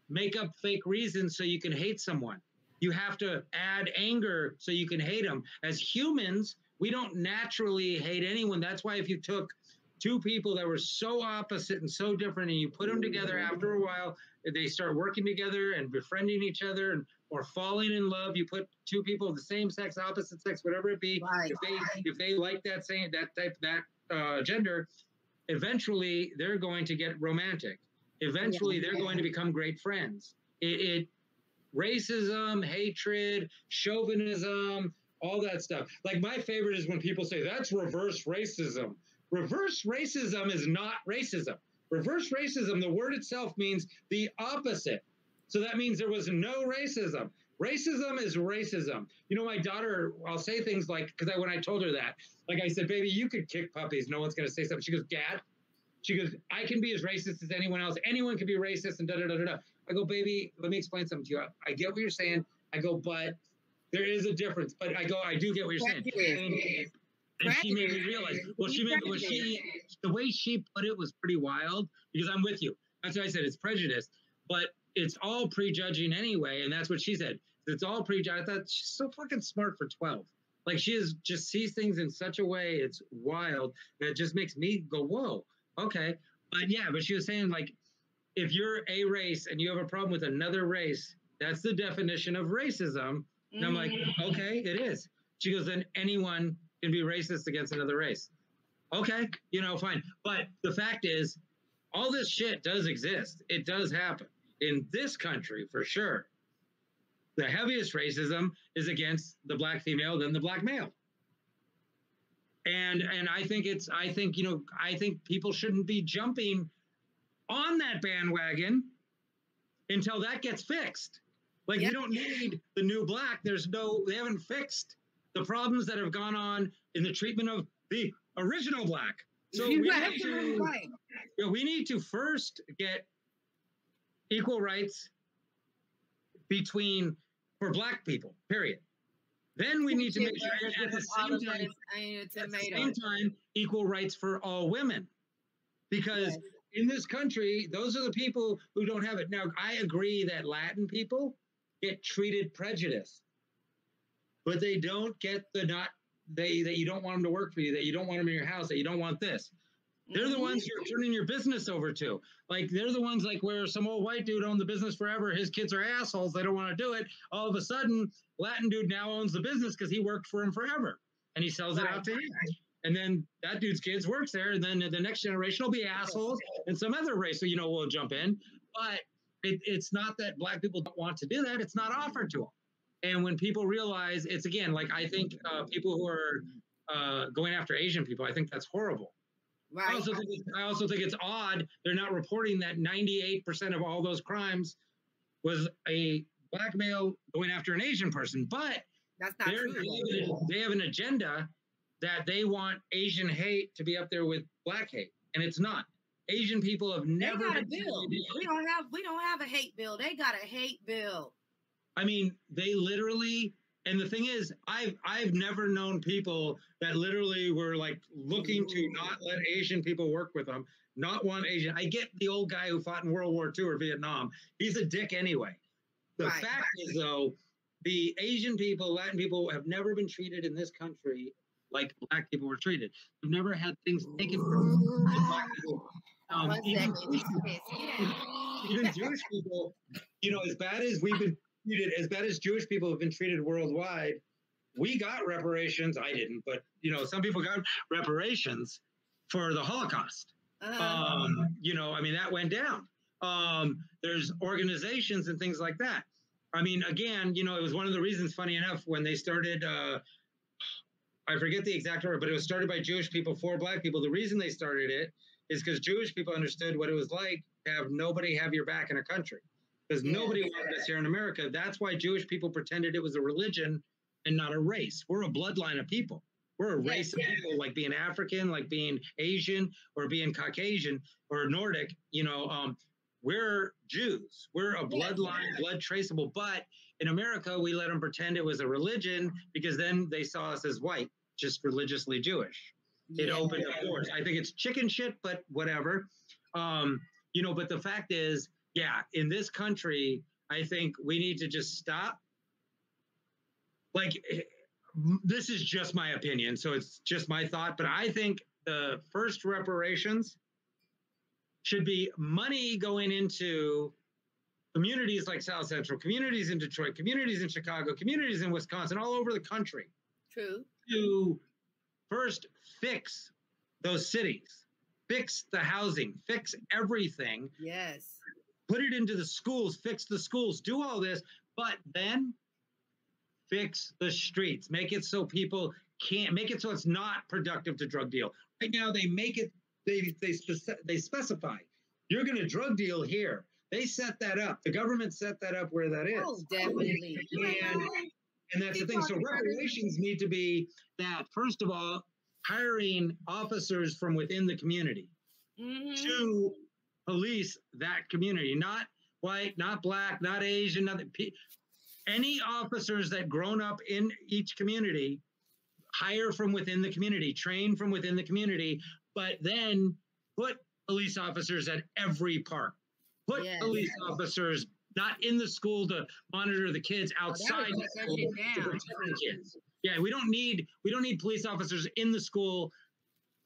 make up fake reasons so you can hate someone. You have to add anger so you can hate them. As humans, we don't naturally hate anyone. That's why if you took two people that were so opposite and so different and you put them together, after a while, they start working together and befriending each other and or falling in love. You put two people of the same sex, opposite sex, whatever it be. Right. If they like that gender, eventually they're going to get romantic. Eventually they're going to become great friends. Racism, hatred, chauvinism, all that stuff. Like my favorite is when people say that's reverse racism. Reverse racism is not racism. Reverse racism, the word itself means the opposite. So that means there was no racism. Racism is racism. You know, my daughter, I'll say things like, because when I told her that, like I said, baby, you could kick puppies. No one's going to say something. She goes, Dad, she goes, I can be as racist as anyone else. Anyone can be racist and da-da-da-da-da. I go, baby, let me explain something to you. I get what you're saying. I go, but there is a difference. But I go, I do get what you're saying. And she made me realize, the way she put it was pretty wild, because I'm with you. That's why I said it's prejudice, but it's all prejudging anyway. And that's what she said. It's all prejudging. I thought she's so fucking smart for 12. Like just sees things in such a way. It's wild. That just makes me go, whoa, okay. But she was saying, like, if you're a race and you have a problem with another race, that's the definition of racism. And I'm like, okay, it is. She goes, then anyone can be racist against another race. Okay, fine. But the fact is, all this shit does exist. It does happen in this country for sure. The heaviest racism is against the black female than the black male. And I think people shouldn't be jumping on that bandwagon until that gets fixed. Like, we don't need the new black. They haven't fixed the problems that have gone on in the treatment of the original black. So we need to first get equal rights for black people, period. Then we need to make sure at the same time, equal rights for all women. Because in this country, those are the people who don't have it. Now, I agree that Latin people get treated prejudice, but they don't get that you don't want them to work for you, that you don't want them in your house, that you don't want this. They're the ones you're turning your business over to. Like, they're the ones like where some old white dude owned the business forever. His kids are assholes. They don't want to do it. All of a sudden, Latin dude now owns the business because he worked for him forever. And he sells it out to him. And then that dude's kids works there. And then the next generation will be assholes. And some other race, will jump in. But it's not that black people don't want to do that. It's not offered to them. And when people realize, it's again, like, I think people who are going after Asian people, I think that's horrible. Right. I also think it's odd they're not reporting that 98% of all those crimes was a black male going after an Asian person. But that's not true. They have an agenda that they want Asian hate to be up there with black hate, and it's not. Asian people have never. They got a bill. We don't have a hate bill. They got a hate bill. I mean, they literally. And the thing is, I've never known people that literally were like looking to not let Asian people work with them, not want Asian. I get the old guy who fought in World War II or Vietnam. He's a dick anyway. The fact is, though, the Asian people, Latin people have never been treated in this country like black people were treated. They've never had things taken from black people. Even Jewish people, as bad as we've been treated, as bad as Jewish people have been treated worldwide, we got reparations. I didn't, but some people got reparations for the Holocaust. That went down. There's organizations and things like that. I mean, again, it was one of the reasons, funny enough, when they started, I forget the exact order, but it was started by Jewish people for black people. The reason they started it is because Jewish people understood what it was like to have nobody have your back in a country. Because nobody wanted us here in America. That's why Jewish people pretended it was a religion and not a race. We're a bloodline of people. We're a race of people, like being African, like being Asian, or being Caucasian, or Nordic. We're Jews. We're a bloodline, blood traceable. But in America, we let them pretend it was a religion because then they saw us as white, just religiously Jewish. It opened the doors. I think it's chicken shit, but whatever. But the fact is, in this country, I think we need to just stop. Like, this is just my opinion, so it's just my thought, but I think the first reparations should be money going into communities like South Central, communities in Detroit, communities in Chicago, communities in Wisconsin, all over the country. True. To first fix those cities, fix the housing, fix everything. Yes. Put it into the schools, fix the schools, do all this, but then fix the streets. Make it so people can't, make it so it's not productive to drug deal. Right now, they make it, they specify, you're going to drug deal here. They set that up. The government set that up where that is. Oh, definitely. And that's the thing. So reparations need to be that, first of all, hiring officers from within the community to police that community, not white, not black, not Asian, nothing. Any officers that grown up in each community, hire from within the community, train from within the community, but then put police officers at every park. Put police officers not in the school to monitor the kids, outside the school to protect the kids. Yeah, we don't need police officers in the school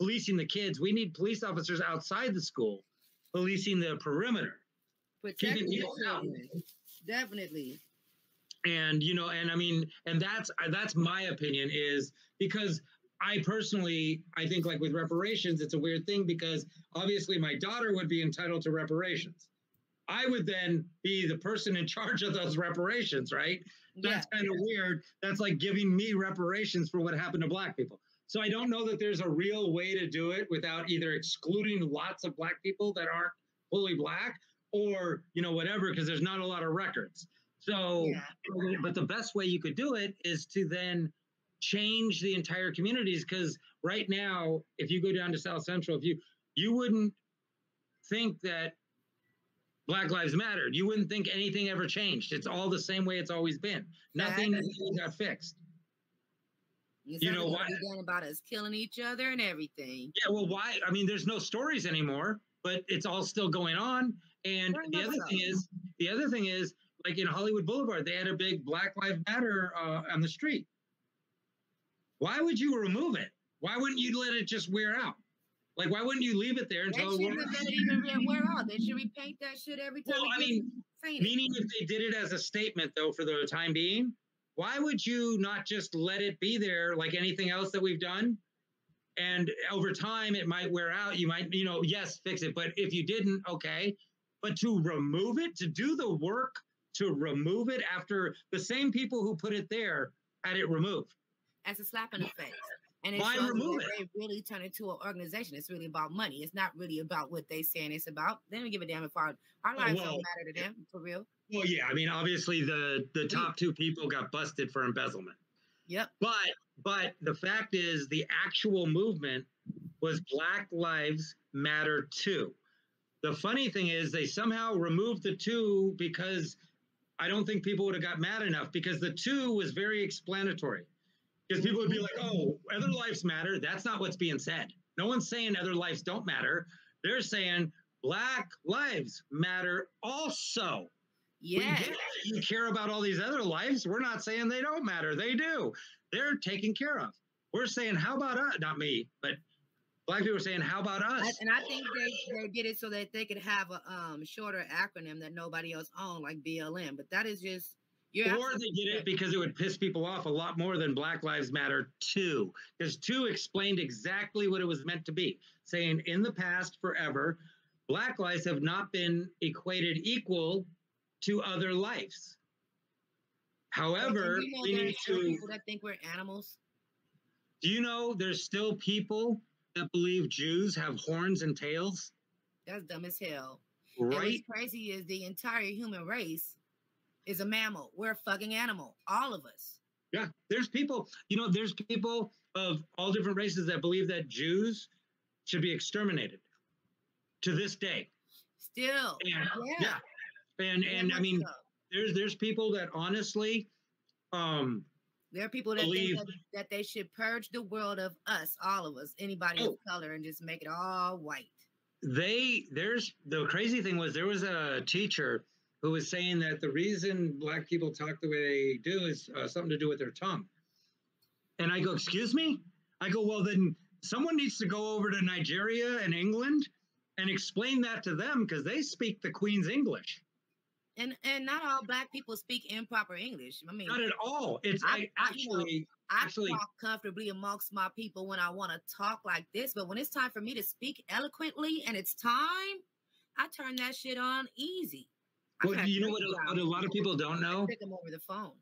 policing the kids. We need police officers outside the school policing the perimeter. Protecting the children. Definitely. And I mean, and that's my opinion, is because I personally, I think, like with reparations, it's a weird thing because obviously my daughter would be entitled to reparations. I would then be the person in charge of those reparations, right? That's kind of weird. That's like giving me reparations for what happened to Black people. So I don't know that there's a real way to do it without either excluding lots of Black people that aren't fully Black or, whatever, because there's not a lot of records. So, but the best way you could do it is to then change the entire communities, because right now, if you go down to South Central, you wouldn't think that Black Lives Mattered. You wouldn't think anything ever changed. It's all the same way it's always been. Nothing got fixed. You know why? Done about us killing each other and everything. Yeah, well, why? I mean, there's no stories anymore, but it's all still going on. And the other thing is, like in Hollywood Boulevard, they had a big Black Lives Matter on the street. Why would you remove it? Why wouldn't you let it just wear out? Like, why wouldn't you leave it there until they shouldn't let it even wear out? They should repaint that shit every time. Well, I mean, meaning if they did it as a statement, though, for the time being, why would you not just let it be there like anything else that we've done? And over time, it might wear out. You might, yes, fix it. But if you didn't, okay. But to remove it, to do the work to remove it after the same people who put it there had it removed. As a slap in the face. And why remove it? They really turn into an organization. It's really about money. It's not really about what they saying it's about. They don't give a damn if our lives don't matter to them, for real. Well, yeah. I mean, obviously the top two people got busted for embezzlement. Yep. But the fact is, the actual movement was Black Lives Matter 2. The funny thing is, they somehow removed the 2 because I don't think people would have got mad enough, because the 2 was very explanatory. Because people would be like, oh, other lives matter. That's not what's being said. No one's saying other lives don't matter. They're saying Black lives matter also. Yeah. You care about all these other lives. We're not saying they don't matter. They do. They're taken care of. We're saying, how about us? Not me, but Black people are saying, how about us? And I think they did it so that they could have a shorter acronym that nobody else owned, like BLM. But that is just... Or they did it because it would piss people off a lot more than Black Lives Matter 2. Because 2 explained exactly what it was meant to be, saying in the past, forever, Black lives have not been equated equal to other lives. However, we need to... people that think we're animals. Do you know there's still people that believe Jews have horns and tails? That's dumb as hell. Right? And what's crazy is the entire human race is a mammal. We're a fucking animal. All of us. Yeah. There's people, there's people of all different races that believe that Jews should be exterminated to this day. Still. And, And I mean, there's people that honestly, there are people that think that they should purge the world of us, all of us, anybody of color, and just make it all white. The crazy thing was, there was a teacher who was saying that the reason Black people talk the way they do is something to do with their tongue. And I go, excuse me? I go, well, then someone needs to go over to Nigeria and England and explain that to them, because they speak the Queen's English. And not all black people speak improper English. I mean, not at all. It's I actually talk comfortably amongst my people when I want to talk like this, but when it's time for me to speak eloquently and it's time, I turn that shit on easy. Well, you know what a lot of people don't know? Pick them over the phone.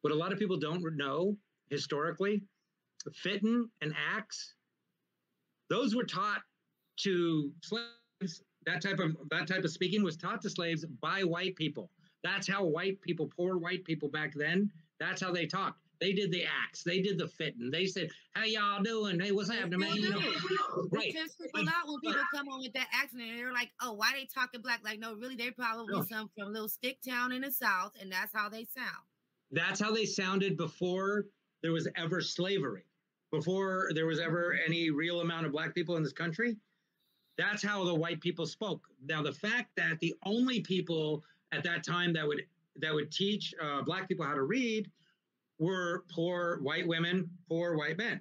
What a lot of people don't know historically, fitting and acts, those were taught to slaves. That type of speaking was taught to slaves by white people. That's how white people, poor white people back then, that's how they talked. They did the acts. They did the fitting. They said, "How y'all doing? Hey, what's happening, man?" You know, right. It people out when people come on with that accent and they're like, "Oh, why they talking black?" Like, no, really, they probably some from a little stick town in the South, and that's how they sound. That's how they sounded before there was ever slavery, before there was ever any real amount of black people in this country. That's how the white people spoke. Now, the fact that the only people at that time that would teach black people how to read were poor white women, poor white men.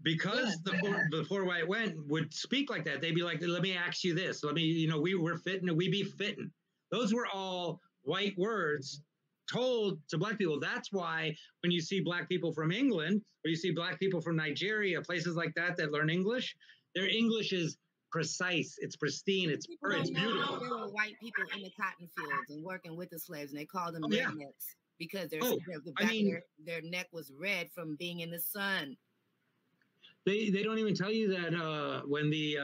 Because the poor white men would speak like that, they'd be like, "Let me ask you this. Let me, we're fitting, we be fitting." Those were all white words told to black people. That's why when you see black people from England or you see black people from Nigeria, places like that learn English, their English is precise, it's pristine, it's beautiful. There were white people in the cotton fields and working with the slaves, and they called them rednecks because their neck was red from being in the sun. They don't even tell you that when the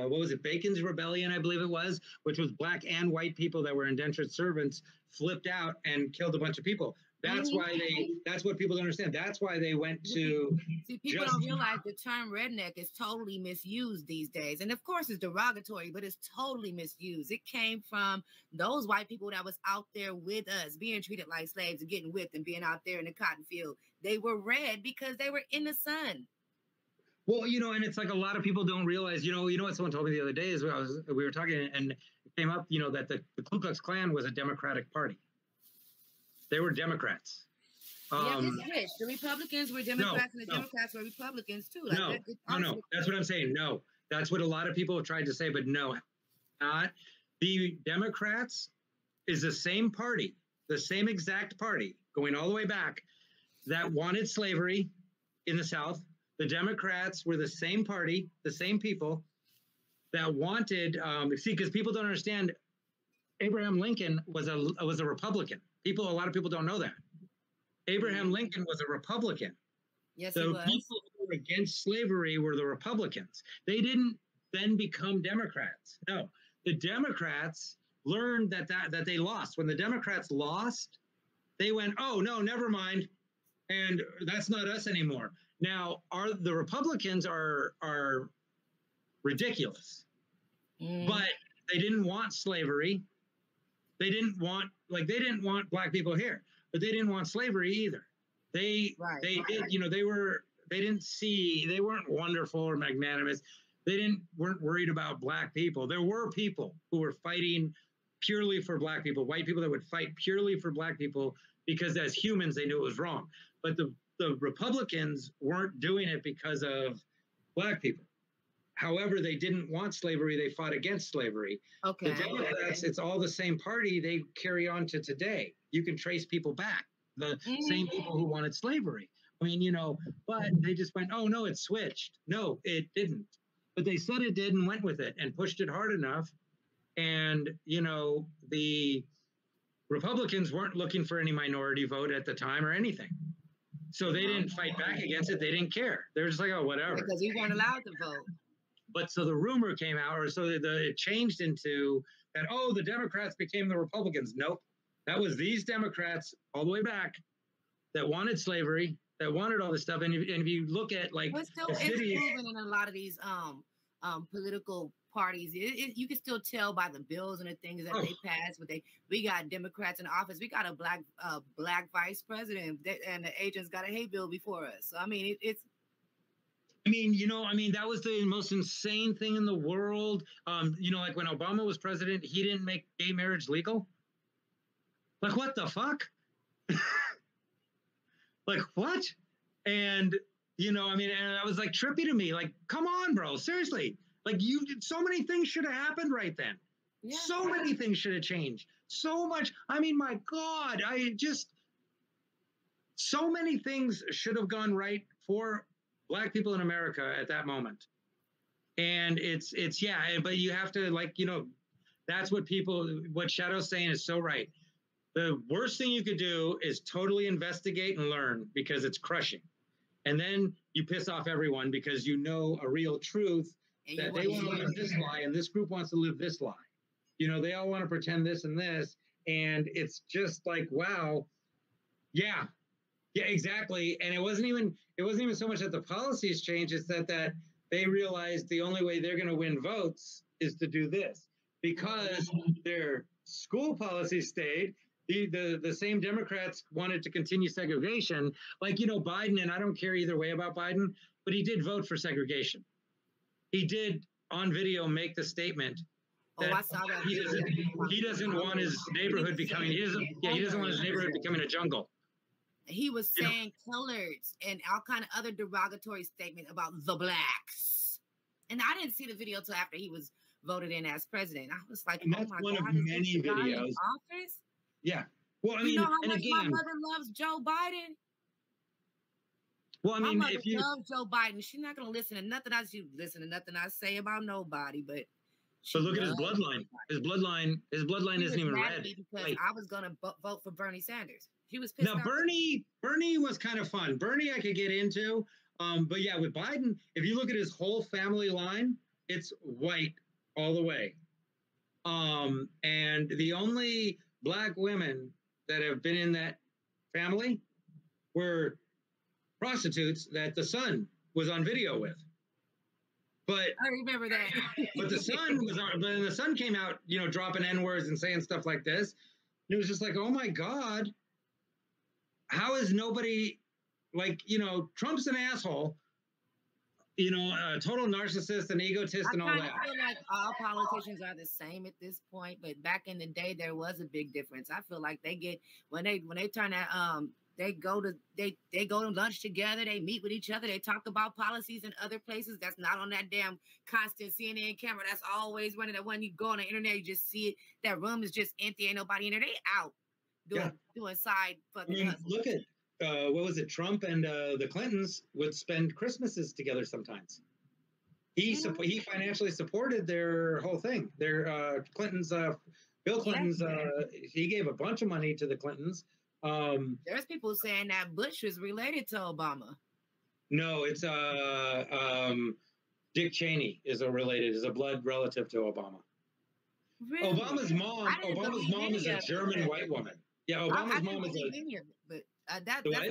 what was it, Bacon's Rebellion, I believe it was, which was black and white people that were indentured servants, flipped out and killed a bunch of people. That's why that's what people don't understand. That's why they went to. See, people don't realize the term redneck is totally misused these days. And of course it's derogatory, but it's totally misused. It came from those white people that was out there with us, being treated like slaves and getting whipped and being out there in the cotton field. They were red because they were in the sun. Well, and it's like a lot of people don't realize, what someone told me the other day is we were talking and it came up, that the Ku Klux Klan was a Democratic party. They were Democrats. It's switched. The Republicans were Democrats and the Democrats were Republicans too. Like no. That's what I'm saying. No, that's what a lot of people have tried to say, but no, not. The Democrats is the same party, the same exact party going all the way back that wanted slavery in the South. The Democrats were the same party, the same people that wanted, because people don't understand, Abraham Lincoln was a Republican. A lot of people don't know that. Abraham Lincoln was a Republican. Yes, he was. The people who were against slavery were the Republicans. They didn't then become Democrats. No, the Democrats learned that they lost. When the Democrats lost, they went, "Oh, no, never mind. And that's not us anymore." Now, the Republicans are ridiculous, but they didn't want slavery. They didn't want black people here, but they didn't want slavery either. They weren't wonderful or magnanimous. They weren't worried about black people. There were people who were fighting purely for black people, white people that would fight purely for black people because as humans, they knew it was wrong. But the Republicans weren't doing it because of black people. However, they didn't want slavery. They fought against slavery. Okay. The Democrats, it's all the same party. They carry on to today. You can trace people back, the same people who wanted slavery. I mean, but they just went, "Oh, no, it switched." No, it didn't. But they said it did and went with it and pushed it hard enough. And, the Republicans weren't looking for any minority vote at the time or anything. So they didn't fight back against it. They didn't care. They were just like, "Oh, whatever." Because we weren't allowed to vote. But so the rumor came out, or so it changed into that, "Oh, the Democrats became the Republicans." Nope. That was these Democrats all the way back that wanted slavery, that wanted all this stuff. And if you look at it's proven in a lot of these political parties. You can still tell by the bills and the things that they pass. But we got Democrats in office. We got a black vice president, and the agents got a hay bill before us. So I mean, it's. That was the most insane thing in the world. Like when Obama was president, he didn't make gay marriage legal. Like, what the fuck? Like, what? And, and that was like trippy to me. Like, come on, bro. Seriously. Like, so many things should have happened right then. Yeah. So many things should have changed. So much. I mean, my God, so many things should have gone right for Black people in America at that moment. And yeah, but you have to, like, that's what Shadow's saying is so right. The worst thing you could do is totally investigate and learn, because it's crushing. And then you piss off everyone because you know a real truth that they want to live this lie and this group wants to live this lie. They all want to pretend this and this. And it's just like, wow. Yeah, exactly. And it wasn't even so much that the policies changed. It's that they realized the only way they're going to win votes is to do this, because their school policy stayed. The same Democrats wanted to continue segregation. Like, Biden, and I don't care either way about Biden, but he did vote for segregation. He did on video make the statement that I saw that. He doesn't want his neighborhood becoming. He doesn't want his neighborhood becoming a jungle. He was saying coloreds and all kind of other derogatory statements about the blacks. And I didn't see the video till after he was voted in as president. I was like, and that's one of many videos. Office? Yeah. Well, I mean, you know how much my mother loves Joe Biden? Well, I mean, my mother loves Joe Biden. She's not going to listen to nothing I say about nobody, but look at his bloodline. His bloodline isn't even red. Because I was going to vote for Bernie Sanders. He was pissed off. Bernie was kind of fun. Bernie I could get into. But yeah, with Biden, if you look at his whole family line, it's white all the way. And the only Black women that have been in that family were prostitutes that the son was on video with. But I remember that. But the son came out, dropping N-words and saying stuff like this. And it was just like, oh my God, how is nobody, like, Trump's an asshole, a total narcissist and egotist and all that. I feel like all politicians are the same at this point, but back in the day there was a big difference. I feel like they get when they turn that they go to lunch together, they meet with each other, they talk about policies in other places that's not on that damn constant CNN camera that's always running. That when you go on the internet, you just see it. That room is just empty, ain't nobody in there. They out doing side fucking hustles. Look at what was it? Trump and the Clintons would spend Christmases together sometimes. He financially supported their whole thing. Their Clintons, Bill Clinton's, he gave a bunch of money to the Clintons. There's people saying that Bush is related to Obama. No, it's Dick Cheney is a blood relative to Obama. Really? Obama's mom is a German white woman. Yeah, Obama's mom is but that's not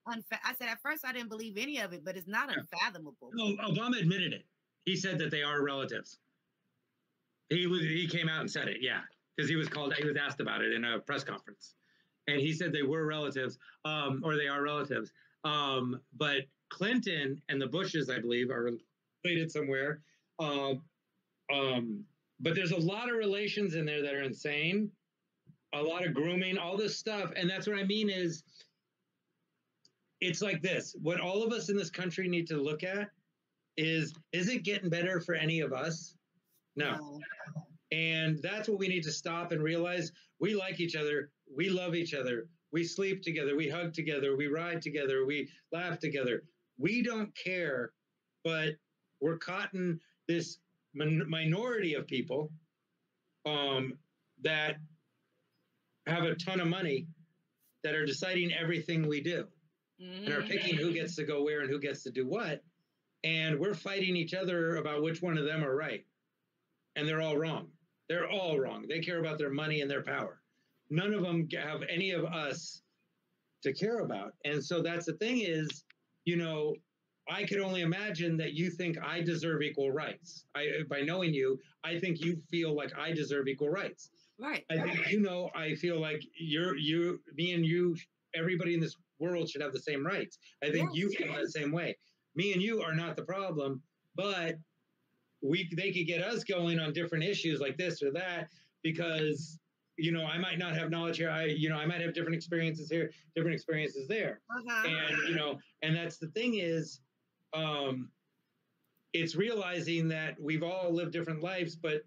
I said at first I didn't believe any of it, but it's not unfathomable. No, Obama admitted it. He said that they are relatives. He came out and said it, yeah, because he was asked about it in a press conference. And he said they were relatives, or they are relatives. But Clinton and the Bushes, I believe, are related somewhere. But there's a lot of relations in there that are insane. A lot of grooming, all this stuff. And that's what I mean is, it's like this. What all of us in this country need to look at is it getting better for any of us? No. And that's what we need to stop and realize. We like each other. We love each other. We sleep together. We hug together. We ride together. We laugh together. We don't care, but we're caught in this minority of people that have a ton of money that are deciding everything we do and are picking who gets to go where and who gets to do what. And we're fighting each other about which one of them are right. And they're all wrong. They're all wrong. They care about their money and their power. None of them have any of us to care about. And so that's the thing is, I could only imagine that you think I deserve equal rights. By knowing you, I think you feel like I deserve equal rights. Right. I think, I feel like me and you, everybody in this world should have the same rights. I think you feel the same way. Me and you are not the problem, but they could get us going on different issues like this or that, because, I might not have knowledge here. I might have different experiences here, different experiences there. And, and that's the thing is, it's realizing that we've all lived different lives, but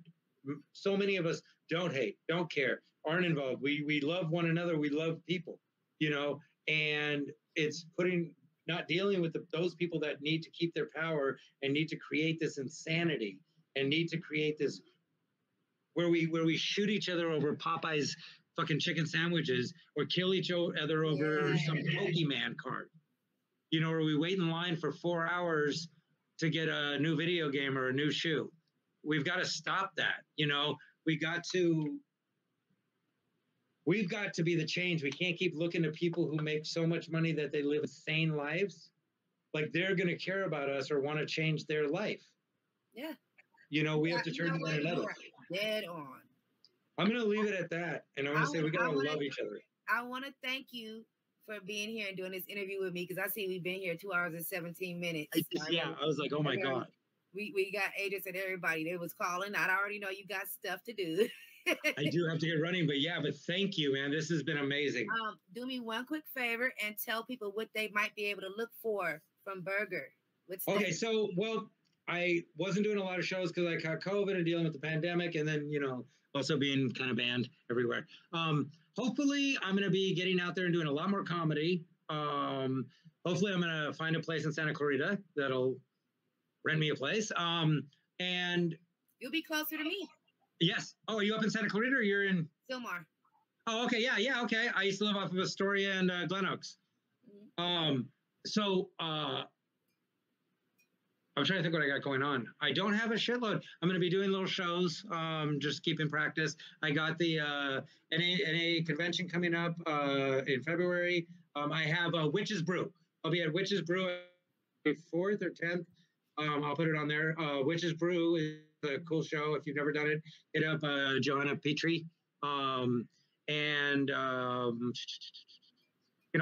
so many of us don't hate, don't care, aren't involved. We love one another. We love people, you know, and it's not dealing with those people that need to keep their power and need to create this insanity and need to create this where we shoot each other over Popeye's fucking chicken sandwiches or kill each other over some Pokemon card. You know, or we wait in line for 4 hours to get a new video game or a new shoe. We've got to stop that. You know, we've got to be the change. We can't keep looking at people who make so much money that they live sane lives. Like they're going to care about us or want to change their life. Yeah. You know, we have to turn to one another. Dead on. I'm going to leave it at that. And I want to say we got to love each other. I want to thank you for being here and doing this interview with me, because I see we've been here 2 hours and 17 minutes. I was like, oh my God. We got agents and everybody. They was calling. I already know you got stuff to do. I do have to get running, but thank you, man. This has been amazing. Do me one quick favor and tell people what they might be able to look for from Burger. Okay, so, well, I wasn't doing a lot of shows because I caught COVID and dealing with the pandemic, and then, you know, also being kind of banned everywhere. Hopefully, I'm going to be getting out there and doing a lot more comedy. Hopefully, I'm going to find a place in Santa Clarita that'll rent me a place. And you'll be closer to me. Yes. Oh, are you up in Santa Clarita or you're in? Sylmar. Oh, okay. Yeah, okay. I used to live off of Astoria and Glen Oaks. I'm trying to think what I got going on. I don't have a shitload. I'm going to be doing little shows, just keeping practice. I got the NA convention coming up in February. I have Witch's Brew. I'll be at Witch's Brew 4th or 10th. I'll put it on there. Witch's Brew is a cool show. If you've never done it, hit up Joanna Petrie. You can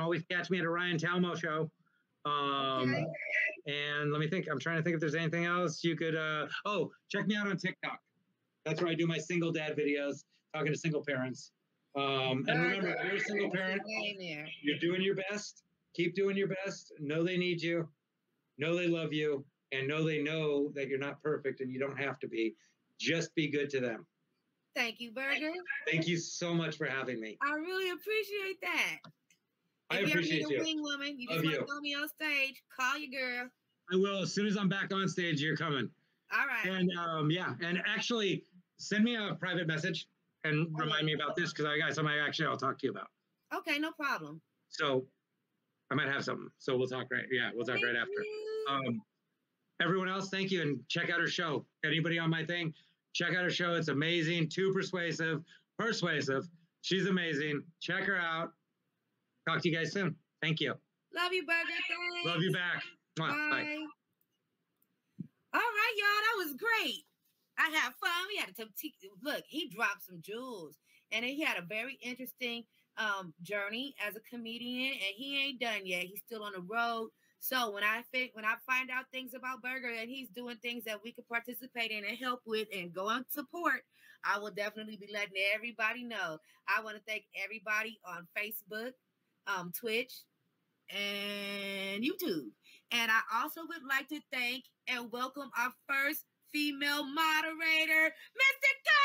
always catch me at a Ryan Talmo show. Okay. And let me think. I'm trying to think if there's anything else you could. Check me out on TikTok. That's where I do my single dad videos, talking to single parents. And remember, if you're a single parent, you're doing your best. Keep doing your best. Know they need you. Know they love you. And know they know that you're not perfect and you don't have to be. Just be good to them. Thank you, Burger. Thank you so much for having me. I really appreciate that. I appreciate you. If you're a wing woman, you just want to throw me on stage, call your girl. I will. As soon as I'm back on stage, you're coming. All right. And and actually send me a private message and remind me about this because I got something I'll talk to you about. Okay, no problem. So I might have something. So we'll talk right after. Everyone else, thank you. And check out her show. Anybody on my thing, check out her show. It's amazing. Too Persuasive. She's amazing. Check her out. Talk to you guys soon. Thank you. Love you, Burger. Thanks. Love you back. Bye. Bye. All right, y'all. That was great. I had fun. We had to look. He dropped some jewels, and he had a very interesting journey as a comedian. And he ain't done yet. He's still on the road. So when I find out things about Burger and he's doing things that we could participate in and help with and go and support, I will definitely be letting everybody know. I want to thank everybody on Facebook, Twitch, and YouTube. And I also would like to thank and welcome our first female moderator, Mystica,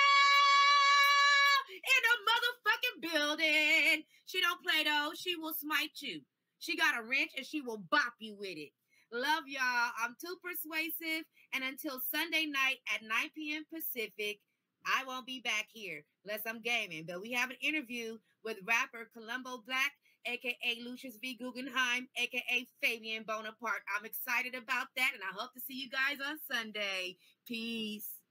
in the motherfucking building. She don't play though. She will smite you. She got a wrench and she will bop you with it. Love y'all. I'm Too Persuasive. And until Sunday night at 9 p.m. Pacific, I won't be back here unless I'm gaming. But we have an interview with rapper Columbo Black, a.k.a. Lucius V. Guggenheim, a.k.a. Fabian Bonaparte. I'm excited about that, and I hope to see you guys on Sunday. Peace.